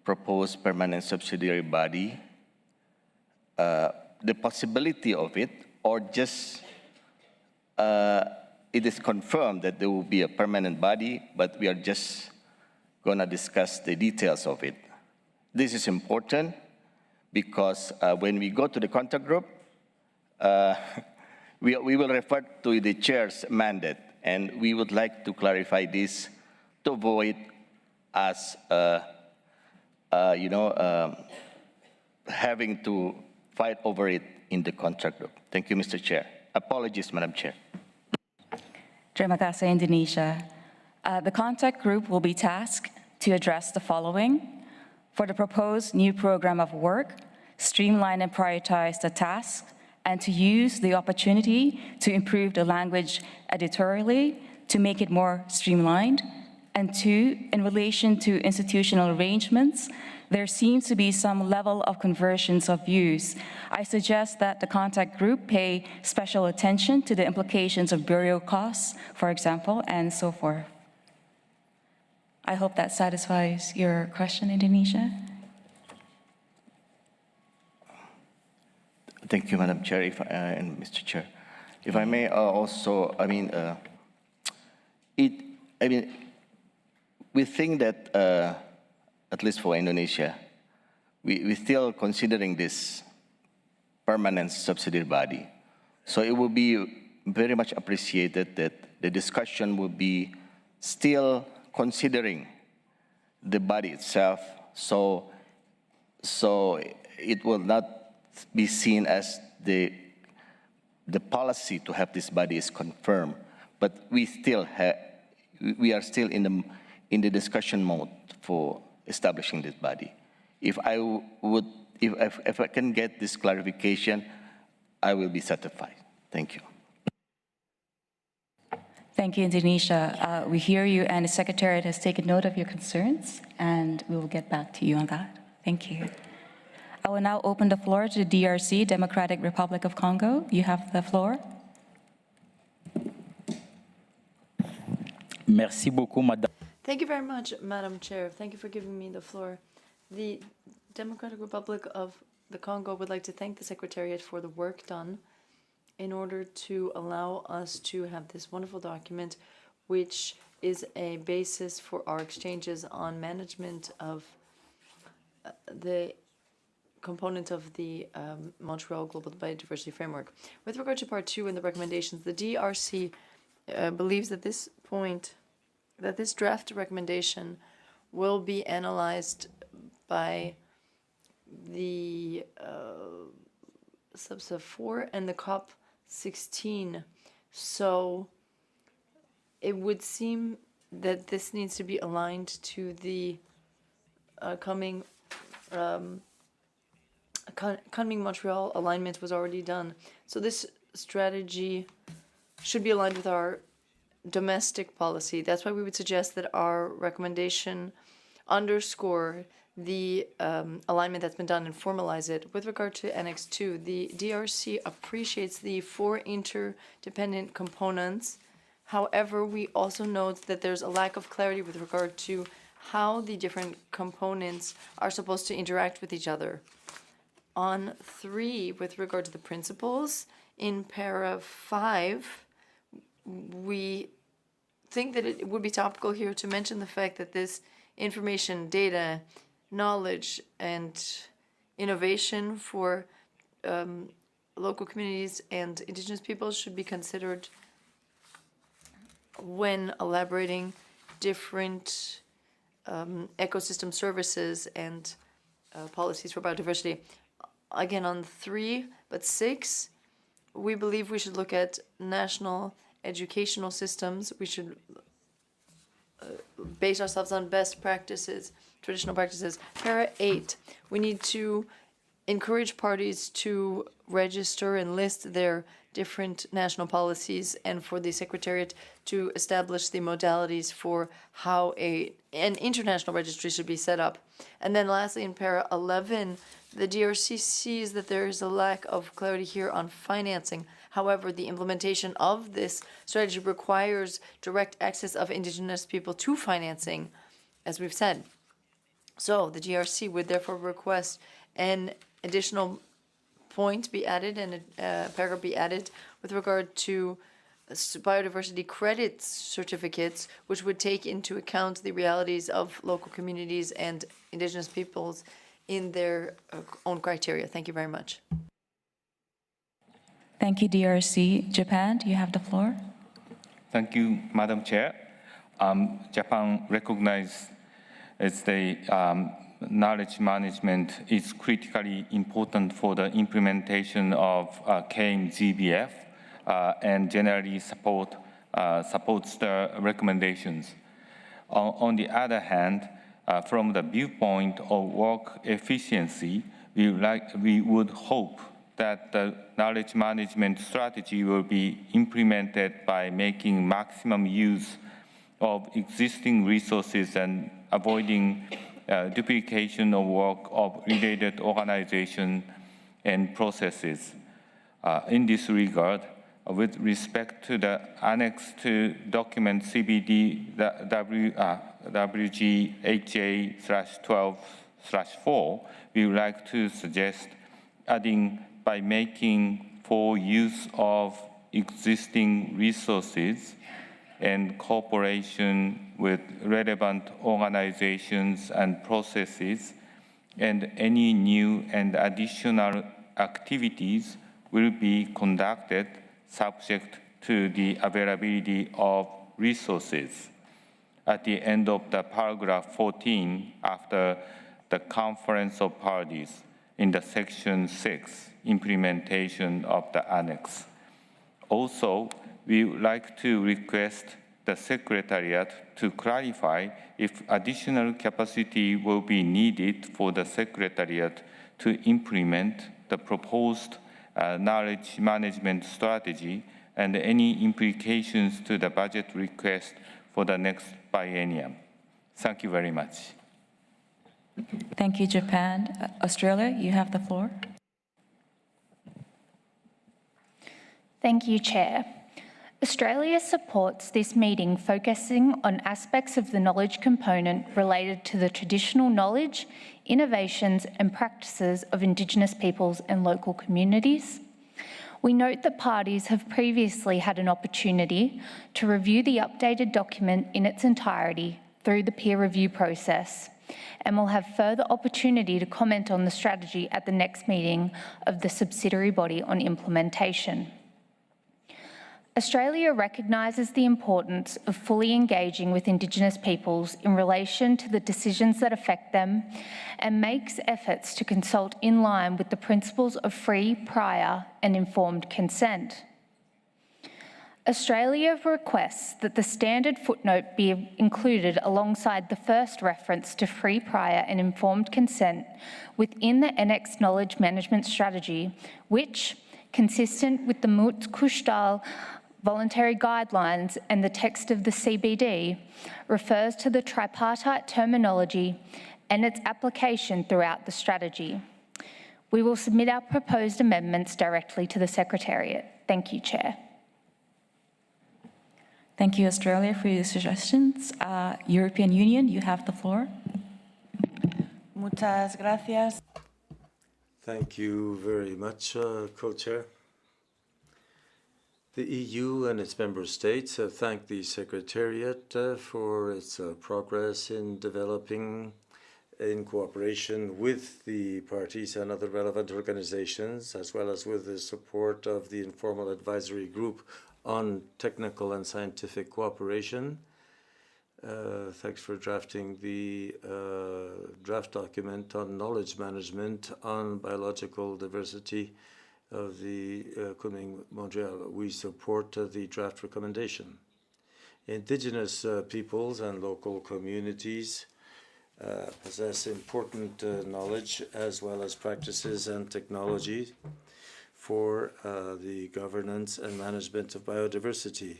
proposed permanent subsidiary body, the possibility of it, or just it is confirmed that there will be a permanent body, but we are just going to discuss the details of it. This is important because when we go to the contact group, we will refer to the chair's mandate, and we would like to clarify this to avoid us, having to fight over it in the contact group. Thank you, Mr. Chair. Apologies, Madam Chair. Terima kasih, Indonesia. The contact group will be tasked to address the following. For the proposed new program of work, streamline and prioritize the tasks, and to use the opportunity to improve the language editorially to make it more streamlined. And 2, in relation to institutional arrangements, there seems to be some level of convergence of views. I suggest that the contact group pay special attention to the implications of burial costs, for example, and so forth. I hope that satisfies your question, Indonesia. Thank you, Madam Chair, and Mr. Chair. If I may also, we think that, at least for Indonesia, we're still considering this permanent subsidiary body. So it will be very much appreciated that the discussion will be still considering the body itself, so it will not be seen as the policy to have this body is confirmed, but we are still in the discussion mode for establishing this body. If I can get this clarification, I will be satisfied. Thank you. Thank you, Indonesia. We hear you, and the Secretariat has taken note of your concerns, and we will get back to you on that. Thank you. I will now open the floor to the DRC, Democratic Republic of Congo. You have the floor. Merci beaucoup, Madame. Thank you very much, Madam Chair. Thank you for giving me the floor. The Democratic Republic of the Congo would like to thank the Secretariat for the work done in order to allow us to have this wonderful document, which is a basis for our exchanges on management of the component of the Montreal Global Biodiversity Framework. With regard to part 2 in the recommendations, the DRC believes that this point that this draft recommendation will be analyzed by the Subsub 4 and the COP16. So it would seem that this needs to be aligned to the coming Montreal alignment was already done. So this strategy should be aligned with our domestic policy. That's why we would suggest that our recommendation underscore the alignment that's been done and formalize it. With regard to Annex 2, the DRC appreciates the 4 interdependent components. However, we also note that there's a lack of clarity with regard to how the different components are supposed to interact with each other. On 3, with regard to the principles, in para 5, we think that it would be topical here to mention the fact that this information, data, knowledge, and innovation for local communities and indigenous peoples should be considered when elaborating different ecosystem services and policies for biodiversity. Again, on 3, but 6, we believe we should look at national educational systems. We should base ourselves on best practices, traditional practices. Para 8, we need to encourage parties to register and list their different national policies, and for the Secretariat to establish the modalities for how an international registry should be set up. And then lastly, in para 11, the DRC sees that there is a lack of clarity here on financing. However, the implementation of this strategy requires direct access of indigenous people to financing, as we've said. So the DRC would therefore request an additional point be added and a paragraph be added with regard to biodiversity credit certificates, which would take into account the realities of local communities and indigenous peoples in their own criteria. Thank you very much. Thank you, DRC. Japan, do you have the floor? Thank you, Madam Chair. Japan recognizes the knowledge management is critically important for the implementation of KM-GBF and generally supports the recommendations. On the other hand, from the viewpoint of work efficiency, we would hope that the knowledge management strategy will be implemented by making maximum use of existing resources and avoiding duplication of work of related organizations and processes. In this regard, with respect to the Annex to document WG8j-12/4, we would like to suggest adding by making full use of existing resources and cooperation with relevant organizations and processes, and any new and additional activities will be conducted subject to the availability of resources. At the end of the paragraph 14, after the Conference of Parties, in the section 6, implementation of the annex. Also, we would like to request the Secretariat to clarify if additional capacity will be needed for the Secretariat to implement the proposed knowledge management strategy and any implications to the budget request for the next biennium. Thank you very much. Thank you, Japan. Australia, you have the floor. Thank you, Chair. Australia supports this meeting focusing on aspects of the knowledge component related to the traditional knowledge, innovations and practices of Indigenous peoples and local communities. We note that parties have previously had an opportunity to review the updated document in its entirety through the peer review process, and will have further opportunity to comment on the strategy at the next meeting of the subsidiary body on implementation. Australia recognises the importance of fully engaging with Indigenous peoples in relation to the decisions that affect them and makes efforts to consult in line with the principles of free, prior and informed consent. Australia requests that the standard footnote be included alongside the first reference to free, prior and informed consent within the Annex Knowledge Management Strategy, which, consistent with the Mut-Kushtal voluntary guidelines and the text of the CBD, refers to the tripartite terminology and its application throughout the strategy. We will submit our proposed amendments directly to the Secretariat. Thank you, Chair. Thank you, Australia, for your suggestions. European Union, you have the floor. Muchas gracias. Thank you very much, Co-Chair. The EU and its member states thank the Secretariat for its progress in developing, in cooperation with the parties and other relevant organizations, as well as with the support of the Informal Advisory Group on Technical and Scientific Cooperation. Thanks for drafting the draft document on knowledge management on biological diversity of the Kunming-Montreal. We support the draft recommendation. Indigenous peoples and local communities possess important knowledge as well as practices and technology for the governance and management of biodiversity.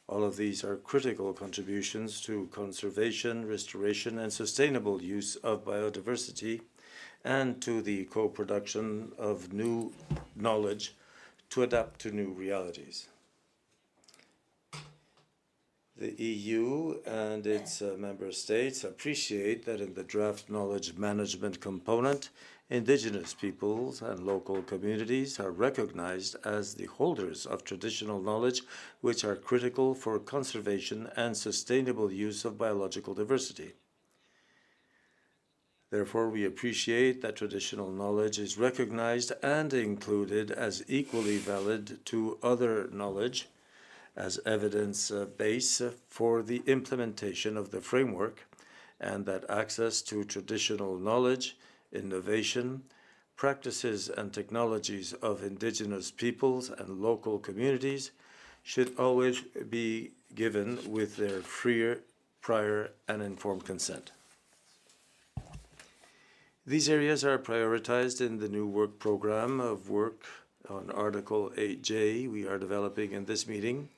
All of these are critical contributions to conservation, restoration, and sustainable use of biodiversity, and to the co-production of new knowledge to adapt to new realities. The EU and its member states appreciate that in the draft knowledge management component, Indigenous peoples and local communities are recognized as the holders of traditional knowledge, which are critical for conservation and sustainable use of biological diversity. Therefore, we appreciate that traditional knowledge is recognized and included as equally valid to other knowledge as evidence base for the implementation of the framework, and that access to traditional knowledge, innovation, practices and technologies of Indigenous peoples and local communities should always be given with their freer, prior, and informed consent. These areas are prioritized in the new work program of work on Article 8J we are developing in this meeting,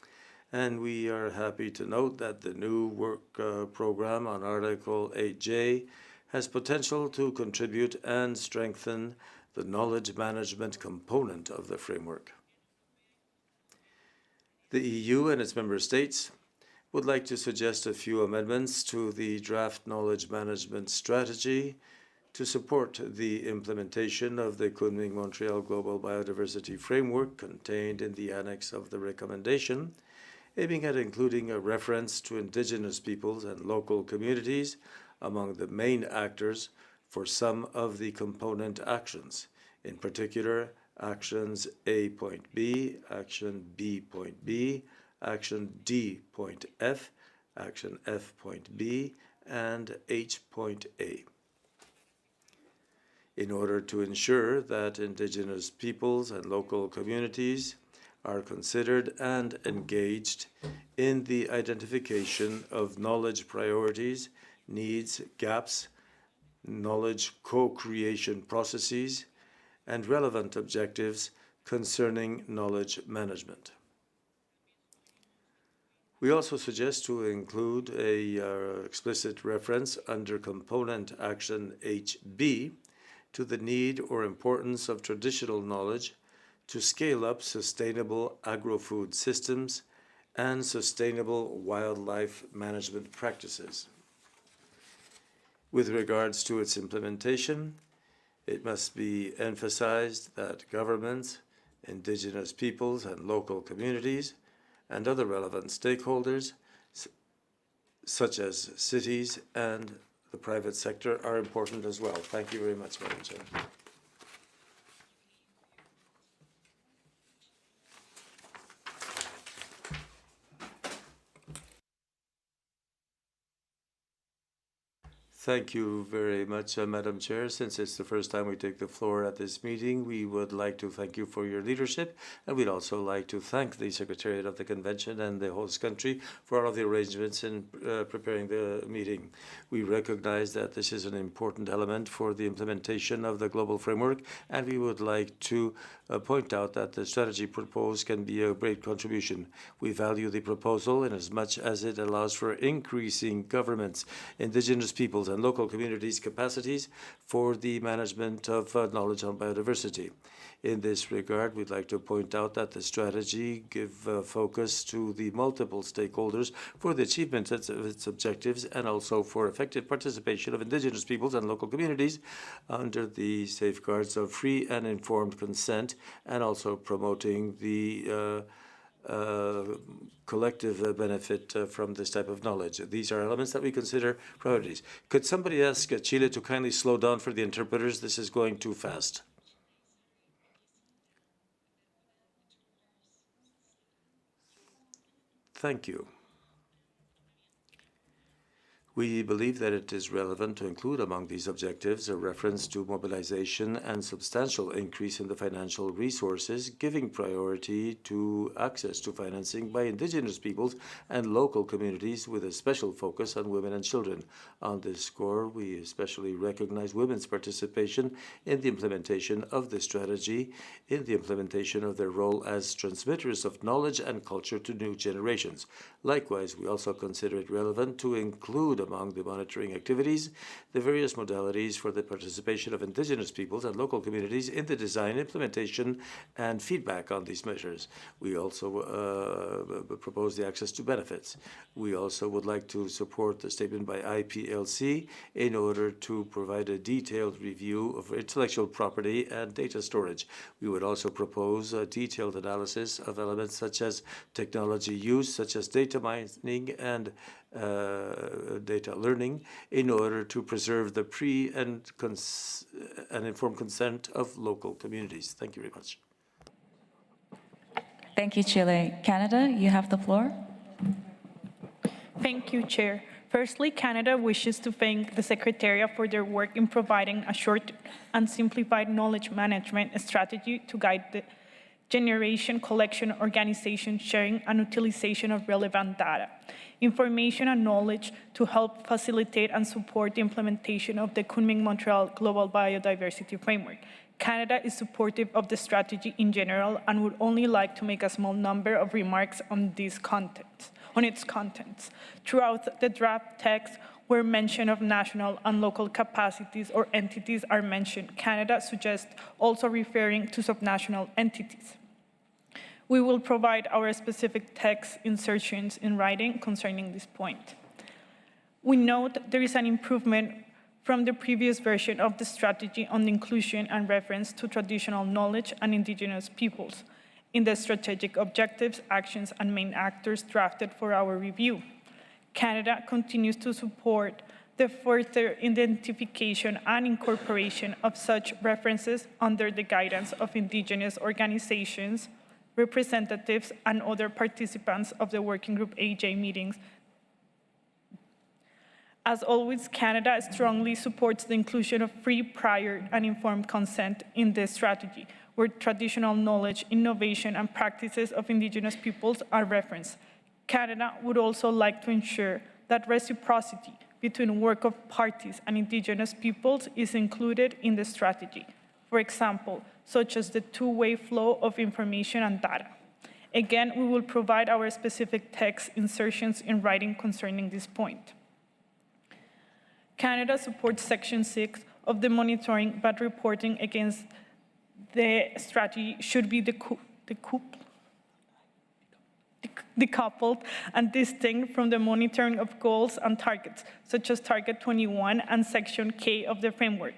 and we are happy to note that the new work program on Article 8J has potential to contribute and strengthen the knowledge management component of the framework. The EU and its member states would like to suggest a few amendments to the draft knowledge management strategy to support the implementation of the Kunming-Montreal Global Biodiversity Framework contained in the annex of the recommendation, aiming at including a reference to Indigenous peoples and local communities among the main actors for some of the component actions, in particular actions A.B, action B.B, action D.F, action F.B, and H.A. In order to ensure that Indigenous peoples and local communities are considered and engaged in the identification of knowledge priorities, needs, gaps, knowledge co-creation processes, and relevant objectives concerning knowledge management. We also suggest to include an explicit reference under component action HB to the need or importance of traditional knowledge to scale up sustainable agro-food systems and sustainable wildlife management practices. With regards to its implementation, it must be emphasized that governments, Indigenous peoples and local communities, and other relevant stakeholders, such as cities and the private sector, are important as well. Thank you very much, Madam Chair. Thank you very much, Madam Chair. Since it's the first time we take the floor at this meeting, we would like to thank you for your leadership, and we'd also like to thank the Secretariat of the Convention and the host country for all of the arrangements in preparing the meeting. We recognize that this is an important element for the implementation of the global framework, and we would like to point out that the strategy proposed can be a great contribution. We value the proposal in as much as it allows for increasing governments, indigenous peoples, and local communities' capacities for the management of knowledge on biodiversity. In this regard, we'd like to point out that the strategy gives focus to the multiple stakeholders for the achievement of its objectives and also for effective participation of indigenous peoples and local communities under the safeguards of free and informed consent, and also promoting the collective benefit from this type of knowledge. These are elements that we consider priorities. Could somebody ask Chile to kindly slow down for the interpreters? This is going too fast. Thank you. We believe that it is relevant to include among these objectives a reference to mobilization and substantial increase in the financial resources, giving priority to access to financing by indigenous peoples and local communities with a special focus on women and children. On this score, we especially recognize women's participation in the implementation of the strategy, in the implementation of their role as transmitters of knowledge and culture to new generations. Likewise, we also consider it relevant to include among the monitoring activities the various modalities for the participation of indigenous peoples and local communities in the design, implementation, and feedback on these measures. We also propose the access to benefits. We also would like to support the statement by IPLC in order to provide a detailed review of intellectual property and data storage. We would also propose a detailed analysis of elements such as technology use, such as data mining and data learning, in order to preserve the pre and informed consent of local communities. Thank you very much. Thank you, Chile. Canada, you have the floor. Thank you, Chair. Firstly, Canada wishes to thank the Secretariat for their work in providing a short and simplified knowledge management strategy to guide the generation, collection, organization, sharing, and utilization of relevant data, information, and knowledge to help facilitate and support the implementation of the Kunming-Montreal Global Biodiversity Framework. Canada is supportive of the strategy in general and would only like to make a small number of remarks on its contents. Throughout the draft text, where mention of national and local capacities or entities are mentioned, Canada suggests also referring to subnational entities. We will provide our specific text insertions in writing concerning this point. We note there is an improvement from the previous version of the strategy on the inclusion and reference to traditional knowledge and indigenous peoples in the strategic objectives, actions, and main actors drafted for our review. Canada continues to support the further identification and incorporation of such references under the guidance of indigenous organizations, representatives, and other participants of the Working Group AJ meetings. As always, Canada strongly supports the inclusion of free, prior, and informed consent in this strategy, where traditional knowledge, innovation, and practices of indigenous peoples are referenced. Canada would also like to ensure that reciprocity between work of parties and indigenous peoples is included in the strategy, for example, such as the two-way flow of information and data. Again, we will provide our specific text insertions in writing concerning this point. Canada supports Section 6 of the monitoring, but reporting against the strategy should be decoupled and distinct from the monitoring of goals and targets, such as Target 21 and Section K of the framework.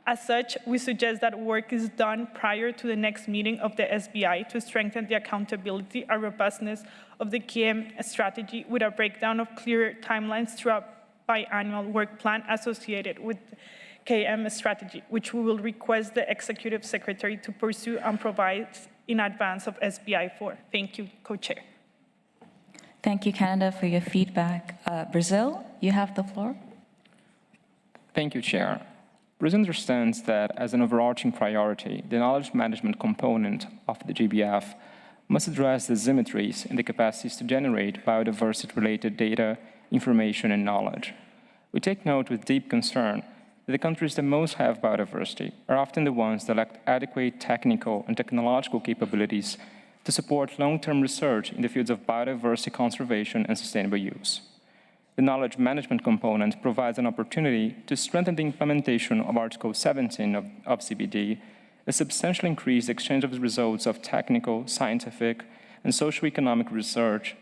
As such, we suggest that work is done prior to the next meeting of the SBI to strengthen the accountability and robustness of the KM strategy with a breakdown of clearer timelines throughout biannual work plan associated with KM strategy, which we will request the Executive Secretary to pursue and provide in advance of SBI 4. Thank you, Co-Chair. Thank you, Canada, for your feedback. Brazil, you have the floor. Thank you, Chair. Brazil understands that as an overarching priority, the knowledge management component of the GBF must address the asymmetries in the capacities to generate biodiversity-related data, information, and knowledge. We take note with deep concern that the countries that most have biodiversity are often the ones that lack adequate technical and technological capabilities to support long-term research in the fields of biodiversity conservation and sustainable use. The knowledge management component provides an opportunity to strengthen the implementation of Article 17 of CBD, a substantially increased exchange of the results of technical, scientific, and socio-economic research,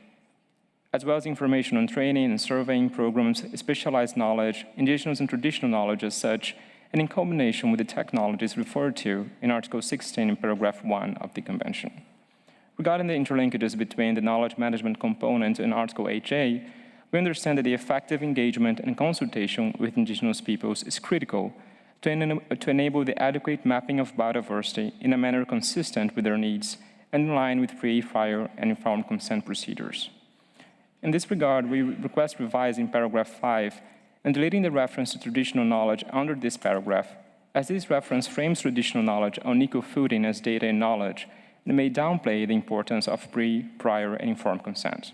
as well as information on training and surveying programs, specialized knowledge, indigenous and traditional knowledge as such, and in combination with the technologies referred to in Article 16 in paragraph 1 of the Convention. Regarding the interlinkages between the knowledge management component and Article 8J, we understand that the effective engagement and consultation with indigenous peoples is critical to enable the adequate mapping of biodiversity in a manner consistent with their needs and in line with free, fair, and informed consent procedures. In this regard, we request revising paragraph 5 and deleting the reference to traditional knowledge under this paragraph, as this reference frames traditional knowledge on equal footing as data and knowledge, and may downplay the importance of pre, prior, and informed consent.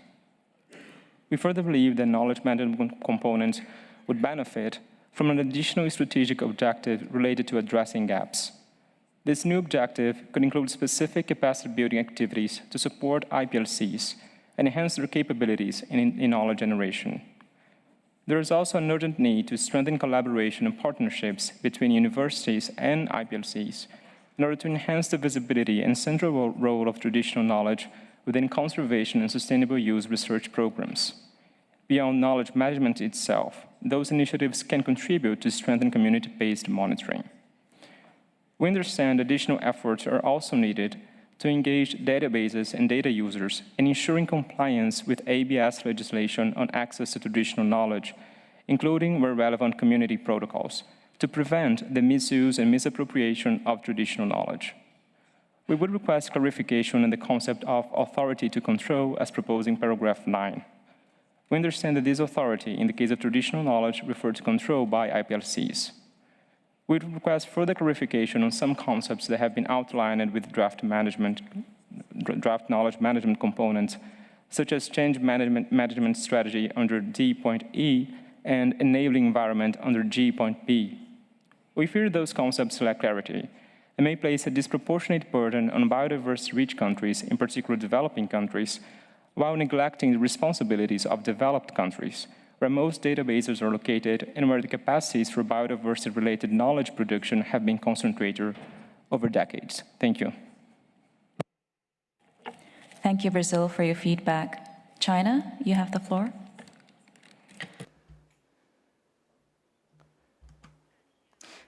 We further believe that knowledge management components would benefit from an additional strategic objective related to addressing gaps. This new objective could include specific capacity-building activities to support IPLCs and enhance their capabilities in knowledge generation. There is also an urgent need to strengthen collaboration and partnerships between universities and IPLCs in order to enhance the visibility and central role of traditional knowledge within conservation and sustainable use research programs. Beyond knowledge management itself, those initiatives can contribute to strengthen community-based monitoring. We understand additional efforts are also needed to engage databases and data users in ensuring compliance with ABS legislation on access to traditional knowledge, including where relevant community protocols, to prevent the misuse and misappropriation of traditional knowledge. We would request clarification on the concept of authority to control as proposed in paragraph 9. We understand that this authority, in the case of traditional knowledge, refers to control by IPLCs. We would request further clarification on some concepts that have been outlined with draft knowledge management components, such as change management strategy under D.E and enabling environment under G.B. We fear those concepts lack clarity and may place a disproportionate burden on biodiversity-rich countries, in particular developing countries, while neglecting the responsibilities of developed countries, where most databases are located and where the capacities for biodiversity-related knowledge production have been concentrated over decades. Thank you. Thank you, Brazil, for your feedback. China, you have the floor.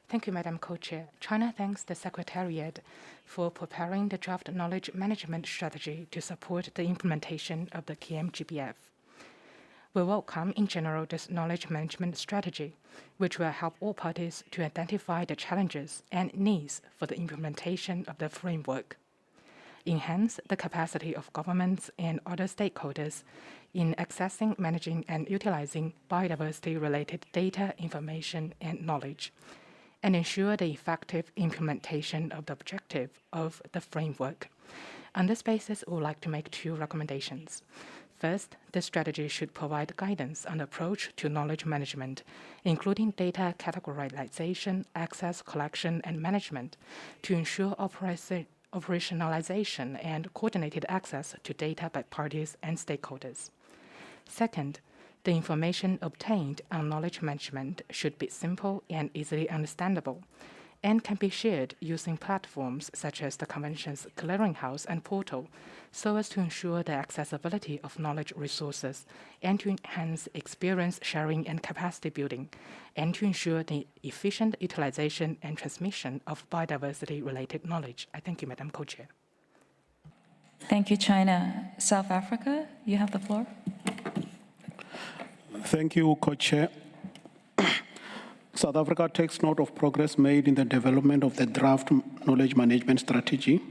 Thank you, Madam Co-Chair. China thanks the Secretariat for preparing the draft knowledge management strategy to support the implementation of the KMGBF. We welcome, in general, this knowledge management strategy, which will help all parties to identify the challenges and needs for the implementation of the framework, enhance the capacity of governments and other stakeholders in accessing, managing, and utilizing biodiversity-related data, information, and knowledge, and ensure the effective implementation of the objective of the framework. On this basis, we would like to make 2 recommendations. First, the strategy should provide guidance on the approach to knowledge management, including data categorization, access, collection, and management, to ensure operationalization and coordinated access to data by parties and stakeholders. Second, the information obtained on knowledge management should be simple and easily understandable, and can be shared using platforms such as the Convention's Clearinghouse and portal, so as to ensure the accessibility of knowledge resources and to enhance experience sharing and capacity building, and to ensure the efficient utilization and transmission of biodiversity-related knowledge. I thank you, Madam Co-Chair. Thank you, China. South Africa, you have the floor. Thank you, Co-Chair. South Africa takes note of progress made in the development of the draft knowledge management strategy.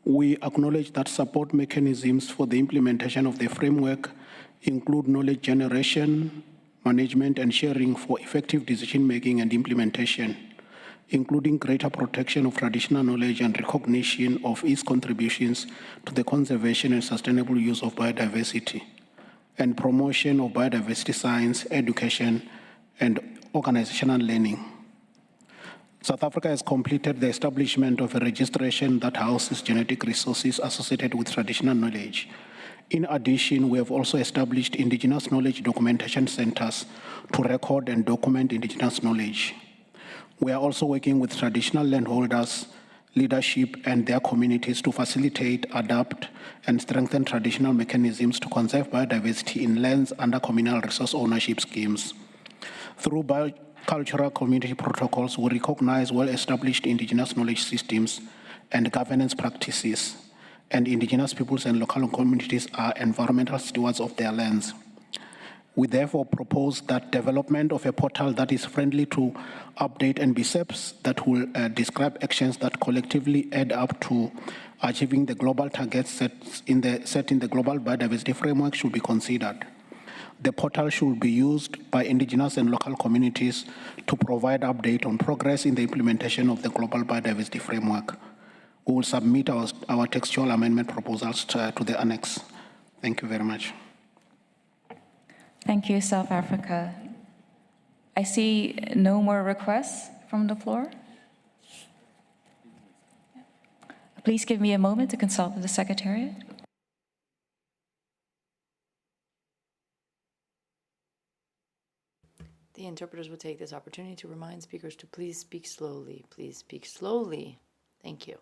We acknowledge that support mechanisms for the implementation of the framework include knowledge generation, management, and sharing for effective decision-making and implementation, including greater protection of traditional knowledge and recognition of its contributions to the conservation and sustainable use of biodiversity, and promotion of biodiversity science, education, and organizational learning. South Africa has completed the establishment of a registration that houses genetic resources associated with traditional knowledge. In addition, we have also established indigenous knowledge documentation centers to record and document indigenous knowledge. We are also working with traditional landholders, leadership, and their communities to facilitate, adapt, and strengthen traditional mechanisms to conserve biodiversity in lands under communal resource ownership schemes. Through cultural community protocols, we recognize well-established indigenous knowledge systems and governance practices, and indigenous peoples and local communities are environmental stewards of their lands. We therefore propose that development of a portal that is friendly to update NBCEPs that will describe actions that collectively add up to achieving the global targets set in the global biodiversity framework should be considered. The portal should be used by indigenous and local communities to provide update on progress in the implementation of the global biodiversity framework. We will submit our textual amendment proposals to the annex. Thank you very much. Thank you, South Africa. I see no more requests from the floor. Please give me a moment to consult with the Secretariat. The interpreters will take this opportunity to remind speakers to please speak slowly. Please speak slowly. Thank you.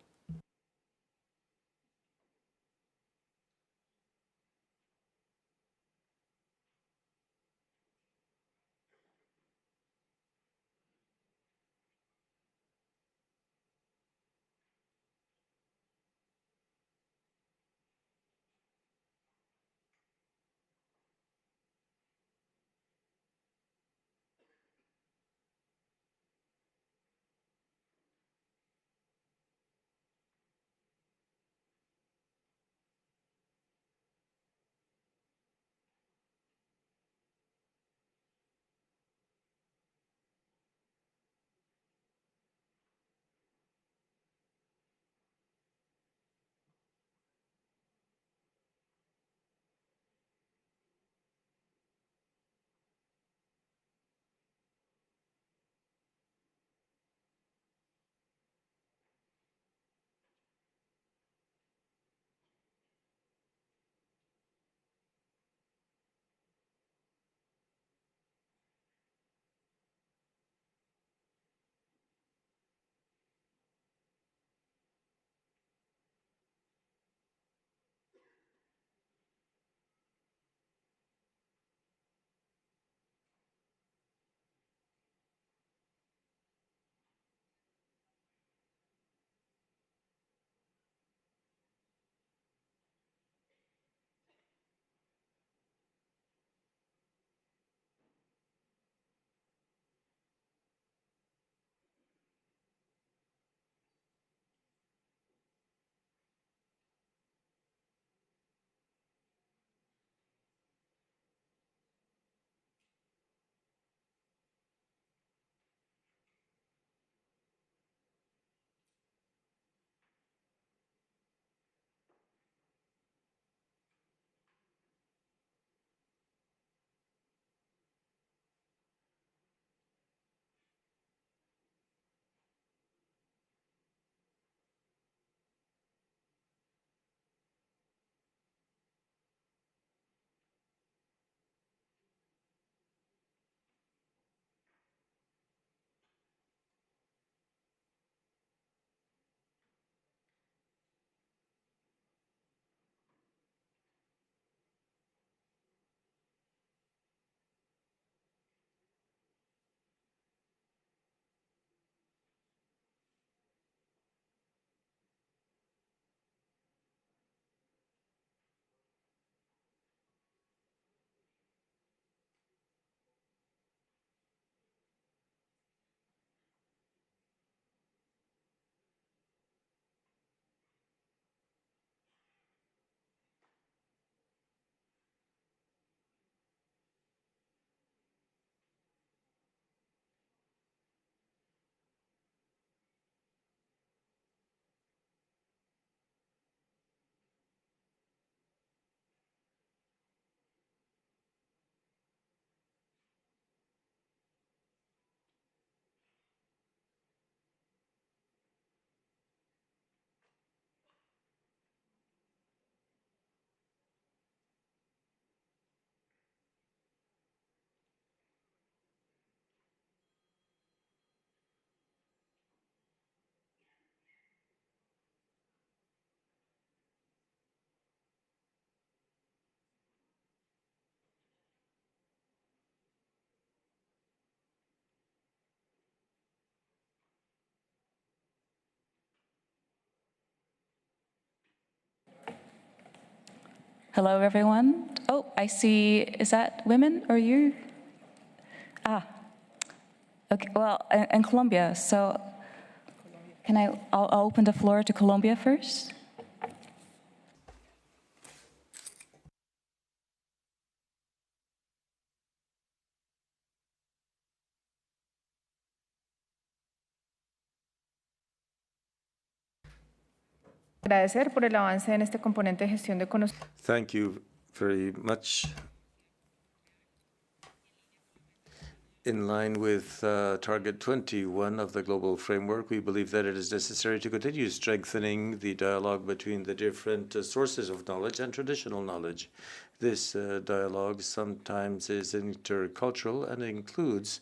Hello, everyone. Oh, I see, is that women or you? Ah, okay, well, in Colombia, so I'll open the floor to Colombia first. Agradecer por el avance en este componente de gestión de conocimiento. Thank you very much. In line with Target 21 of the Global Framework, we believe that it is necessary to continue strengthening the dialogue between the different sources of knowledge and traditional knowledge. This dialogue sometimes is intercultural and includes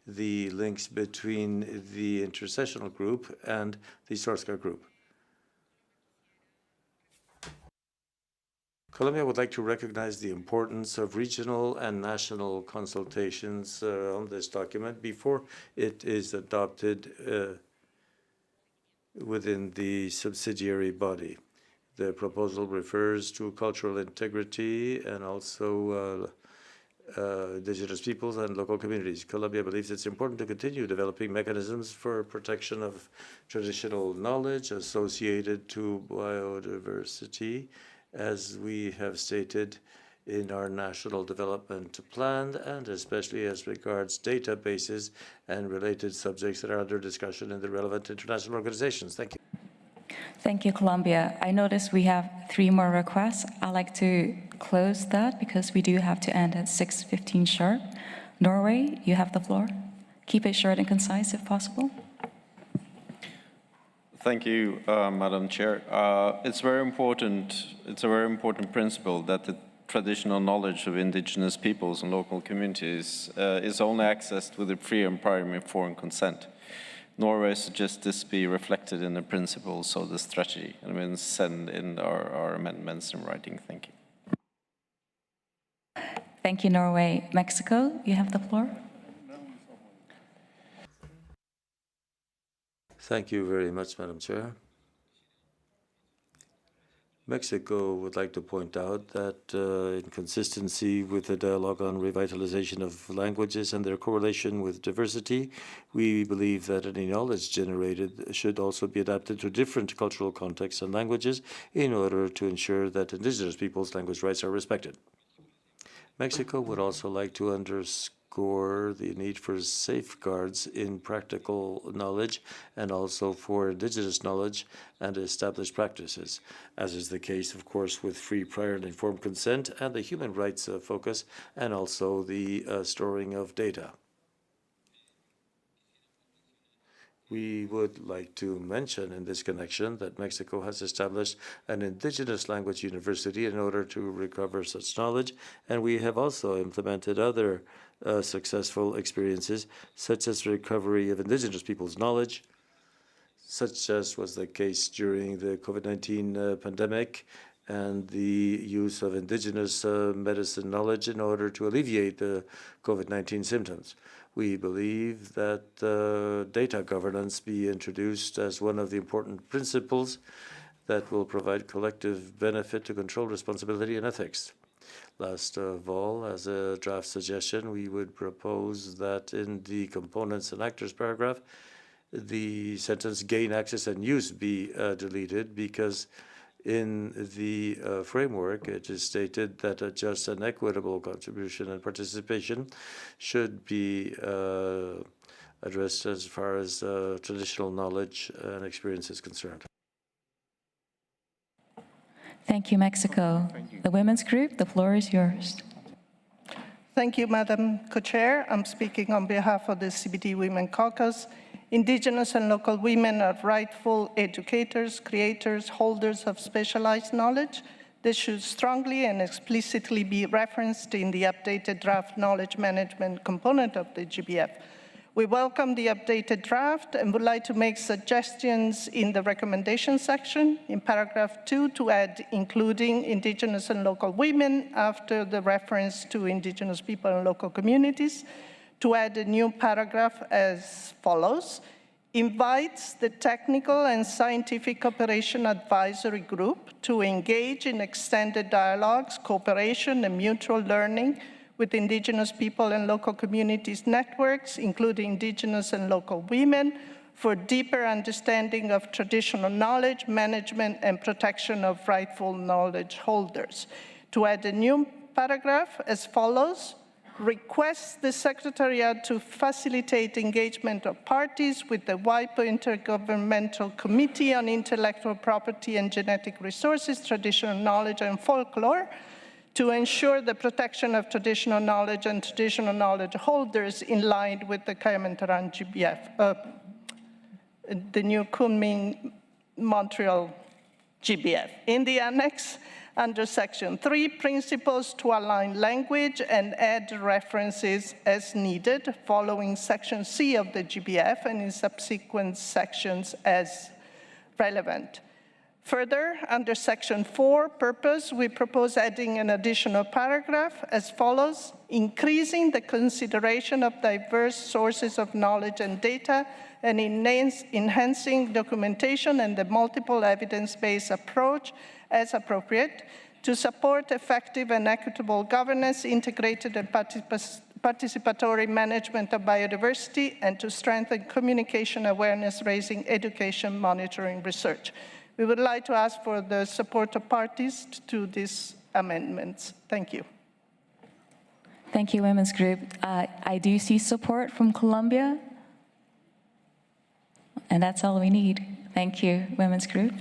the links between the Intersessional group and the Sorska group. Colombia would like to recognize the importance of regional and national consultations on this document before it is adopted within the subsidiary body. The proposal refers to cultural integrity and also indigenous peoples and local communities. Colombia believes it's important to continue developing mechanisms for protection of traditional knowledge associated to biodiversity, as we have stated in our national development plan, and especially as regards databases and related subjects that are under discussion in the relevant international organizations. Thank you. Thank you, Colombia. I notice we have 3 more requests. I'd like to close that because we do have to end at 6:15 sharp. Norway, you have the floor. Keep it short and concise if possible. Thank you, Madam Chair. It's very important. It's a very important principle that the traditional knowledge of indigenous peoples and local communities is only accessed with a free and prior informed consent. Norway suggests this be reflected in the principles of the strategy, and we'll send in our amendments in writing. Thank you. Thank you, Norway. Mexico, you have the floor. Thank you very much, Madam Chair. Mexico would like to point out that in consistency with the dialogue on revitalization of languages and their correlation with diversity, we believe that any knowledge generated should also be adapted to different cultural contexts and languages in order to ensure that indigenous peoples' language rights are respected. Mexico would also like to underscore the need for safeguards in practical knowledge and also for indigenous knowledge and established practices, as is the case, of course, with free, prior, and informed consent and the human rights focus, and also the storing of data. We would like to mention in this connection that Mexico has established an indigenous language university in order to recover such knowledge, and we have also implemented other successful experiences, such as recovery of indigenous people's knowledge, such as was the case during the COVID-19 pandemic, and the use of indigenous medicine knowledge in order to alleviate the COVID-19 symptoms. We believe that data governance be introduced as one of the important principles that will provide collective benefit to control responsibility and ethics. Last of all, as a draft suggestion, we would propose that in the components and actors paragraph, the sentence gain access and use be deleted, because in the framework, it is stated that a just and equitable contribution and participation should be addressed as far as traditional knowledge and experience is concerned. Thank you, Mexico. The Women's Group, the floor is yours. Thank you, Madam Co-Chair. I'm speaking on behalf of the CBD Women Caucus. Indigenous and local women are rightful educators, creators, holders of specialized knowledge. This should strongly and explicitly be referenced in the updated draft knowledge management component of the GBF. We welcome the updated draft and would like to make suggestions in the recommendation section in paragraph 2 to add including indigenous and local women after the reference to indigenous people and local communities, to add a new paragraph as follows. invites the Technical and Scientific Cooperation Advisory Group to engage in extended dialogues, cooperation, and mutual learning with Indigenous people and local communities networks, including Indigenous and local women, for deeper understanding of traditional knowledge, management, and protection of rightful knowledge holders. To add a new paragraph as follows: requests the Secretariat to facilitate engagement of parties with the WIPO Intergovernmental Committee on Intellectual Property and Genetic Resources, Traditional Knowledge and Folklore, to ensure the protection of traditional knowledge and traditional knowledge holders in line with the Kayamataran GBF, the new Kunming-Montreal GBF. In the annex, under Section 3, principles to align language and add references as needed, following Section C of the GBF and in subsequent sections as relevant. Further, under Section 4, purpose, we propose adding an additional paragraph as follows: increasing the consideration of diverse sources of knowledge and data and enhancing documentation and the multiple evidence-based approach as appropriate to support effective and equitable governance, integrated and participatory management of biodiversity, and to strengthen communication awareness raising, education, monitoring, research. We would like to ask for the support of parties to these amendments. Thank you. Thank you, Women's Group. I do see support from Colombia, and that's all we need. Thank you, Women's Group.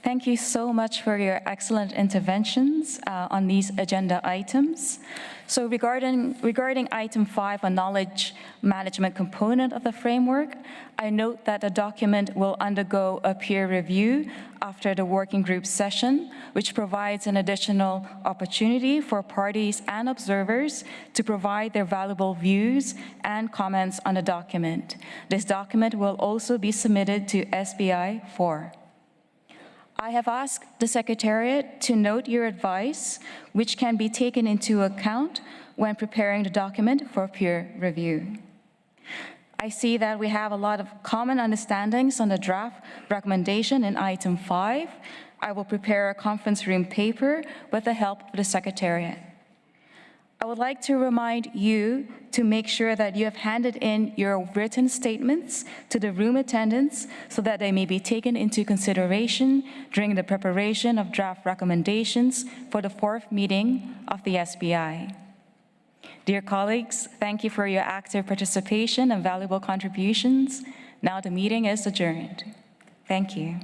Thank you so much for your excellent interventions on these agenda items. So regarding item 5, a knowledge management component of the framework, I note that the document will undergo a peer review after the working group session, which provides an additional opportunity for parties and observers to provide their valuable views and comments on the document. This document will also be submitted to SBI 4. I have asked the Secretariat to note your advice, which can be taken into account when preparing the document for peer review. I see that we have a lot of common understandings on the draft recommendation in item 5. I will prepare a conference room paper with the help of the Secretariat. I would like to remind you to make sure that you have handed in your written statements to the room attendants so that they may be taken into consideration during the preparation of draft recommendations for the 4th meeting of the SBI. Dear colleagues, thank you for your active participation and valuable contributions. Now the meeting is adjourned. Thank you.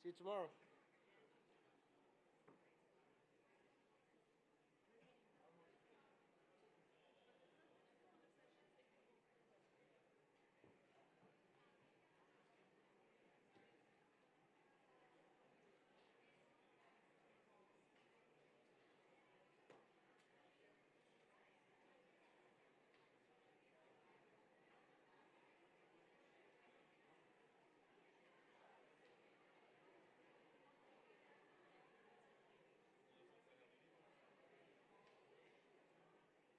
See you tomorrow.